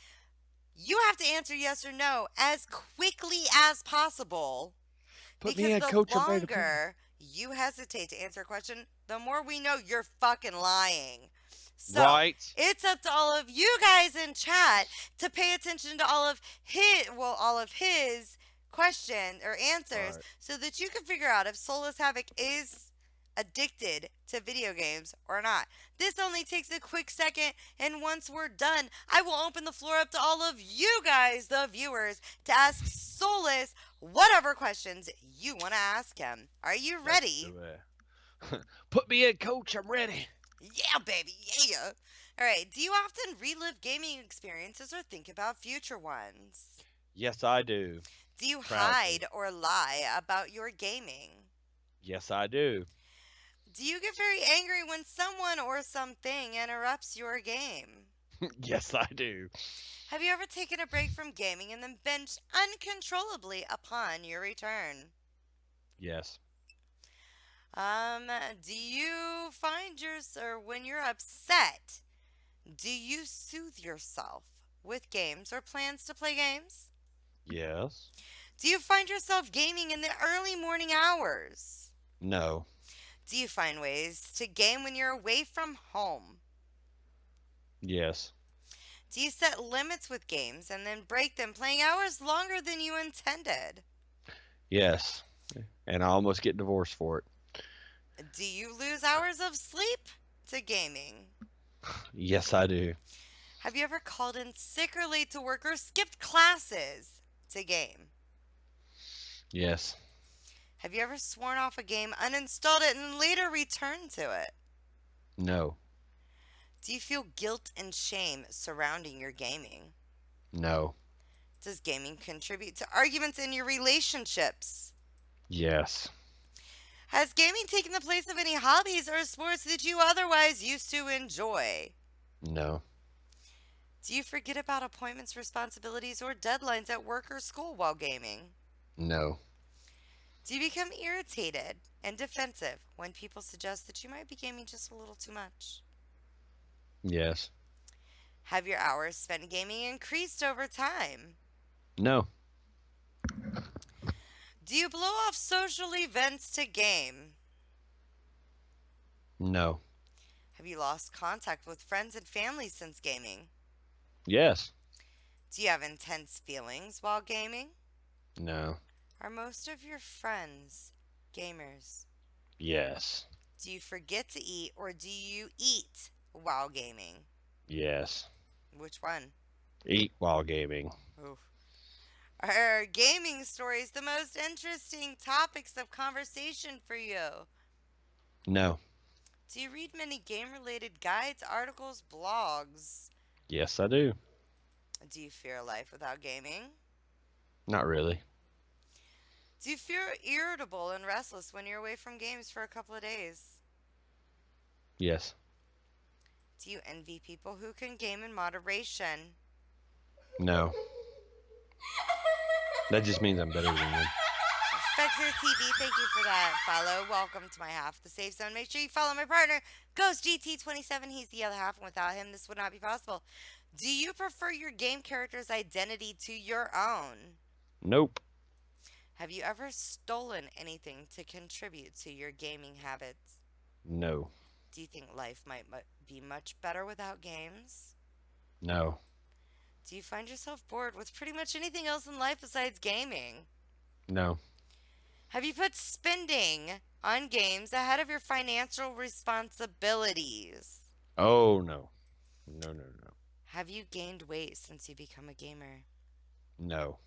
You have to answer yes or no as quickly as possible put me because in, the coach. I'm ready to play. longer you hesitate to answer a question, the more we know you're fucking lying. So Right. it's up to all of you guys in chat to pay attention to all of his question or answers Right. so that you can figure out if Solus Havoc is addicted to video games or not. This only takes a quick second, and once we're done, I will open the floor up to all of you guys, the viewers, to ask Solus whatever questions you want to ask him. Are you ready? Let's do it. Put me in, coach. I'm ready. Yeah, baby, yeah. All right, do you often relive gaming experiences or think about future ones? Yes, I do. Do you Proudly. hide or lie about your gaming? Yes, I do. Do you get very angry when someone or something interrupts your game? Yes, I do. Have you ever taken a break from gaming and then binged uncontrollably upon your return? Yes. Do you find or when you're upset, do you soothe yourself with games or plans to play games? Yes. Do you find yourself gaming in the early morning hours? No. Do you find ways to game when you're away from home? Yes. Do you set limits with games and then break them, playing hours longer than you intended? Yes. And I almost get divorced for it. Do you lose hours of sleep to gaming? Yes, I do. Have you ever called in sick or late to work or skipped classes to game? Yes. Have you ever sworn off a game, uninstalled it, and later returned to it? No. Do you feel guilt and shame surrounding your gaming? No. Does gaming contribute to arguments in your relationships? Yes. Has gaming taken the place of any hobbies or sports that you otherwise used to enjoy? No. Do you forget about appointments, responsibilities, or deadlines at work or school while gaming? No. Do you become irritated and defensive when people suggest that you might be gaming just a little too much? Yes. Have your hours spent gaming increased over time? No. Do you blow off social events to game? No. Have you lost contact with friends and family since gaming? Yes. Do you have intense feelings while gaming? No. Are most of your friends gamers? Yes. Do you forget to eat or do you eat while gaming? Yes. Which one? Eat while gaming. Oof. Are gaming stories the most interesting topics of conversation for you? No. Do you read many game-related guides, articles, blogs? Yes, I do. Do you fear a life without gaming? Not really. Do you feel irritable and restless when you're away from games for a couple of days? Yes. Do you envy people who can game in moderation? No. That just means I'm better than them. Spectre TV, thank you for that follow. Welcome to my half, the safe zone. Make sure you follow my partner, Ghost GT27. He's the other half, and without him, this would not be possible. Do you prefer your game character's identity to your own? Nope. Have you ever stolen anything to contribute to your gaming habits? No. Do you think life might be much better without games? No. Do you find yourself bored with pretty much anything else in life besides gaming? No. Have you put spending on games ahead of your financial responsibilities? Oh, no. No, no, no. Have you gained weight since you become a gamer? No.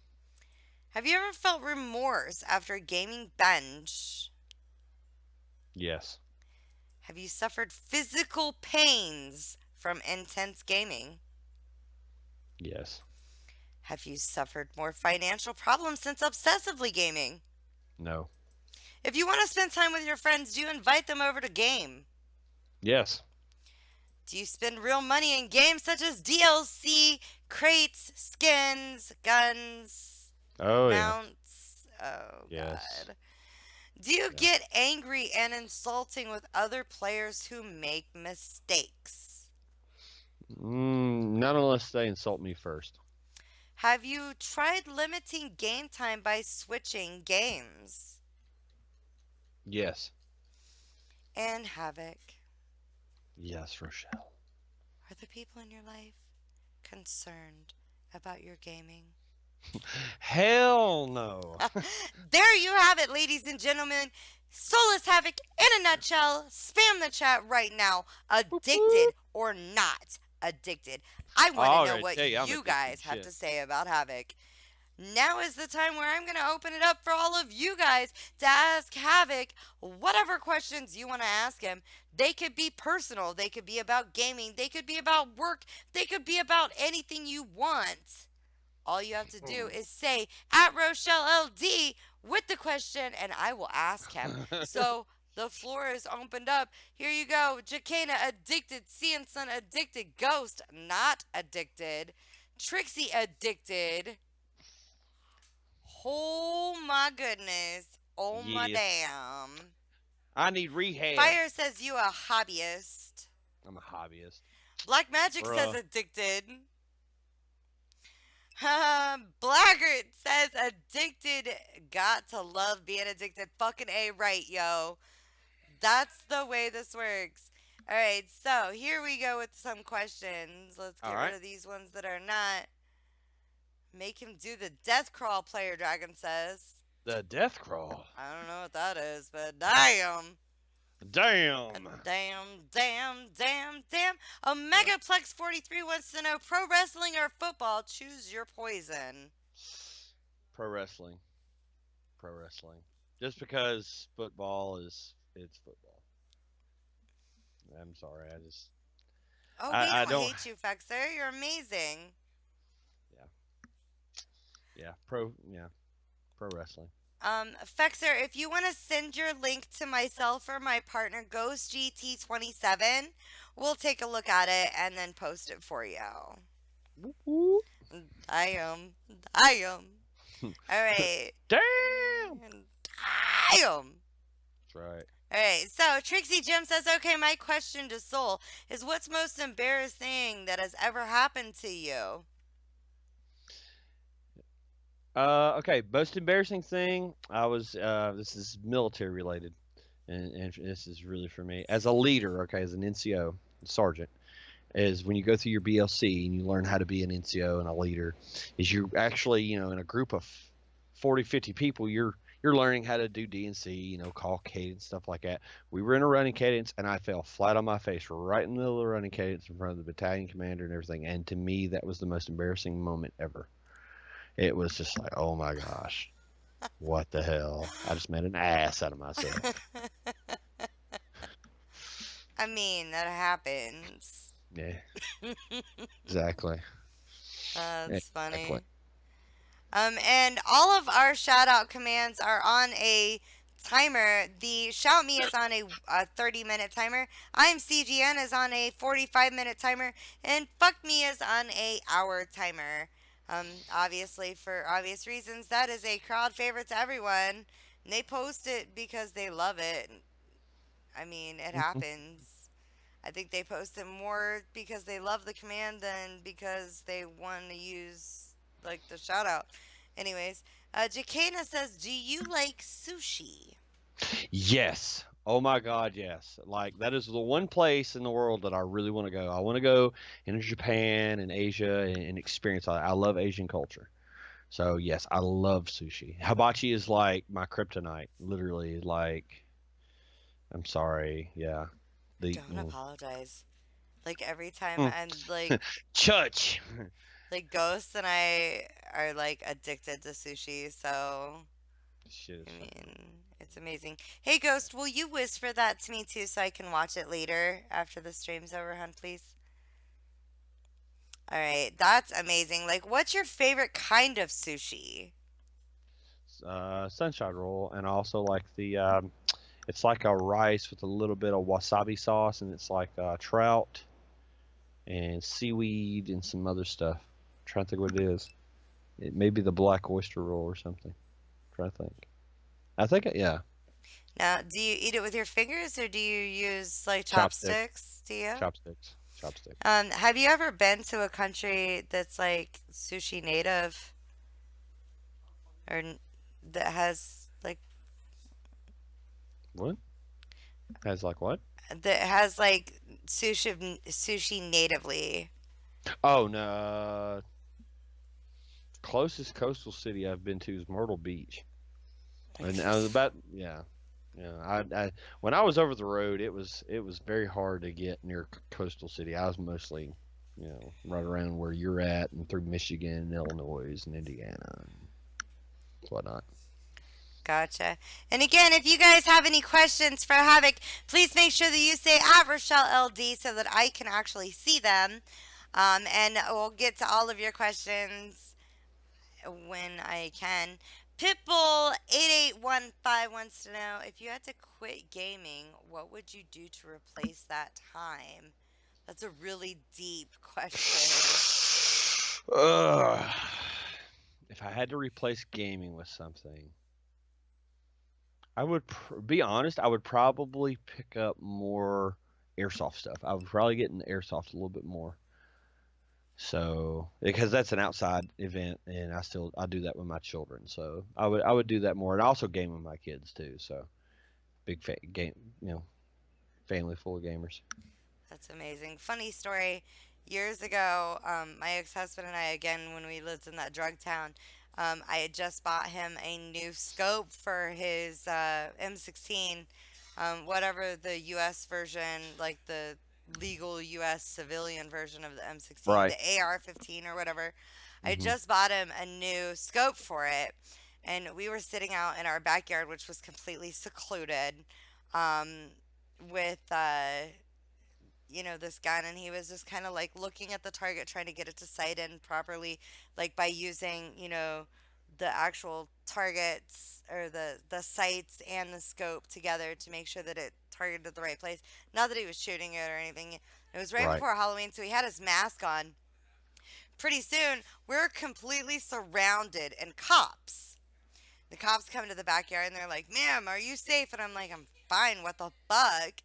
Have you ever felt remorse after a gaming binge? Yes. Have you suffered physical pains from intense gaming? Yes. Have you suffered more financial problems since obsessively gaming? No. If you want to spend time with your friends, do you invite them over to game? Yes. Do you spend real money in games such as DLC, crates, skins, guns, Oh yeah. mounts? Oh, Yes. God. Do you Yeah. get angry and insulting with other players who make mistakes? Not unless they insult me first. Have you tried limiting game time by switching games? Yes. And Havoc, Yes, Rochelle. are the people in your life concerned about your gaming? Hell no. There you have it, ladies and gentlemen. Soulless Havoc in a nutshell. Spam the chat right now. Addicted or not addicted? I want to know Alright, what tell you, I'm you addicted guys have shit. to say about Havoc. Now is the time where I'm going to open it up for all of you guys to ask Havoc whatever questions you want to ask him. They could be personal. They could be about gaming. They could be about work. They could be about anything you want. All you have to do is say at Rochelle LD with the question, and I will ask him. So the floor is opened up. Here you go. Jacana addicted. Cianson addicted. Ghost not addicted. Trixie addicted. Oh my goodness. Oh my Yes. damn. I need rehab. Fire says you a hobbyist. I'm a hobbyist. Black Magic says Bruh. addicted. Blackguard says addicted. Got to love being addicted. Fucking A right, yo. That's the way this works. Alright, so here we go with some questions. Let's get rid Alright. of these ones that are not. Make him do the death crawl, Player Dragon says. The death crawl. I don't know what that is, but damn. Damn. Damn. A Megaplex 43 wants to know pro wrestling or football. Choose your poison. Pro wrestling. Pro wrestling. Just because football it's football. I'm sorry, I just Oh, I we don't don't- hate you, Fexer. You're amazing. pro wrestling. Fexer, if you want to send your link to myself or my partner, Ghost GT27, we'll take a look at it and then post it for you. I am. All right. Damn. Damn. That's right. All right. So Trixie Jim says, "Okay, my question to Soul is, what's most embarrassing that has ever happened to you?" Okay, most embarrassing thing, I was this is military related, and this is really for me as a leader, okay, as an NCO sergeant, is when you go through your BLC and you learn how to be an NCO and a leader, is you actually, in a group of 40, 50 people, you're learning how to do DNC, call cadence, stuff like that. We were in a running cadence and I fell flat on my face right in the middle of the running cadence in front of the battalion commander and everything, and to me that was the most embarrassing moment ever. It was just like, oh my gosh, what the hell? I just made an ass out of myself. I mean, that happens. Yeah, exactly. That's funny. Exactly. And all of our shout out commands are on a timer. The Shout Me is on a 30-minute timer. I'm CGN is on a 45-minute timer, and Fuck Me is on a hour timer. Obviously, for obvious reasons, that is a crowd favorite to everyone. And they post it because they love it. I mean, it happens. I think they post it more because they love the command than because they want to use, like, the shout out. Anyways, Jacana says, "Do you like sushi?" Yes. Oh my God, yes. Like that is the one place in the world that I really want to go. I want to go into Japan and Asia and experience all that. I love Asian culture. So yes, I love sushi. Hibachi is like my kryptonite. Literally, like I'm sorry. Yeah. Don't apologize. Like, every time Mm. I'm like, Church. Like Ghost and I are like addicted to sushi, so Shit I is mean, it's amazing. Hey Ghost, will you whisper that to me too so I can watch it later after the stream's over, hun, please? All right, that's amazing. Like, what's your favorite kind of sushi? sunshine roll, and I also like the it's like a rice with a little bit of wasabi sauce, and it's like trout and seaweed and some other stuff. I'm trying to think what it is. It may be the black oyster roll or something. I'm trying to think. I think yeah, Now, do you eat it with your fingers or do you use like chopstick, chopsticks? Do you? chopstick. Have you ever been to a country that's like sushi native or that has like What? Has like what? sushi natively? Oh no. Closest coastal city I've been to is Myrtle Beach, and I was about yeah. I when I was over the road, it was very hard to get near coastal city. I was mostly, right around where you're at and through Michigan, and Illinois, and Indiana, and whatnot. Gotcha. And again, if you guys have any questions for Havoc, please make sure that you say at Rochelle LD so that I can actually see them. And we'll get to all of your questions when I can. Pitbull8815 wants to know if you had to quit gaming, what would you do to replace that time? That's a really deep question. Ugh. If I had to replace gaming with something, I would be honest. I would probably pick up more airsoft stuff. I would probably get into airsoft a little bit more. So because that's an outside event, and I do that with my children. So I would do that more, and also game with my kids too. So big game, family full of gamers. That's amazing. Funny story. Years ago, my ex-husband and I, again, when we lived in that drug town, I had just bought him a new scope for his M16, whatever the U.S. version, like the legal U.S. civilian version of the M16, Right. the AR-15 or whatever. I Hmm. just bought him a new scope for it, and we were sitting out in our backyard, which was completely secluded, um, with this gun, and he was just kind of like looking at the target, trying to get it to sight in properly, like by using, the actual targets or the sights and the scope together to make sure that it targeted the right place. Not that he was shooting it or anything. It was right Right. before Halloween, so he had his mask on. Pretty soon, we're completely surrounded and cops. The cops come to the backyard and they're like, "Ma'am, are you safe?" And I'm like, "I'm fine. What the fuck?"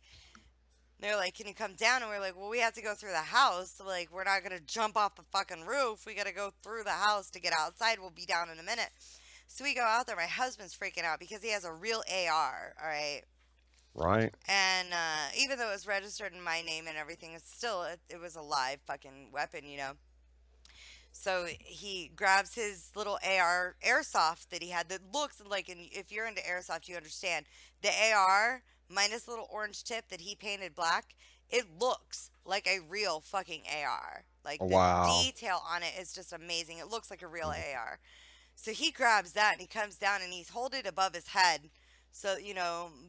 They're like, "Can you come down?" And we're like, "Well, we have to go through the house. So, like, we're not going to jump off the fucking roof. We got to go through the house to get outside. We'll be down in a minute." So we go out there. My husband's freaking out because he has a real AR, all right? Right. And even though it was registered in my name and everything, it was a live fucking weapon. So he grabs his little AR airsoft that he had that looks like, and if you're into airsoft, you understand. The AR minus the little orange tip that he painted black, it looks like a real fucking AR. Like the Wow. detail on it is just amazing. It looks like a real AR. So he grabs that and he comes down and he's holding it above his head. So,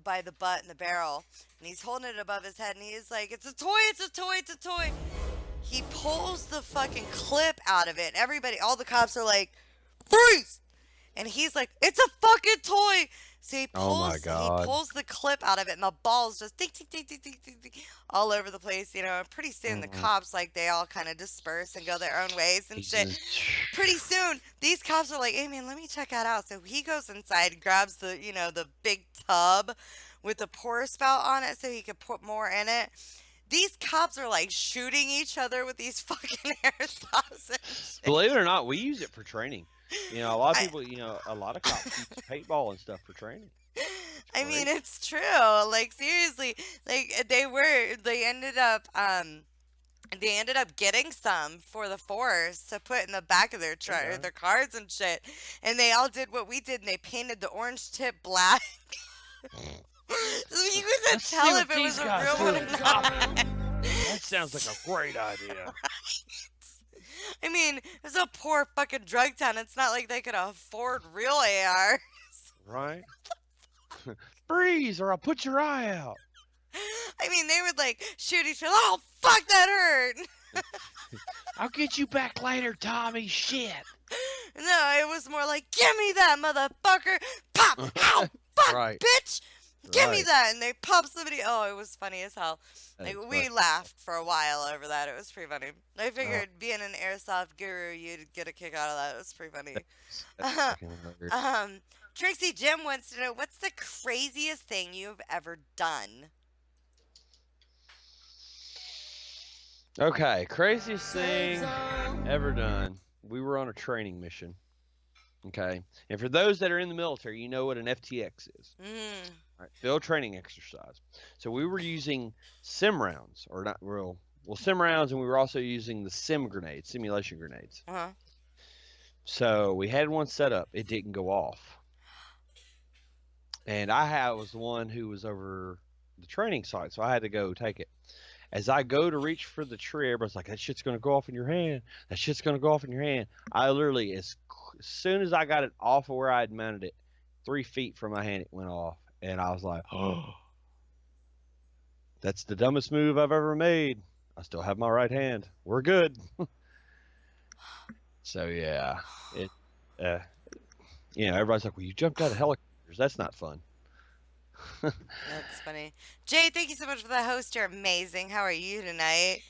by the butt and the barrel. And he's holding it above his head and he's like, "It's a toy, it's a toy, it's a toy." He pulls the fucking clip out of it. Everybody, all the cops are like, "Freeze!" And he's like, "It's a fucking toy." So he Oh my pulls God. the clip out of it, and the balls just ding, ding, ding, ding, ding, ding, ding, all over the place. And pretty soon the Mhm. cops, like, they all kind of disperse and go their own ways and He shit. just- Pretty soon these cops are like, "Hey man, let me check that out." So he goes inside, grabs the big tub with the pour spout on it so he could put more in it. These cops are like shooting each other with these fucking airsofts and shit. Believe it or not, we use it for training. A lot of I, people, a lot of cops use paintball and stuff for training. I mean, Great. it's true. Like seriously, like they ended up getting some for the force to put in the back of their truck or Okay. their cars and shit. And they all did what we did, and they painted the orange tip black. So you couldn't Let's see tell what if it these was a guys real do one or in not. That sounds like a great idea. I mean, it's a poor fucking drug town. It's not like they could afford real AR. Right? Freeze, or I'll put your eye out. I mean, they would like shoot each other. Oh, fuck, that hurt. I'll get you back later, Tommy. Shit. No, it was more like, give me that, motherfucker. Pop. Ow. Fuck, Right. bitch. Give me Right. that. And they pop somebody. Oh, it was funny as hell. Like, That's we funny. laughed for a while over that. It was pretty funny. I figured being an airsoft guru, you'd get a kick out of that. It was pretty funny. That's fucking hilarious. Trixie Jim wants to know, what's the craziest thing you've ever done? Okay, craziest thing ever done. We were on a training mission. Okay, and for those that are in the military, you know what an FTX is. Mm. Right, field training exercise. So we were using sim rounds, or not real, well, sim rounds, and we were also using the sim grenades, simulation grenades. Uh-huh. So we had one set up. It didn't go off. And was the one who was over the training site, so I had to go take it. As I go to reach for the tree, everybody's like, that shit's going to go off in your hand. That shit's going to go off in your hand. I literally, as soon as I got it off of where I had mounted it, 3 feet from my hand, it went off. And I was like, oh, that's the dumbest move I've ever made. I still have my right hand. We're good. So, yeah. Everybody's like, well, you jumped out of helicopters. That's not fun. That's funny. Jay, thank you so much for the host. You're amazing. How are you tonight?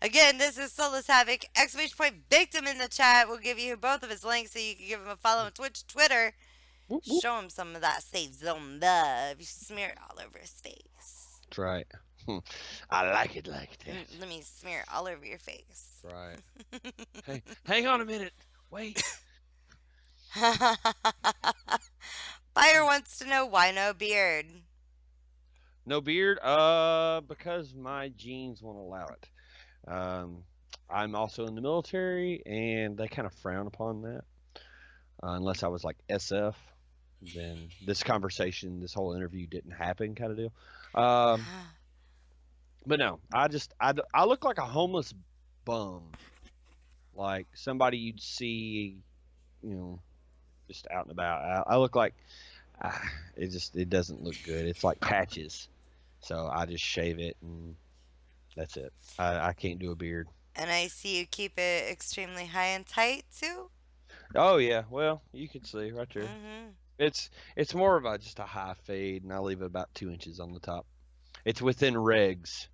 Again, this is Soulless Havoc. Exclamation point victim in the chat. We'll give you both of his links so you can give him a follow on Twitch, Twitter. Whoop, whoop. Show him some of that Save Zone love. You smear it all over his face. That's right. I like it like that. Let me smear it all over your face. Right. Hey, hang on a minute. Wait. Fire wants to know why no beard. No beard? Because my genes won't allow it. I'm also in the military, and they kind of frown upon that. Unless I was like SF, then this whole interview didn't happen, kind of deal. But no, I look like a homeless bum, like somebody you'd see, just out and about. I look like it doesn't look good. It's like patches, so I just shave it and that's it. I can't do a beard. And I see you keep it extremely high and tight too. Oh yeah, well you can see right there. Mm-hmm. It's more of just a high fade, and I leave it about 2 inches on the top. It's within regs,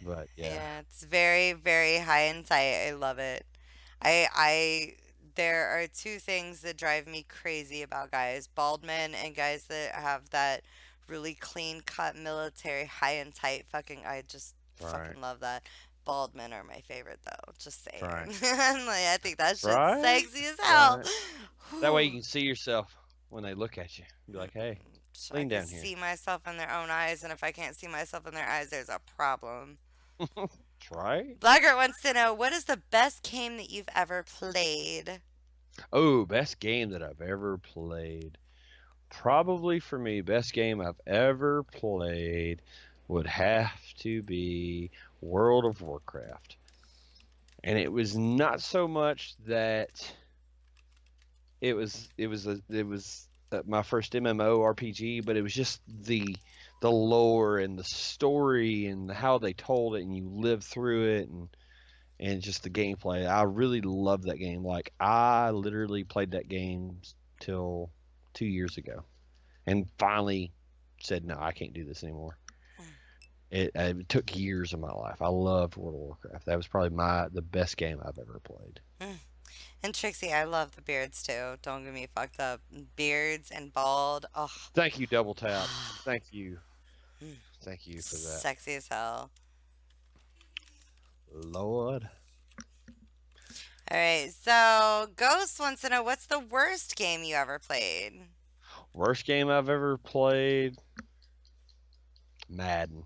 but yeah. It's very, very high and tight. I love it. There are two things that drive me crazy about guys: bald men and guys that have that really clean cut military high and tight. I just Right. fucking love that. Bald men are my favorite though. Just saying. Right. I think that shit's Right. sexy as hell. That way you can see yourself when they look at you. Be like, hey, So lean I down can here. see myself in their own eyes, and if I can't see myself in their eyes, there's a problem. try. Blackheart wants to know, what is the best game that you've ever played? Oh, best game that I've ever played. Probably for me, best game I've ever played would have to be World of Warcraft. And it was not so much that it was my first MMORPG, but it was just the lore and the story and how they told it, and you live through it, and just the gameplay. I really love that game. Like, I literally played that game till 2 years ago, and finally said, no, I can't do this anymore. It took years of my life. I loved World of Warcraft. That was probably the best game I've ever played. And Trixie, I love the beards too. Don't get me fucked up. Beards and bald. Oh, Thank you, Double Tap. Thank you. Thank you for that. sexy as hell. Lord. All right, so Ghost wants to know, what's the worst game you ever played? Worst game I've ever played? Madden.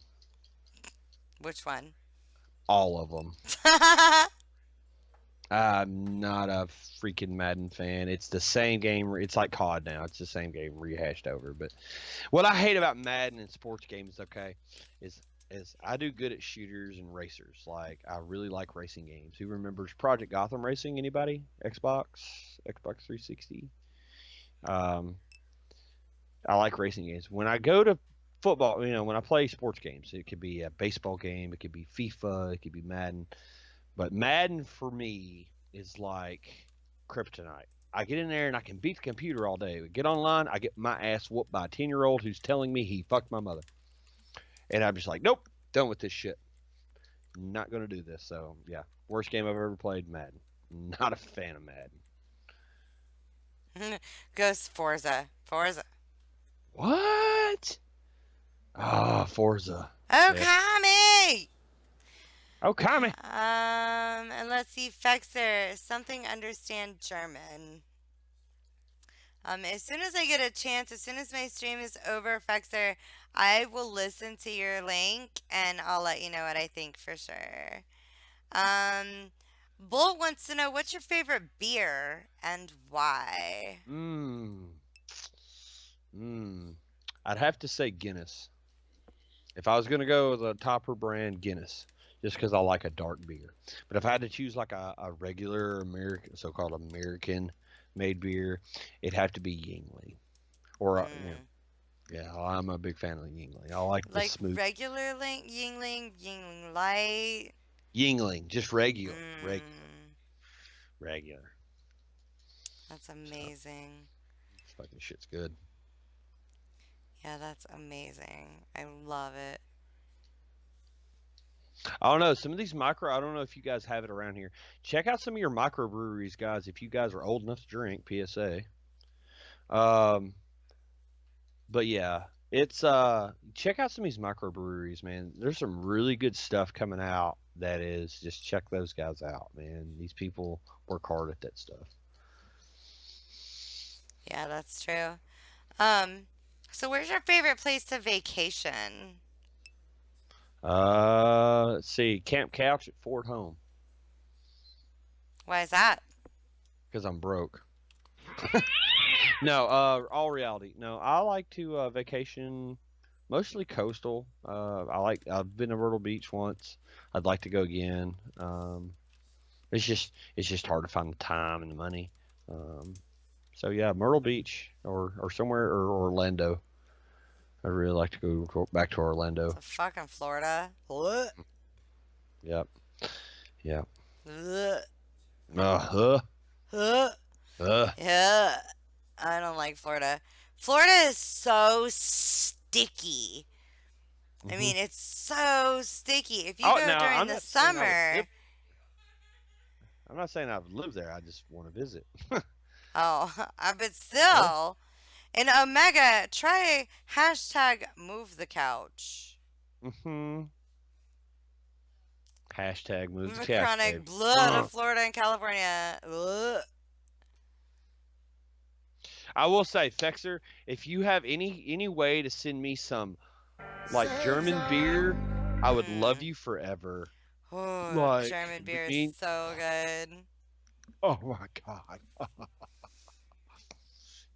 Which one? All of them. I'm not a freaking Madden fan. It's the same game. It's like COD now. It's the same game rehashed over. But what I hate about Madden and sports games, okay, is is I do good at shooters and racers. Like I really like racing games. Who remembers Project Gotham Racing? Anybody? Xbox 360. Um, I like racing games. When I go to football, when I play sports games, it could be a baseball game, it could be FIFA, it could be Madden. But Madden for me is like kryptonite. I get in there and I can beat the computer all day. We get online, I get my ass whooped by a 10-year-old who's telling me he fucked my mother. And I'm just like, nope, done with this shit. Not going to do this. So, yeah, worst game I've ever played, Madden. Not a fan of Madden. Ghost Forza. Forza. What? Ah, Forza. Oh, Yeah. Kami! Oh, Kami. And let's see, Fexer. Something understand German. As soon as I get a chance, as soon as my stream is over, Fexer, I will listen to your link and I'll let you know what I think for sure. Bull wants to know what's your favorite beer and why. I'd have to say Guinness. If I was going to go with a topper brand, Guinness. Just because I like a dark beer. But if I had to choose like a regular American, so-called American-made beer, it'd have to be Yingling. Or, yeah, I'm a big fan of Yingling. I like the Like smooth. regular Yingling, Yingling Light. Yingling, just regular. Mm, Regular. that's amazing. Fucking shit's good. Yeah, that's amazing. I love it. I don't know. Some of these I don't know if you guys have it around here. Check out some of your microbreweries, guys, if you guys are old enough to drink, PSA. But yeah, it's check out some of these microbreweries, man. There's some really good stuff coming out that is just check those guys out, man. These people work hard at that stuff. Yeah, that's true. So where's your favorite place to vacation? Let's see. Camp Couch at Fort Home Why is that? because I'm broke. No, all reality. No, I like to vacation mostly coastal. I've been to Myrtle Beach once. I'd like to go again. It's just hard to find the time and the money. So yeah, Myrtle Beach or somewhere or Orlando. I'd really like to go back to Orlando. So fucking Florida. What? Yep. Yep. Ugh. Uh-huh. Ugh. Yeah. I don't like Florida. Florida is so sticky. I mean, it's so sticky. If you go during the summer. I'm not saying I've lived there. I just want to visit. Oh, but still. In Omega, try hashtag move the couch. Mm-hmm. Hashtag move the The couch. chronic babe. blood of Florida and California. Ugh. I will say, Fexer, if you have any way to send me some like German beer, I would love you forever. Oh, Like, German beer bean- is so good. Oh my god.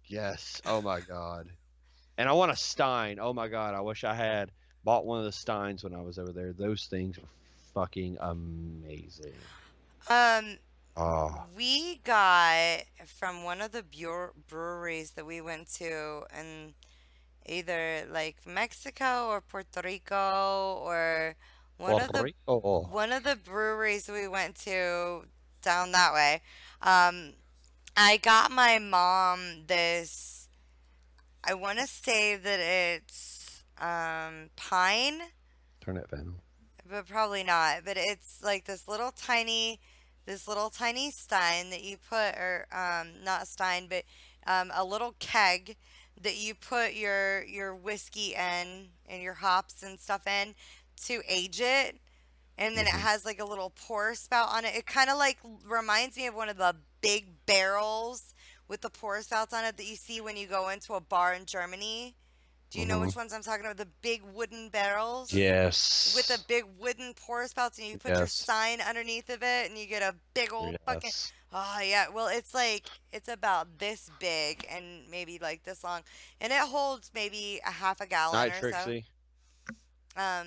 Yes. Oh my god. And I want a Stein. Oh my god. I wish I had bought one of the Steins when I was over there. Those things were fucking amazing. Oh. We got from one of the breweries that we went to in either like Mexico or Puerto Rico or one of the Oh. one of the breweries we went to down that way. I got my mom this. I want to say that it's pine, Turn that fan on. but probably not. But it's like this little tiny stein that you put, or not stein, but a little keg that you put your whiskey in and your hops and stuff in to age it. And then it has like a little pour spout on it. It kind of like reminds me of one of the big barrels with the pour spouts on it that you see when you go into a bar in Germany. Do you know which ones I'm talking about? The big wooden barrels? Yes. With the big wooden pour spouts, and you put your Yes. sign underneath of it, and you get a big old fucking. Yes. Oh yeah, well it's about this big and maybe like this long, and it holds maybe a half a gallon Night or Trixie. so.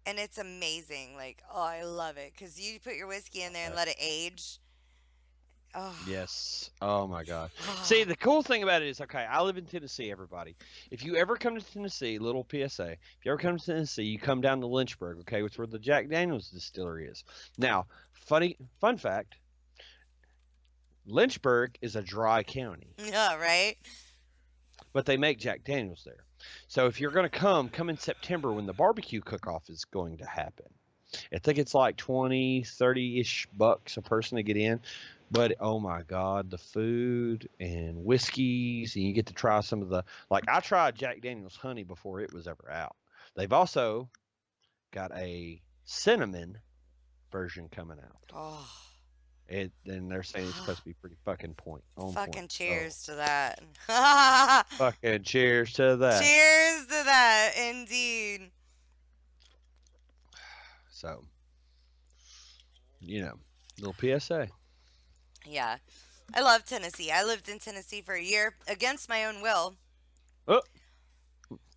and it's amazing. Like, oh, I love it because you put your whiskey in there and let it age. Oh, Yes. Oh my God. See, the cool thing about it is, okay, I live in Tennessee, everybody. If you ever come to Tennessee, little PSA, if you ever come to Tennessee, you come down to Lynchburg, okay, which is where the Jack Daniels distillery is. Now, fun fact, Lynchburg is a dry county, yeah, right. but they make Jack Daniels there. So if you're going to come in September when the barbecue cook-off is going to happen. I think it's like 20, 30-ish bucks a person to get in. But oh my God, the food and whiskeys, and you get to try some of the, like I tried Jack Daniel's honey before it was ever out. They've also got a cinnamon version coming out. Oh, And they're saying it's supposed to be pretty fucking on fucking point. cheers to that. Fucking cheers to that. Cheers to that, indeed. So, little PSA. Yeah. I love Tennessee. I lived in Tennessee for a year against my own will. Oh,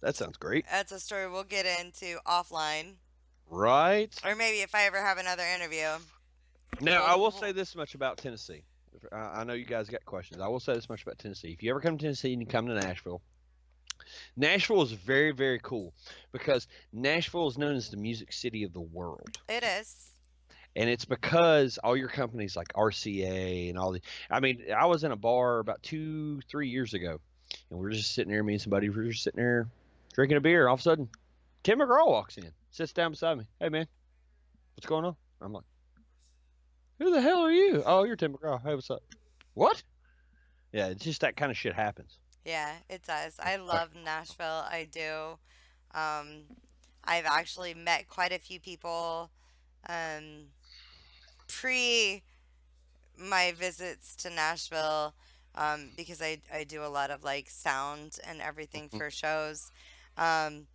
that sounds great. That's a story we'll get into offline. Right? Or maybe if I ever have another interview. Now, I will say this much about Tennessee. I know you guys got questions. I will say this much about Tennessee. If you ever come to Tennessee and you come to Nashville, Nashville is very, very cool because Nashville is known as the music city of the world. It is. And it's because all your companies like RCA and all the, I mean, I was in a bar about 2-3 years ago and we were just sitting there, me and somebody, we were just sitting there drinking a beer. All of a sudden, Tim McGraw walks in, sits down beside me. Hey, man, what's going on? I'm like, who the hell are you? Oh, you're Tim McGraw. Hey, what's up? What? Yeah, it's just that kind of shit happens. Yeah, it does. I love Nashville. I do. I've actually met quite a few people pre my visits to Nashville because I do a lot of like sound and everything for shows. And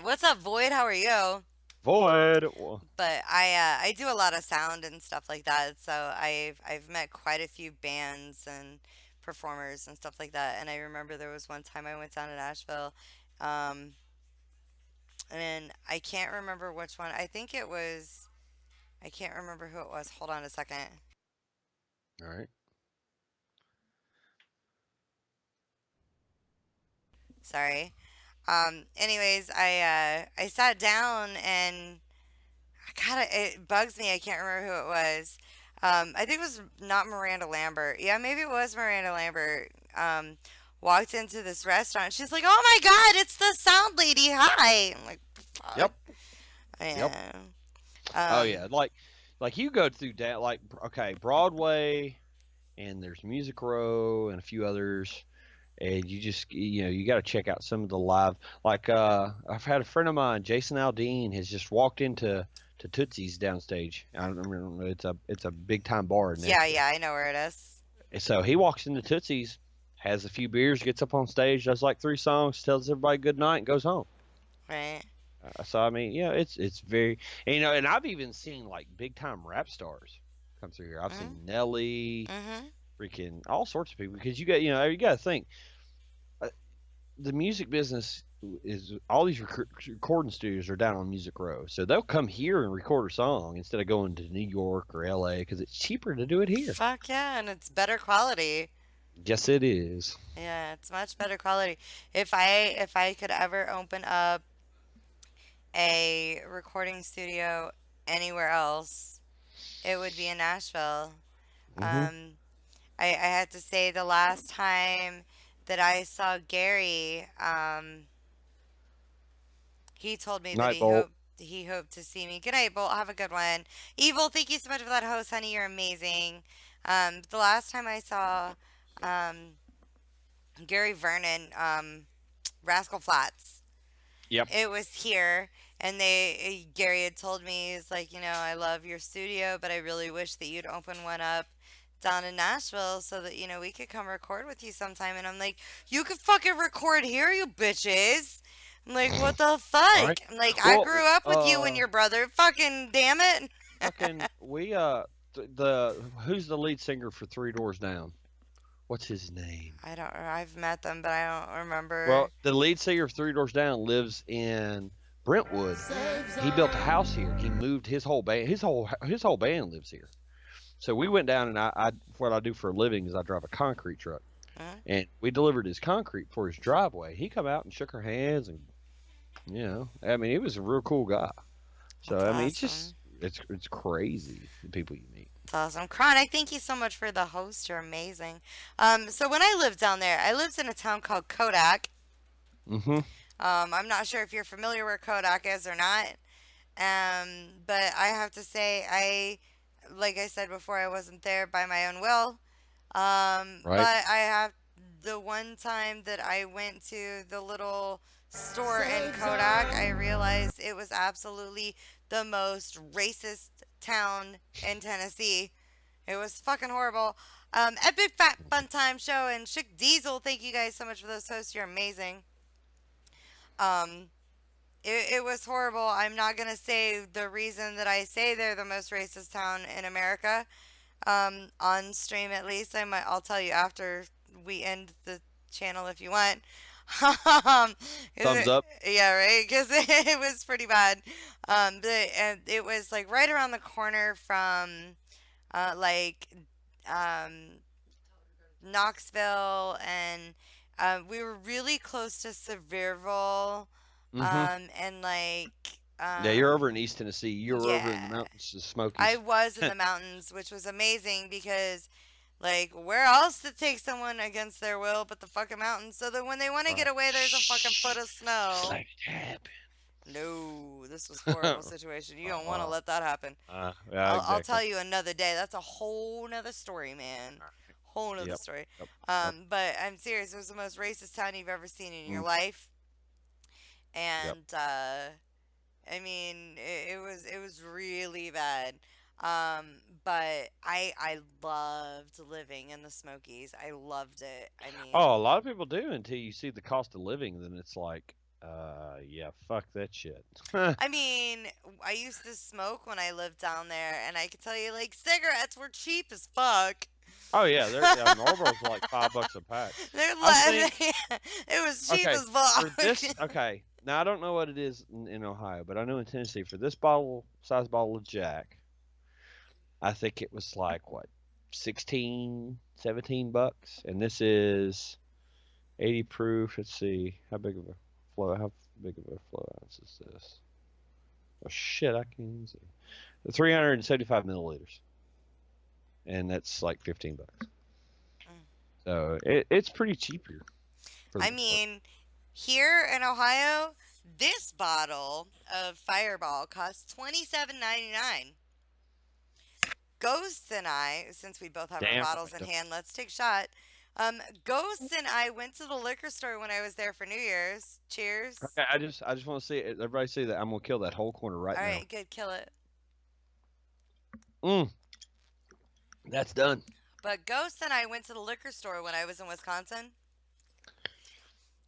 what's up, Void? How are you? Void. But I do a lot of sound and stuff like that. So I've met quite a few bands and performers and stuff like that. And I remember there was one time I went down to Nashville, and I can't remember which one. I think it was. I can't remember who it was. Hold on a second. All right. Sorry. Anyways, I sat down and it bugs me. I can't remember who it was. I think it was not Miranda Lambert. Yeah, maybe it was Miranda Lambert. Walked into this restaurant. She's like, "Oh my God, it's the sound lady. Hi." I'm like, "Fuck." Yep. Yeah. Yep. Oh yeah, like you go through that, like, okay, Broadway, and there's Music Row and a few others, and you just you got to check out some of the live. Like I've had a friend of mine, Jason Aldean, has just walked into Tootsie's downstage. I don't remember, it's a big time bar. Yeah, I know where it is. And so he walks into Tootsie's, has a few beers, gets up on stage, does like 3 songs, tells everybody good night, and goes home. Right. So I mean, it's very, and I've even seen like big time rap stars come through here. I've seen Nelly, freaking all sorts of people, because you got to think the music business is all these recording studios are down on Music Row, so they'll come here and record a song instead of going to New York or LA because it's cheaper to do it here. Fuck yeah, and it's better quality. Yes, it is. Yeah, it's much better quality. If I could ever open up a recording studio anywhere else, it would be in Nashville. I had to say the last time that I saw Gary, he told me that he hoped to see me. Good night, Bolt. Have a good one. Evil, thank you so much for that host, honey. You're amazing. The last time I saw Gary Vernon, Rascal Flatts. Yep. It was here, and Gary had told me, he's like, I love your studio, but I really wish that you'd open one up down in Nashville so that, we could come record with you sometime. And I'm like, you could fucking record here, you bitches. I'm like, what the fuck? Right. I'm like, I grew up with you and your brother. Fucking damn it. Fucking, who's the lead singer for Three Doors Down? What's his name? I've met them, but I don't remember. Well, the lead singer of Three Doors Down lives in Brentwood. He built a house here. He moved his whole band. His whole band lives here. So we went down, and I what I do for a living is I drive a concrete truck, Huh? and we delivered his concrete for his driveway. He come out and shook our hands, and I mean, he was a real cool guy. So That's I mean, it's awesome. just it's crazy the people you meet. It's awesome. Chronic, thank you so much for the host. You're amazing. So when I lived down there, I lived in a town called Kodak. Mm-hmm. I'm not sure if you're familiar where Kodak is or not. But I have to say, like I said before, I wasn't there by my own will. Right. But I have the one time that I went to the little store in Kodak, I realized it was absolutely the most racist town in Tennessee. It was fucking horrible. Epic Fat Fun Time Show and Chick Diesel, thank you guys so much for those hosts. You're amazing. Um, it was horrible. I'm not gonna say the reason that I say they're the most racist town in America. On stream at least. I'll tell you after we end the channel if you want. Um, Thumbs up. yeah, right. Because it was pretty bad. And it was like right around the corner from, like, um, Knoxville, and we were really close to Sevierville. Mm-hmm. And like, Yeah, you're over in East Tennessee. You're over in the yeah. mountains, the Smokies. I was in the mountains, which was amazing because, like, where else to take someone against their will but the fucking mountains? So that when they want to get away, there's a fucking foot of snow. Let it happen. No, this was a horrible situation. You don't want to let that happen. Yeah, I'll exactly. tell you another day. That's a whole nother story, man. Whole nother Yep. story. Yep. But I'm serious. It was the most racist town you've ever seen in your Mm. life, and I mean, it was really bad. But I loved living in the Smokies. I loved it. I mean, Oh, a lot of people do until you see the cost of living. Then it's like, yeah, fuck that shit. I mean, I used to smoke when I lived down there, and I can tell you, like, cigarettes were cheap as fuck. Oh yeah, Marlboro's like $5 a pack. They're I like, it was cheap Okay, as fuck. for this, okay. Now I don't know what it is in Ohio, but I know in Tennessee for this size bottle of Jack, I think it was like what, 16, 17 bucks, and this is 80 proof. Let's see how big of a flow ounce is this? Oh shit, I can't even see. 375 milliliters, and that's like 15 bucks. So it's pretty cheap here. for the I most part. mean, here in Ohio, this bottle of Fireball costs $27.99. Ghost and I, since we both have our Damn, bottles in don't- hand, let's take a shot. Ghost and I went to the liquor store when I was there for New Year's. Cheers. Okay, I just want to see it. Everybody see that I'm gonna kill that whole corner right All now. right, good, kill it. That's done. But Ghost and I went to the liquor store when I was in Wisconsin,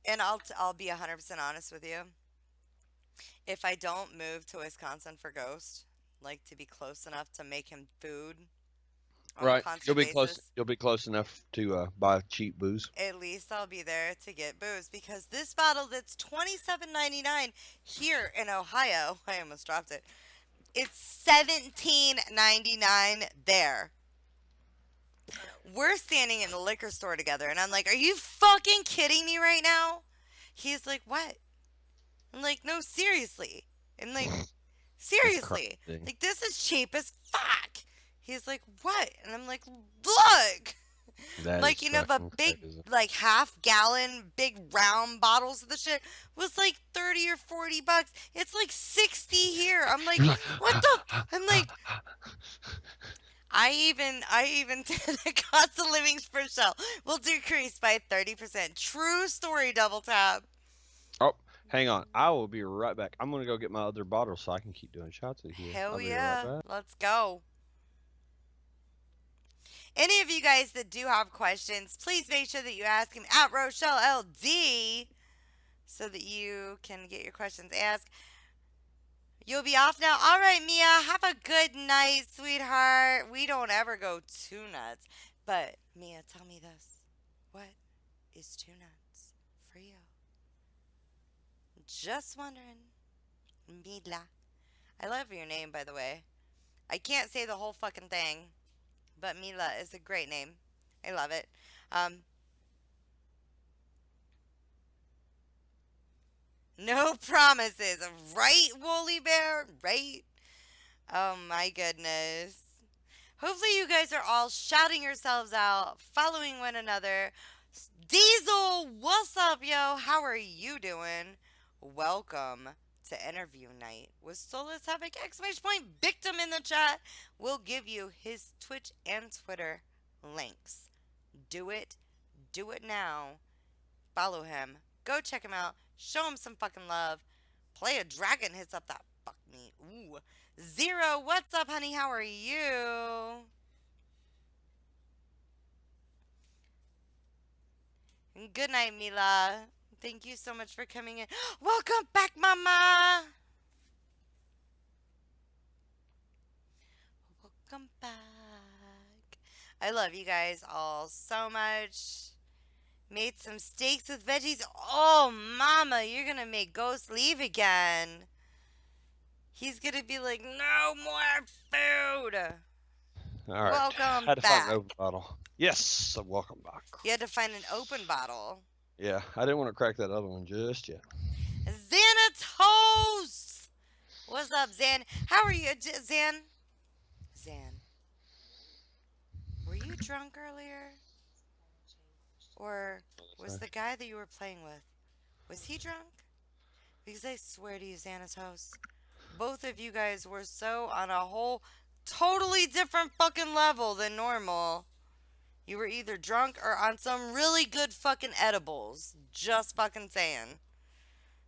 and I'll be 100% honest with you. If I don't move to Wisconsin for Ghost, like to be close enough to make him food on a Right, constant you'll be basis, close. You'll be close enough to buy cheap booze. at least I'll be there to get booze, because this bottle that's $27.99 here in Ohio, I almost dropped it. It's $17.99 there. We're standing in the liquor store together, and I'm like, "Are you fucking kidding me right now?" He's like, "What?" I'm like, "No, seriously." I'm like, "Seriously, crazy. like this is cheap as fuck." He's like, "What?" And I'm like, "Look." That Like, is you know, the fucking big, crazy. like, half-gallon, big round bottles of the shit was like 30 or 40 bucks. It's like 60 here. I'm like, what the? I'm like, I even did the cost of living per shell will decrease by 30%. True story, double tap. Oh, hang on. I will be right back. I'm gonna go get my other bottle so I can keep doing shots of here. Hell I'll be yeah. Right back. Let's go. Any of you guys that do have questions, please make sure that you ask him at Rochelle LD so that you can get your questions asked. You'll be off now. All right, Mia, have a good night, sweetheart. We don't ever go too nuts. But, Mia, tell me this. What is too nuts for you? Just wondering. Mila. I love your name, by the way. I can't say the whole fucking thing, but Mila is a great name. I love it. No promises, right, Woolly Bear? Right? Oh my goodness. Hopefully, you guys are all shouting yourselves out, following one another. Diesel, what's up, yo? How are you doing? Welcome to interview night with Soulless Havoc! Exclamation point victim in the chat. We'll give you his Twitch and Twitter links. Do it. Do it now. Follow him. Go check him out. Show him some fucking love. Play a Dragon hits up that fuck me. Ooh. Zero, what's up, honey? How are you? Good night, Mila. Thank you so much for coming in. Welcome back, mama. Welcome back. I love you guys all so much. Made some steaks with veggies. Oh, mama, you're going to make Ghost leave again. He's going to be like, no more food. All right. Welcome Had to find back. an open bottle. Yes, welcome back. You had to find an open bottle. Yeah, I didn't want to crack that other one just yet. Xanatos! What's up, Zan? How are you, Zan? Zan. Were you drunk earlier? Or was the guy that you were playing with, was he drunk? Because I swear to you, Xanatos, both of you guys were so on a whole totally different fucking level than normal. You were either drunk or on some really good fucking edibles. Just fucking saying.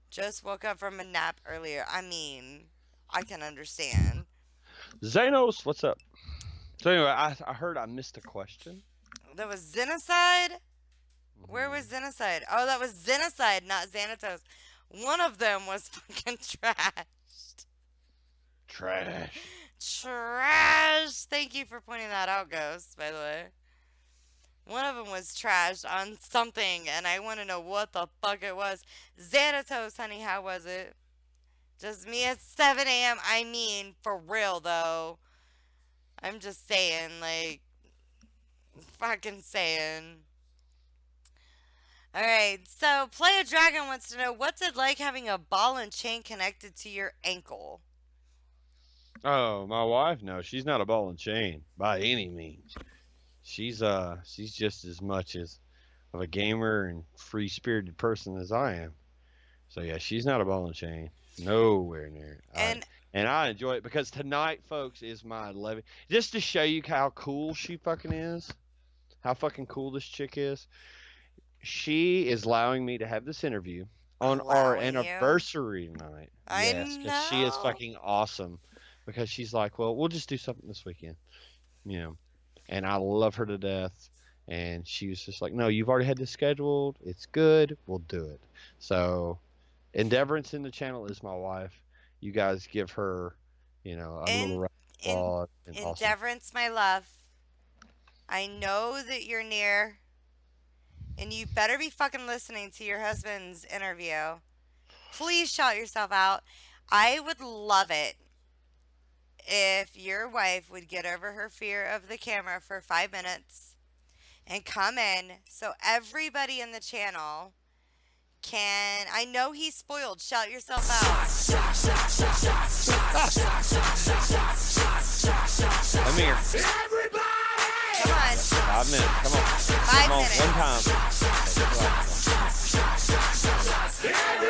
Just woke up from a nap earlier. I mean, I can understand. Xanos, what's up? So anyway, I heard I missed a question. That was Xenocide? Where was Xenocide? Oh, that was Xenocide, not Xanatos. One of them was fucking trashed. Trash. Trash! Thank you for pointing that out, Ghost, by the way. One of them was trashed on something, and I want to know what the fuck it was. Xanatos, honey, how was it? Just me at 7 a.m. I mean, for real, though. I'm just saying, like, fucking saying. Alright, so Play a Dragon wants to know, what's it like having a ball and chain connected to your ankle? Oh, my wife? No, she's not a ball and chain by any means. She's just as much as of a gamer and free-spirited person as I am. So yeah, she's not a ball and chain. Nowhere near. And I enjoy it because tonight, folks, is my 11th. Just to show you how cool she fucking is, how fucking cool this chick is. She is allowing me to have this interview on our Allowing you? anniversary night. I Yes, 'cause she is know. fucking awesome. Because she's like, well, we'll just do something this weekend, you know. And I love her to death. And she was just like, no, you've already had this scheduled. It's good. We'll do it. So, Endeavorance in the channel is my wife. You guys give her, you know, a little round of applause. And awesome. Endeavorance, my love. I know that you're near. And you better be fucking listening to your husband's interview. Please shout yourself out. I would love it if your wife would get over her fear of the camera for 5 minutes and come in so everybody in the channel can. I know he's spoiled. Shout yourself out. Come here. Come on. 5 minutes. Come on. 5 Come on. minutes. One time.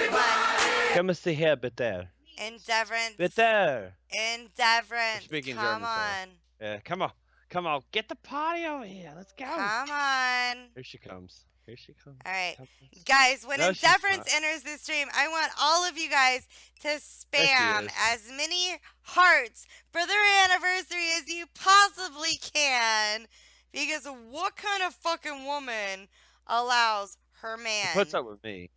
Come on. Come and see here, bitte. Endeavorance. Bitte. Endeavorance. Speaking Come German, sorry. on. Yeah, come on. Come on. Get the party over here. Let's go. Come on. Here she comes. Here she comes. All right. Come on. Guys, when No, she's Endeavorance not. enters the stream, I want all of you guys to spam is. as many hearts for their anniversary as you possibly can. Because what kind of fucking woman allows her man What's up with me?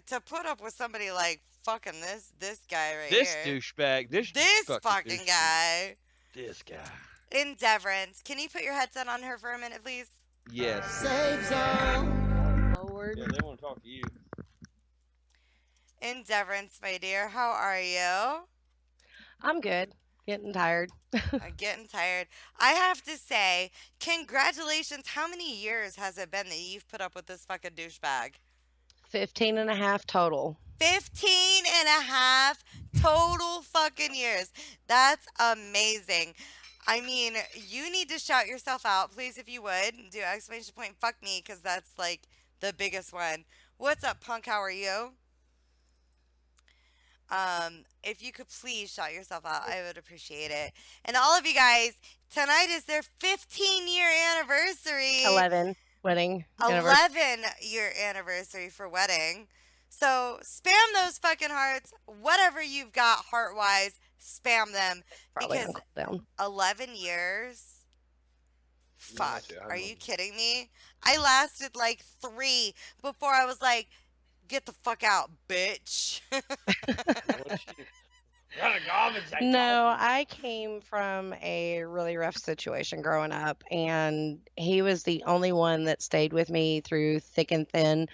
to put up with somebody like fucking this guy right This here. douchebag. This Fucking douchebag. guy. This guy. Endeavorance. Can you put your headset on her for a minute, please? Yes. Safe zone. Yeah, they want to talk to you. Endeavorance, my dear, how are you? I'm good. Getting tired. I'm getting tired. I have to say, congratulations. How many years has it been that you've put up with this fucking douchebag? 15 and a half total. 15 and a half total fucking years. That's amazing. I mean, you need to shout yourself out, please, if you would. Do exclamation point, fuck me, because that's like the biggest one. What's up, punk? How are you? If you could please shout yourself out, I would appreciate it. And all of you guys, tonight is their 15-year anniversary. 11 wedding anniversary. 11-year anniversary for wedding. So spam those fucking hearts. Whatever you've got heart-wise, spam them. Probably Because gonna cool down. 11 years? Fuck. Yeah, I Are know. you kidding me? I lasted like 3 before I was like, get the fuck out, bitch. No, I came from a really rough situation growing up, and he was the only one that stayed with me through thick and thin,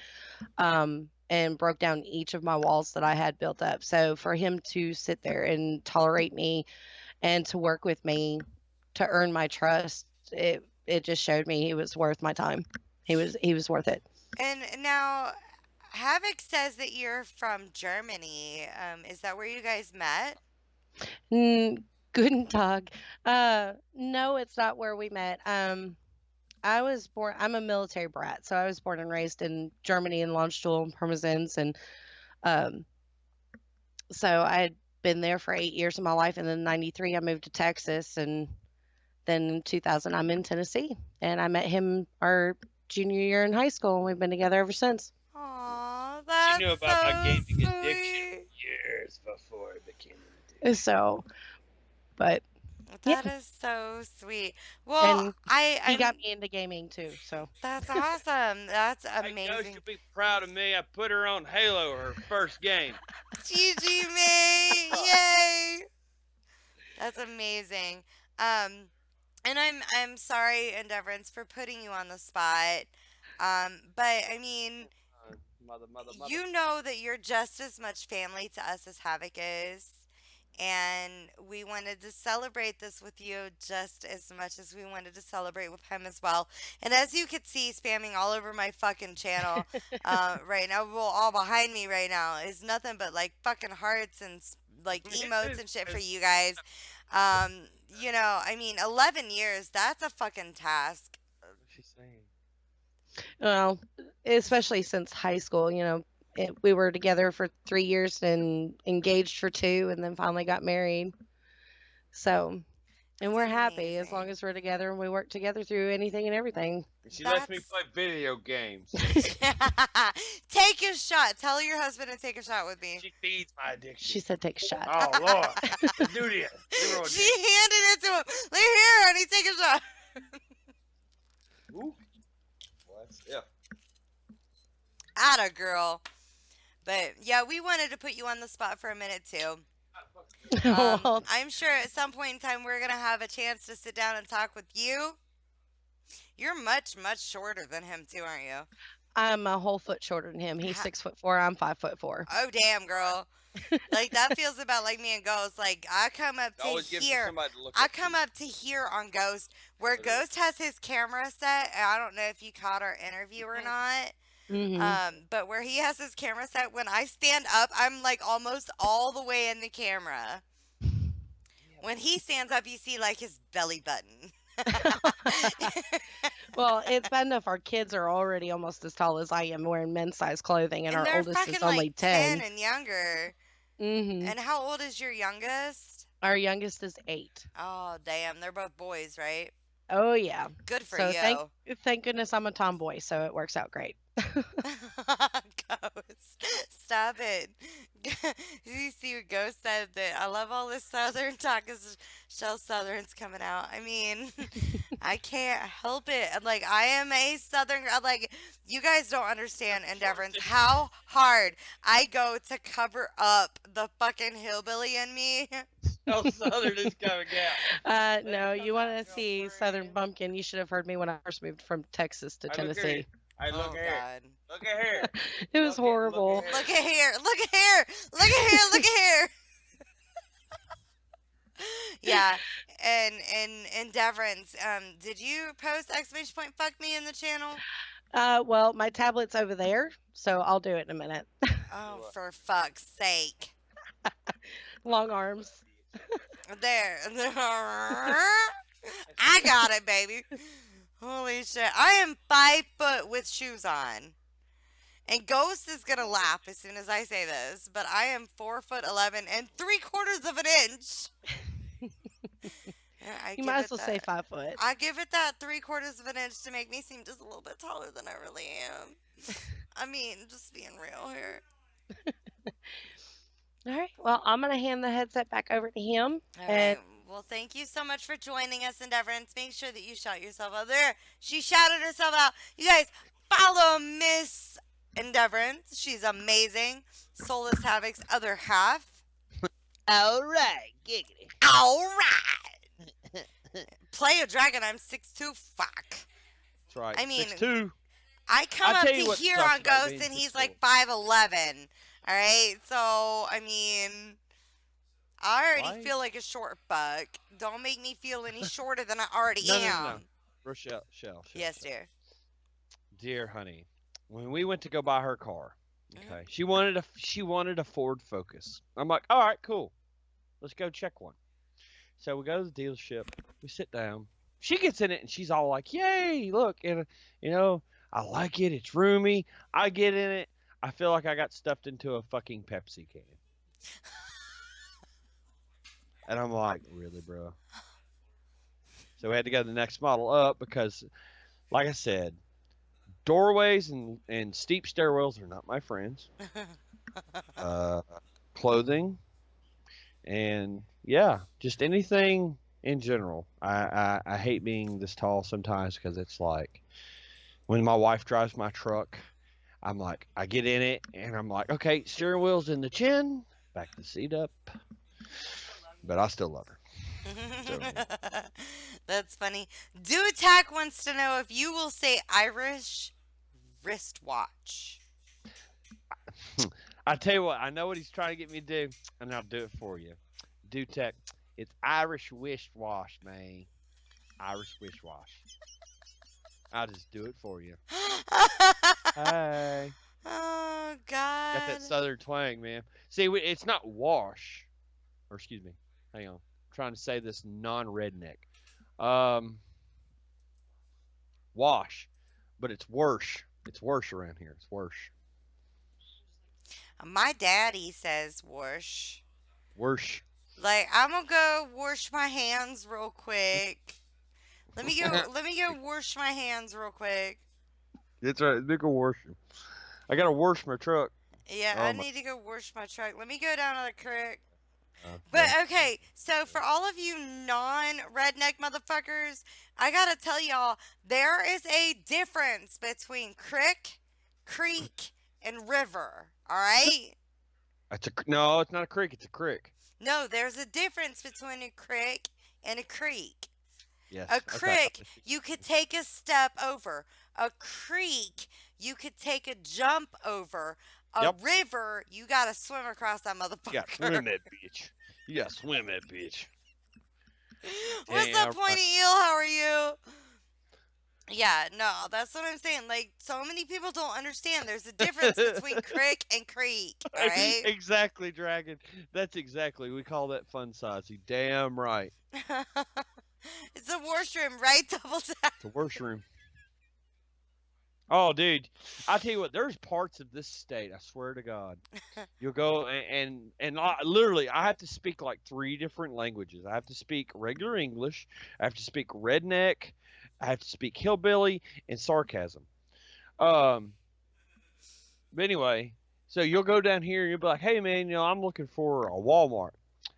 and broke down each of my walls that I had built up. So for him to sit there and tolerate me and to work with me to earn my trust, it just showed me he was worth my time. He was worth it. And now, Havoc says that you're from Germany. Is that where you guys met? Guten Tag. No, it's not where we met. I was born. I'm a military brat, so I was born and raised in Germany in Landstuhl and Pirmasens, and um, so I had been there for 8 years of my life. And then in '93, I moved to Texas, and then in 2000, I'm in Tennessee, and I met him our junior year in high school, and we've been together ever since. Aw, that's She knew about my so gaming addiction sweet. years before it became an addiction. So, but yeah, That is so sweet. Well, and I he I'm got me into gaming too. So that's awesome. That's Hey, Joe amazing. should be proud of me. I put her on Halo her first game. GG me. Yay. That's amazing. And I'm sorry, Endeavorance, for putting you on the spot. But I mean, Mother. you know that you're just as much family to us as Havoc is. And we wanted to celebrate this with you just as much as we wanted to celebrate with him as well. And as you could see, spamming all over my fucking channel right now, well, all behind me right now is nothing but like fucking hearts and like emotes and shit for you guys. You know, I mean, 11 years, that's a fucking task. What's she saying? well, especially since high school, we were together for 3 years and engaged for 2, and then finally got married. So, and we're That's happy as long amazing. as we're together and we work together through anything and everything. She lets me That's play video games. take a shot. Tell your husband to take a shot with me. She feeds my addiction. She said, "Take a shot." Oh Lord, let's do this. Zero She addiction. handed it to him. Look here, honey, take a shot. Ooh. Well, that's, yeah. Atta girl. But yeah, we wanted to put you on the spot for a minute too. Well, I'm sure at some point in time we're gonna have a chance to sit down and talk with you. You're much, much shorter than him too, aren't you? I'm a whole foot shorter than him. He's Ha- 6'4". I'm 5'4". Oh damn, girl. Like that feels about like me and Ghost. Like I come up to Always give here. somebody to look I up to. come up to here on Ghost, where Ghost has his camera set. And I don't know if you caught our interview or not. Hmm But where he has his camera set, when I stand up, I'm like almost all the way in the camera. When he stands up, you see like his belly button. Well, it's bad enough our kids are already almost as tall as I am, wearing men's size clothing, and And our they're oldest fucking is only like 10. 10 and younger. Hmm And how old is your youngest? Our youngest is 8. Oh, damn. They're both boys, right? Oh yeah. Good for So you. thank goodness I'm a tomboy, so it works out great. Ghost. Stop it. You see what Ghost said that I love all this Southern talk is shell Southerns coming out. I mean, I can't help it. I'm like, I am a Southern. I'm like, you guys don't understand, Endeavorance, how hard I go to cover up the fucking hillbilly in me. Oh, Southern is coming out. No, you want to see Southern Bumpkin? You should have heard me when I first moved from Texas to Hey, look here. Tennessee. Hey, look Oh here. God. Look at here. It was Look at- look horrible. at Look at here. Look at here. Look at here. Look at here. Yeah, and Deverance, did you post exclamation point fuck me in the channel? Well, my tablet's over there, so I'll do it in a minute. Oh, for fuck's sake. Long arms. There. I got it, baby. Holy shit. I am 5 foot with shoes on. And Ghost is gonna laugh as soon as I say this, but I am 4'11" and 3/4 of an inch. I You give might it as well that- say 5 foot. I give it that 3/4 of an inch to make me seem just a little bit taller than I really am. I mean, just being real here. All right. Well, I'm going to hand the headset back over to him. All and right. Well, thank you so much for joining us, Endeavorance. Make sure that you shout yourself out there. She shouted herself out. You guys, follow Miss Endeavorance. She's amazing. Soulless Havoc's other half. All right, giggity. All right. Play a dragon. I'm 6'2". Fuck. That's right. I mean, 6'2". I come I'll up tell you to what here sucks on about Ghost, being and he's 6'4". like 5'11". All right. So, I mean, I already Why? feel like a short buck. Don't make me feel any shorter than I already No, am. no, no. Rochelle, Yes, dear. dear honey, when we went to go buy her car, Mm-hmm. okay, she wanted a Ford Focus. I'm like, all right, cool, let's go check one. So we go to the dealership. We sit down. She gets in it and she's all like, "Yay! Look, and I like it. It's roomy. I get in it. I feel like I got stuffed into a fucking Pepsi can." And I'm like, "Really, bro?" So we had to go to the next model up because, like I said, doorways and steep stairwells are not my friends. Clothing and yeah, just anything in general. I hate being this tall sometimes because it's like when my wife drives my truck, I'm like, I get in it and I'm like, okay, steering wheel's in the chin, back the seat up. But I still love her. That's funny. Do Attack wants to know if you will say Irish wristwatch. I tell you what, I know what he's trying to get me to do, and I'll do it for you. Do tech. It's Irish wish wash, man. Irish wish wash. I'll just do it for you. Hey. Oh Got that God. southern twang, man. See, it's not wash. Or excuse me. Hang on. I'm trying to say this non-redneck. Wash. But it's worse. It's worse around here. It's worse. My daddy says whoosh. Worse. Like, I'm gonna go wash my hands real quick. Let me go wash my hands real quick. That's right. They go wash. I gotta wash my truck. Yeah, Oh I my- need to go wash my truck. Let me go down to the creek. Okay. But okay, so for all of you non-redneck motherfuckers, I gotta tell y'all, there is a difference between creek, and river. All right? No, it's not a creek. It's a crick. No, there's a difference between a creek and a creek. Yes. A okay. creek, you could take a step over. A creek, you could take a jump over. A Yep. river, you gotta swim across that motherfucker. You gotta swim that bitch. You gotta swim that bitch. What's Damn up, Pointy Eel? How are you? Yeah, no, that's what I'm saying. Like, so many people don't understand. There's a difference between crick and creek, all right? Exactly, Dragon. That's exactly. We call that fun size. You damn right. It's a washroom, right? Double tap. It's a washroom. Oh, dude. I'll tell you what, there's parts of this state, I swear to God. You'll go and literally, I have to speak like 3 different languages. I have to speak regular English. I have to speak redneck. I have to speak hillbilly and sarcasm. But anyway, so you'll go down here and you'll be like, hey, man, I'm looking for a Walmart.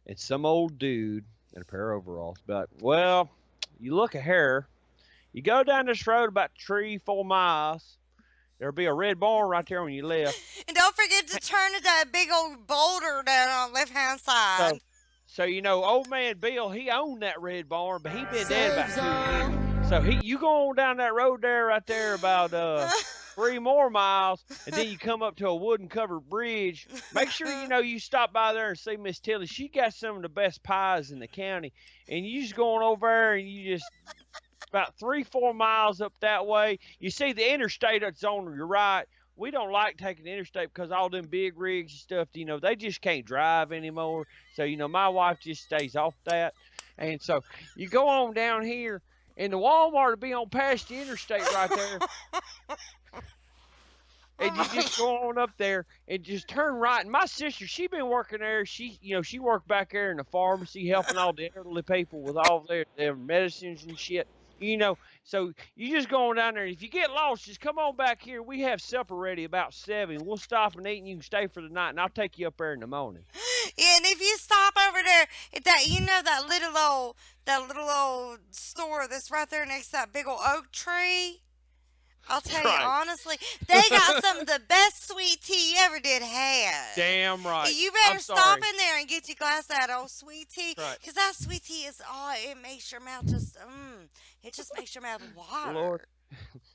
And some old dude in a pair of overalls be like, well, you look at here. You go down this road about 3-4 miles. There'll be a red barn right there when you left. And don't forget to turn to that big old boulder down on the left-hand side. So old man Bill, he owned that red barn, but he been dead about 2 years. So you go on down that road there, right there, about 3 more miles, and then you come up to a wooden covered bridge. Make sure you stop by there and see Miss Tilly. She got some of the best pies in the county, and you just going over there and you just about 3-4 miles up that way. You see the interstate that's on your right. We don't like taking the interstate because all them big rigs and stuff, they just can't drive anymore. So, my wife just stays off that. And so you go on down here, and the Walmart will be on past the interstate right there. And you just go on up there and just turn right. And my sister, she been working there. She worked back there in the pharmacy helping all the elderly people with all their medicines and shit. So you just go on down there. If you get lost, just come on back here. We have supper ready about 7. We'll stop and eat, and you can stay for the night, and I'll take you up there in the morning. Yeah, and if you stop over there, that little old store that's right there next to that big old oak tree. I'll tell you honestly, they got some of the best sweet tea you ever did have. Damn right. You better stop in there and get your glass of that old sweet tea, because that sweet tea is it makes your mouth just it just makes your mouth water. Lord.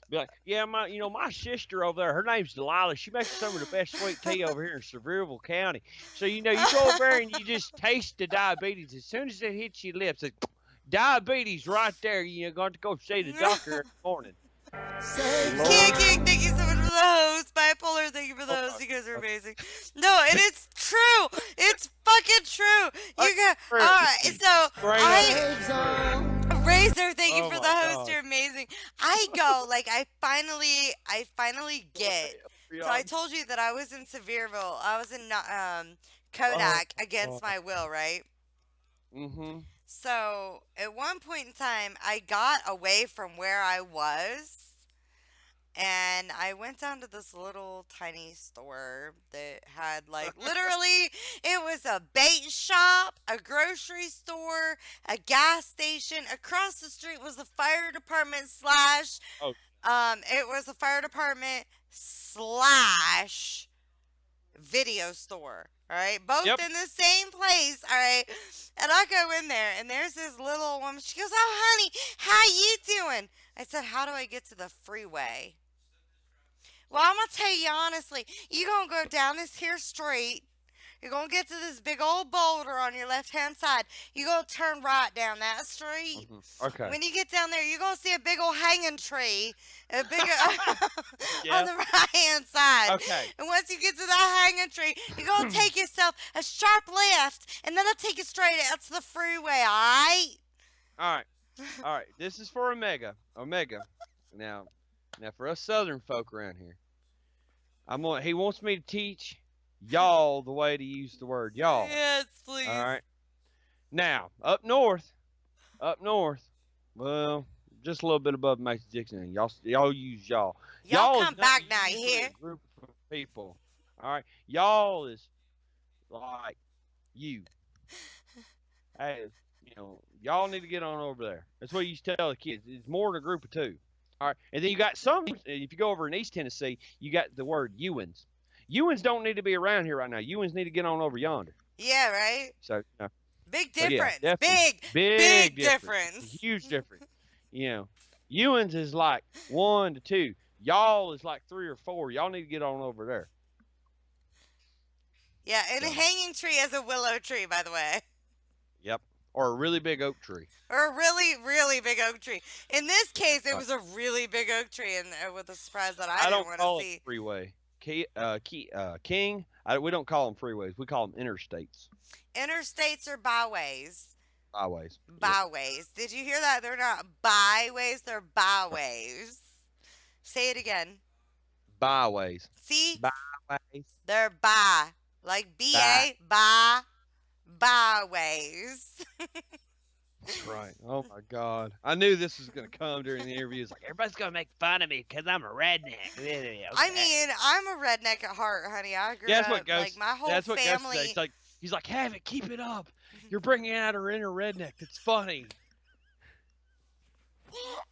Be like, yeah, my sister over there, her name's Delilah. She makes some of the best sweet tea over here in Sevierville County. So you go over there and you just taste the diabetes as soon as it hits your lips. It's diabetes right there. You're going to go see the doctor in the morning. King, thank you so much for the host. Bipolar, thank you for the host. You guys are amazing. No, and it's true. It's fucking true. You got all right. So Razor, thank you for the host. God. You're amazing. I go I finally get. So I told you that I was in Sevierville. I was in Kodak against my will, right? Mm-hmm. So at one point in time, I got away from where I was, and I went down to this little tiny store that had literally, it was a bait shop, a grocery store, a gas station. Across the street was the fire department it was a fire department / video store. All right, both in the same place. All right, and I go in there, and there's this little woman. She goes, "Oh, honey, how you doing?" I said, "How do I get to the freeway?" Well, I'm gonna tell you honestly. You gonna go down this here street. You're gonna get to this big old boulder on your left-hand side. You're gonna turn right down that street. Mm-hmm. Okay. When you get down there, you're gonna see a big old hanging tree, on the right-hand side. Okay. And once you get to that hanging tree, you're gonna take yourself a sharp left, and then I'll take you straight out to the freeway. All right. This is for Omega. Now for us Southern folk around here, he wants me to teach y'all the way to use the word y'all. Yes, please. All right. Now, up north, well, just a little bit above Mason-Dixon, y'all use y'all. Y'all come back now, you hear? Group of people. All right. Y'all is like you. Hey, y'all need to get on over there. That's what you used to tell the kids. It's more than a group of 2. All right. And then you got some, if you go over in East Tennessee, you got the word Ewans. Ewans don't need to be around here right now. Ewans need to get on over yonder. Yeah, right? So, big difference. Yeah, big difference. Huge difference. Ewans is like 1 to 2. Y'all is like 3 or 4. Y'all need to get on over there. Yeah, and a hanging tree is a willow tree, by the way. Yep. Or a really big oak tree. Or a really, really big oak tree. In this case, it was a really big oak tree, and with a surprise that I didn't want to see. I don't call it freeway. King, we don't call them freeways. We call them interstates. Interstates or byways? Byways. Byways. Did you hear that? They're not byways, they're byways. Say it again. Byways. See? Byways. They're by. Like B-A, byways. That's right. Oh my God. I knew this was going to come during the interview. It's like, everybody's going to make fun of me because I'm a redneck. Okay. I mean, I'm a redneck at heart, honey. I grew that's up, what goes, like, my whole that's what family. Goes today. He's like, have it, keep it up. You're bringing out our inner redneck. It's funny.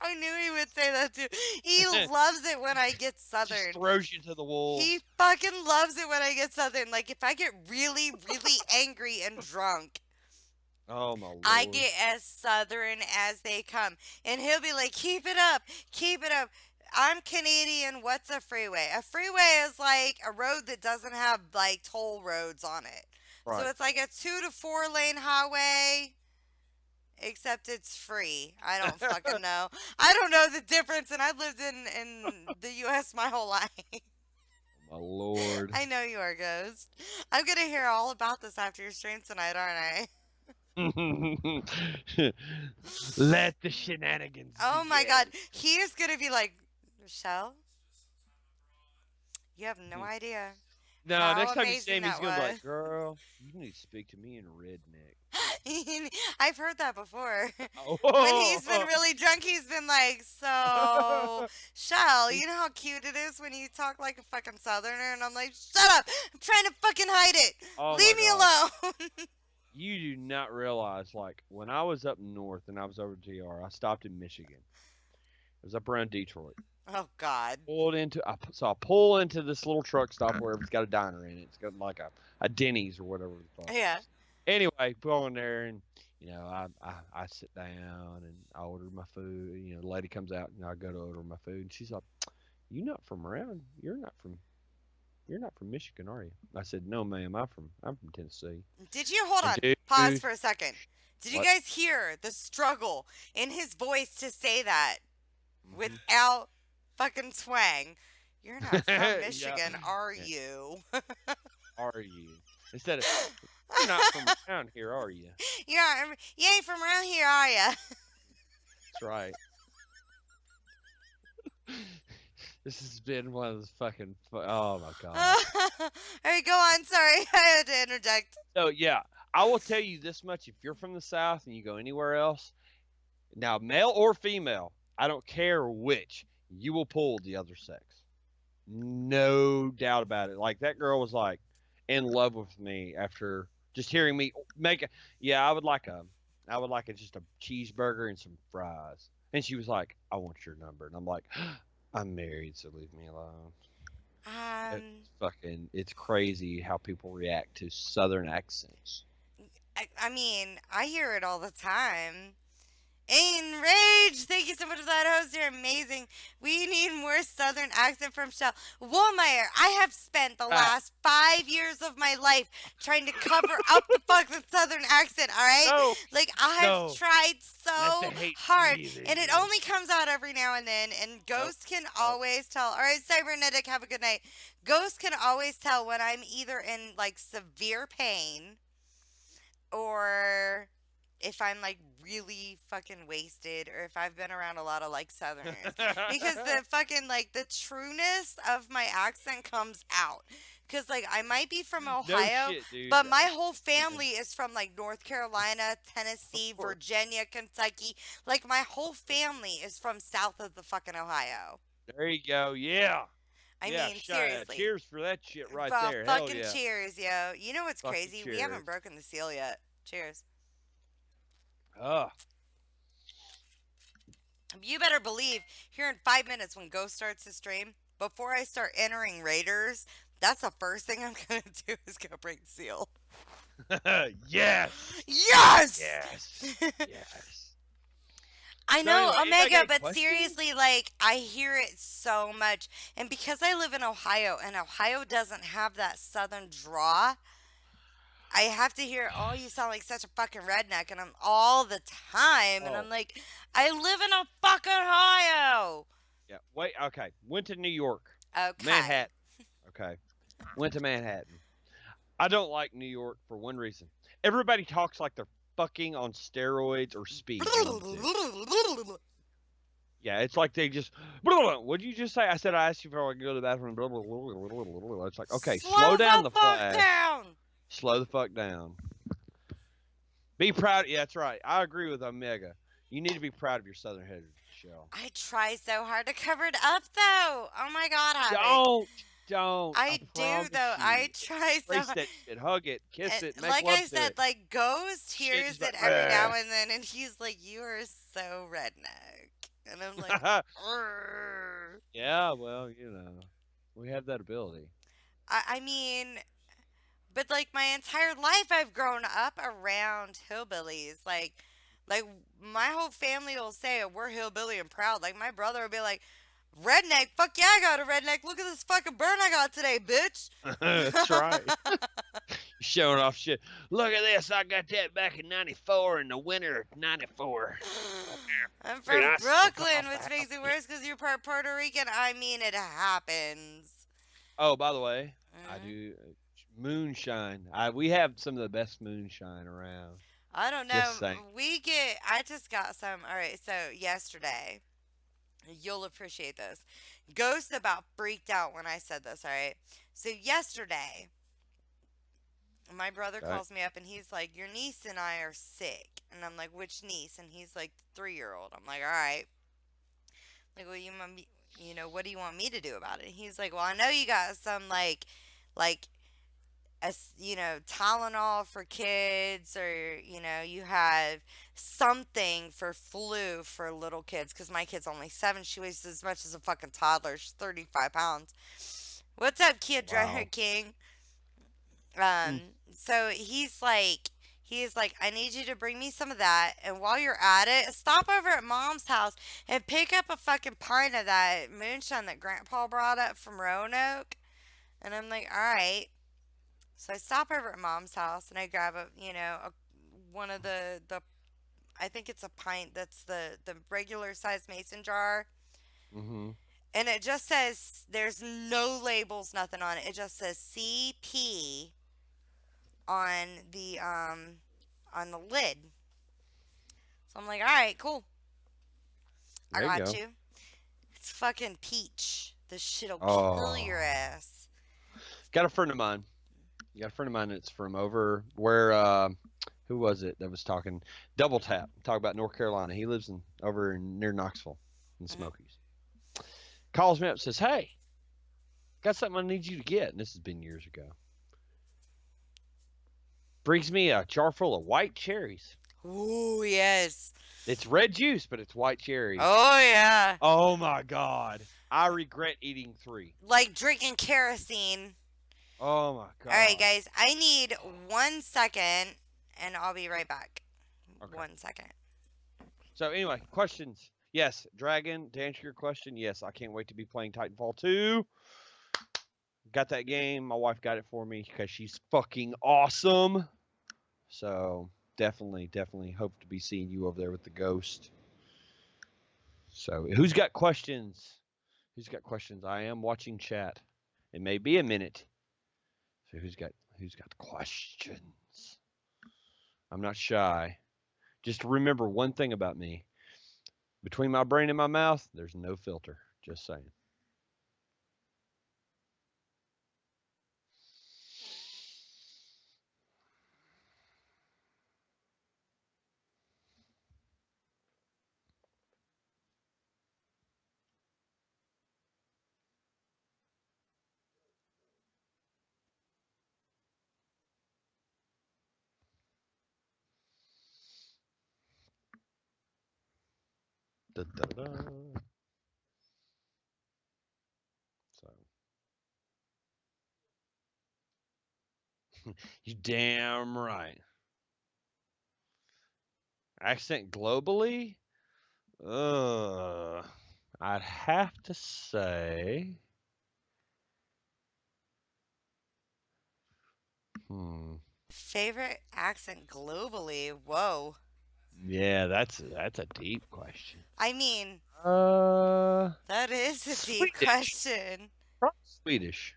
I knew he would say that too. He loves it when I get southern. Just throws you to the wolves. He fucking loves it when I get southern. Like, if I get really, really angry and drunk, oh my Lord, I get as southern as they come. And he'll be like, keep it up, keep it up. I'm Canadian. What's a freeway? A freeway is like a road that doesn't have like toll roads on it. So Right. it's like a 2 to 4 lane highway, except it's free. I don't fucking know. I don't know the difference, and I've lived in the U.S. my whole life. My lord. I know you are, Ghost. I'm gonna hear all about this after your stream tonight, aren't I? Let the shenanigans. Oh my begin. God, he is gonna be like, Michelle, you have no idea. No, How next time you see amazing him, he's that gonna be was. like, "Girl, you need to speak to me in redneck." I've heard that before. Oh. When he's been really drunk, he's been like, so, Shell, you know how cute it is when you talk like a fucking southerner? And I'm like, shut up! I'm trying to fucking hide it! Oh Leave my me God. alone! You do not realize, like, when I was up north and I was over TR, I stopped in Michigan. It was up around Detroit. Oh, God. So I pull into this little truck stop where it's got a diner in it. It's got like a Denny's or whatever it's called. Yeah. Anyway, pull in there and I sit down and I order my food. The lady comes out and I go to order my food and she's like, "You not from around? You're not from Michigan, are you?" I said, "No, ma'am. I'm from Tennessee." Did you, hold on, Dude. pause for a second. Did you What? guys hear the struggle in his voice to say that Mm-hmm. without fucking twang? You're not from Yeah. Michigan, are Yeah. you? Are you? Instead of, "You're not from around here, are you?" You ain't from around here, are ya? That's right. This has been one of those fucking. Oh my God. All right, go on. Sorry, I had to interject. So yeah, I will tell you this much: if you're from the South and you go anywhere else, now male or female, I don't care which, you will pull the other sex. No doubt about it. Like that girl was like in love with me after just hearing me make a. Yeah, I would like just a cheeseburger and some fries. And she was like, "I want your number," and I'm like, "I'm married, so leave me alone." It's crazy how people react to Southern accents. I mean, I hear it all the time. Ain Rage, thank you so much for that, host. You're amazing. We need more Southern accent from Shell. Woolmeyer, I have spent the last 5 years of my life trying to cover up the fucking Southern accent, all right? No, Like, I have no. tried Let so the hate hard, breathe in and it you. only comes out every now and then, and Ghost can always tell. All right, Cybernetic, have a good night. Ghost can always tell when I'm either in, like, severe pain or if I'm like really fucking wasted or if I've been around a lot of like Southerners. Because the fucking like the trueness of my accent comes out. Because like I might be from Ohio, No shit, dude. but my whole family is from like North Carolina, Tennessee, Of course. Virginia, Kentucky. Like my whole family is from south of the fucking Ohio. There you go. Yeah. I Yeah, mean, shut- seriously. Cheers for that shit right Well, there. Hell fucking yeah. cheers, yo. You know what's Fucking crazy? We cheers. haven't broken the seal yet. Cheers. Ugh. You better believe here in 5 minutes when Ghost starts to stream, before I start entering Raiders, that's the first thing I'm going to do is go break the seal. Yes. Yes! Yes. Yes. I So know, anyway, anybody got Omega, any but questions? seriously, like, I hear it so much. And because I live in Ohio, and Ohio doesn't have that southern draw, I have to hear, "Oh, you sound like such a fucking redneck," and I'm all the time, and Oh. I'm like, I live in a fucking Ohio! Yeah. Wait. Okay. Went to New York. Okay. Manhattan. Okay. Went to Manhattan. I don't like New York for one reason. Everybody talks like they're fucking on steroids or speed. Yeah, it's like they just. What did you just say? I said I asked you if I could go to the bathroom. It's like, okay, slow down the fuck flash. down! Slow the fuck down. Be proud. Yeah, that's right. I agree with Omega. You need to be proud of your Southern heritage, Shell. I try so hard to cover it up, though. Oh my god, Havoc. Don't. I do, promise though. you. I try so Embrace hard. that shit. Hug it. Kiss And it. Make like love I to said, it. like Ghost hears Shit's like, it every now "Ugh." and then, and he's like, "You are so redneck," and I'm like, "Urgh." Yeah, well, we have that ability. I mean, but like my entire life, I've grown up around hillbillies. Like my whole family will say we're hillbilly and proud. Like my brother will be like, Redneck? Fuck yeah, I got a redneck. Look at this fucking burn I got today, bitch. That's right. Showing off shit. Look at this. I got that back in '94 in the winter of '94. I'm Dude, from I still Brooklyn, got which that. makes it worse because you're part Puerto Rican. I mean, it happens. Oh, by the way, I Mhm. do moonshine. We have some of the best moonshine around. I don't know. Just saying. I just got some. All right, so yesterday, you'll appreciate this. Ghost about freaked out when I said this, all right? So yesterday, my brother Okay. calls me up and he's like, "Your niece and I are sick." And I'm like, "Which niece?" And he's like, "The 3-year-old." I'm like, "All right." Like, well, what do you want me to do about it? He's like, "Well, I know you got some like Tylenol for kids, or you have something for flu for little kids, because my kid's only 7. She weighs as much as a fucking toddler. She's 35 pounds. What's up, Kid Driver Wow. King? Mm. So he's like, I need you to bring me some of that, and while you're at it, stop over at Mom's house and pick up a fucking pint of that moonshine that Grandpa brought up from Roanoke. And I'm like, all right. So I stop over at Mom's house and I grab one of the I think it's a pint, that's the regular size mason jar, Mm-hmm. and it just says, there's no labels, nothing on it. It just says CP on the lid. So I'm like, all right, cool. I There you got go. you. It's fucking peach. This shit'll kill your Oh. ass. Got a friend of mine. Got a friend of mine that's from over where who was it that was talking? Double Tap. Talk about North Carolina. He lives near Knoxville in the Mhm. Smokies. Calls me up, says, "Hey, got something I need you to get." And this has been years ago. Brings me a jar full of white cherries. Ooh, yes. It's red juice, but it's white cherries. Oh yeah. Oh my God. I regret eating 3. Like drinking kerosene. Oh my God. All right, guys. I need 1 second, and I'll be right back. Okay. 1 second. So anyway, questions. Yes, Dragon, to answer your question, yes, I can't wait to be playing Titanfall 2. Got that game. My wife got it for me because she's fucking awesome. So definitely hope to be seeing you over there with the ghost. So who's got questions? Who's got questions? I am watching chat. It may be a minute. So who's got questions? I'm not shy. Just remember one thing about me. Between my brain and my mouth, there's no filter. Just saying. Da, da, da. So you damn right. Accent globally? I'd have to say. Favorite accent globally? Whoa. Yeah, that's a deep question. I mean, Uh, that is a deep Swedish. question. Probably Swedish.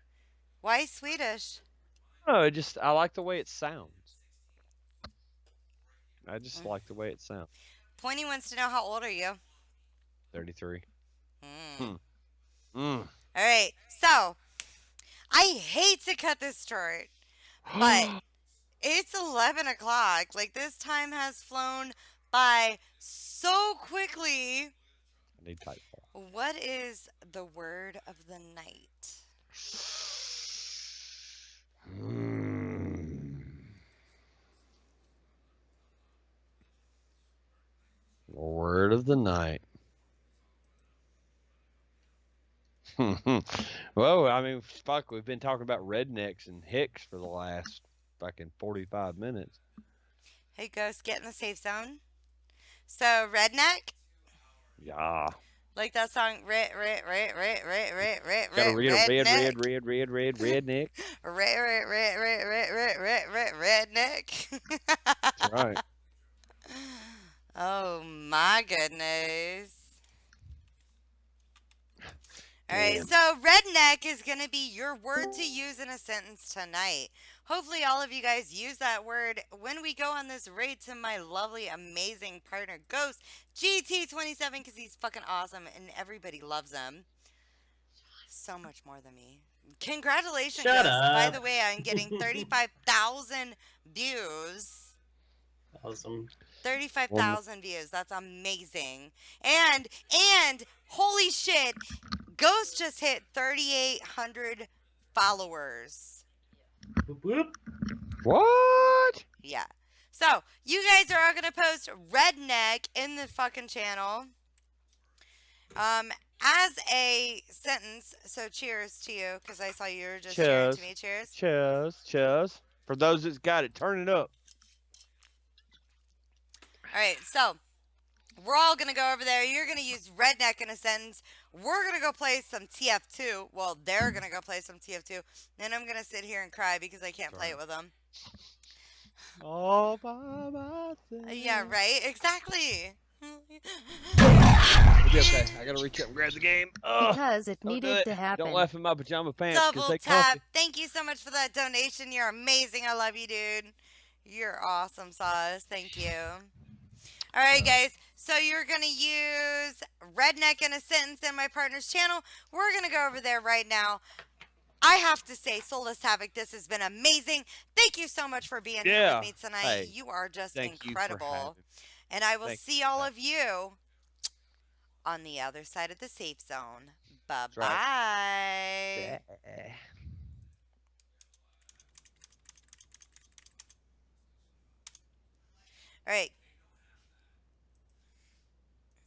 Why Swedish? No, I like the way it sounds. I just like the way it sounds. Pointy wants to know, how old are you? 33. Mm. Mm. All right. So, I hate to cut this short, but it's 11 o'clock. Like, this time has flown by so quickly. I need Titanfall. What is the word of the night? Word of the night. Well, I mean, fuck, we've been talking about rednecks and hicks for the last fucking 45 minutes. Hey, Ghost, get in the safe zone. So, redneck, Yeah. Like that song, Got a real red, redneck. redneck. Redneck. That's right. Oh my goodness. All right, Man. so redneck is going to be your word to use in a sentence tonight. Hopefully, all of you guys use that word when we go on this raid to my lovely, amazing partner, Ghost GT27, because he's fucking awesome and everybody loves him. So much more than me. Congratulations, Shut Ghost. By up. the way, I'm getting 35,000 views. Awesome. 35,000 views. That's amazing. And holy shit, Ghost just hit 3,800 followers. Whoop, whoop. What? Yeah. So, you guys are all going to post redneck in the fucking channel. As a sentence, so cheers to you, because I saw you were just cheering to me. Cheers. Cheers. Cheers. For those that's got it, turn it up. All right, so we're all going to go over there. You're going to use redneck in a sentence. We're going to go play some TF2. Well, they're going to go play some TF2. Then I'm going to sit here and cry because I can't play it with them. All by myself. Yeah, right? Exactly. It'll be okay. I gotta reach up and grab the game. Because it Don't do needed it. to happen. Don't laugh in my pajama pants because Double they tap. comfy. Thank you so much for that donation. You're amazing. I love you, dude. You're awesome, Sauce. Thank you. All right, guys. So you're going to use redneck in a sentence in my partner's channel. We're going to go over there right now. I have to say, Soulless Havoc, this has been amazing. Thank you so much for being here with me tonight. Hey, you are just thank you for incredible. having me. And I will Thank see all of you on the other side of the safe zone. Bye-bye. right. All right,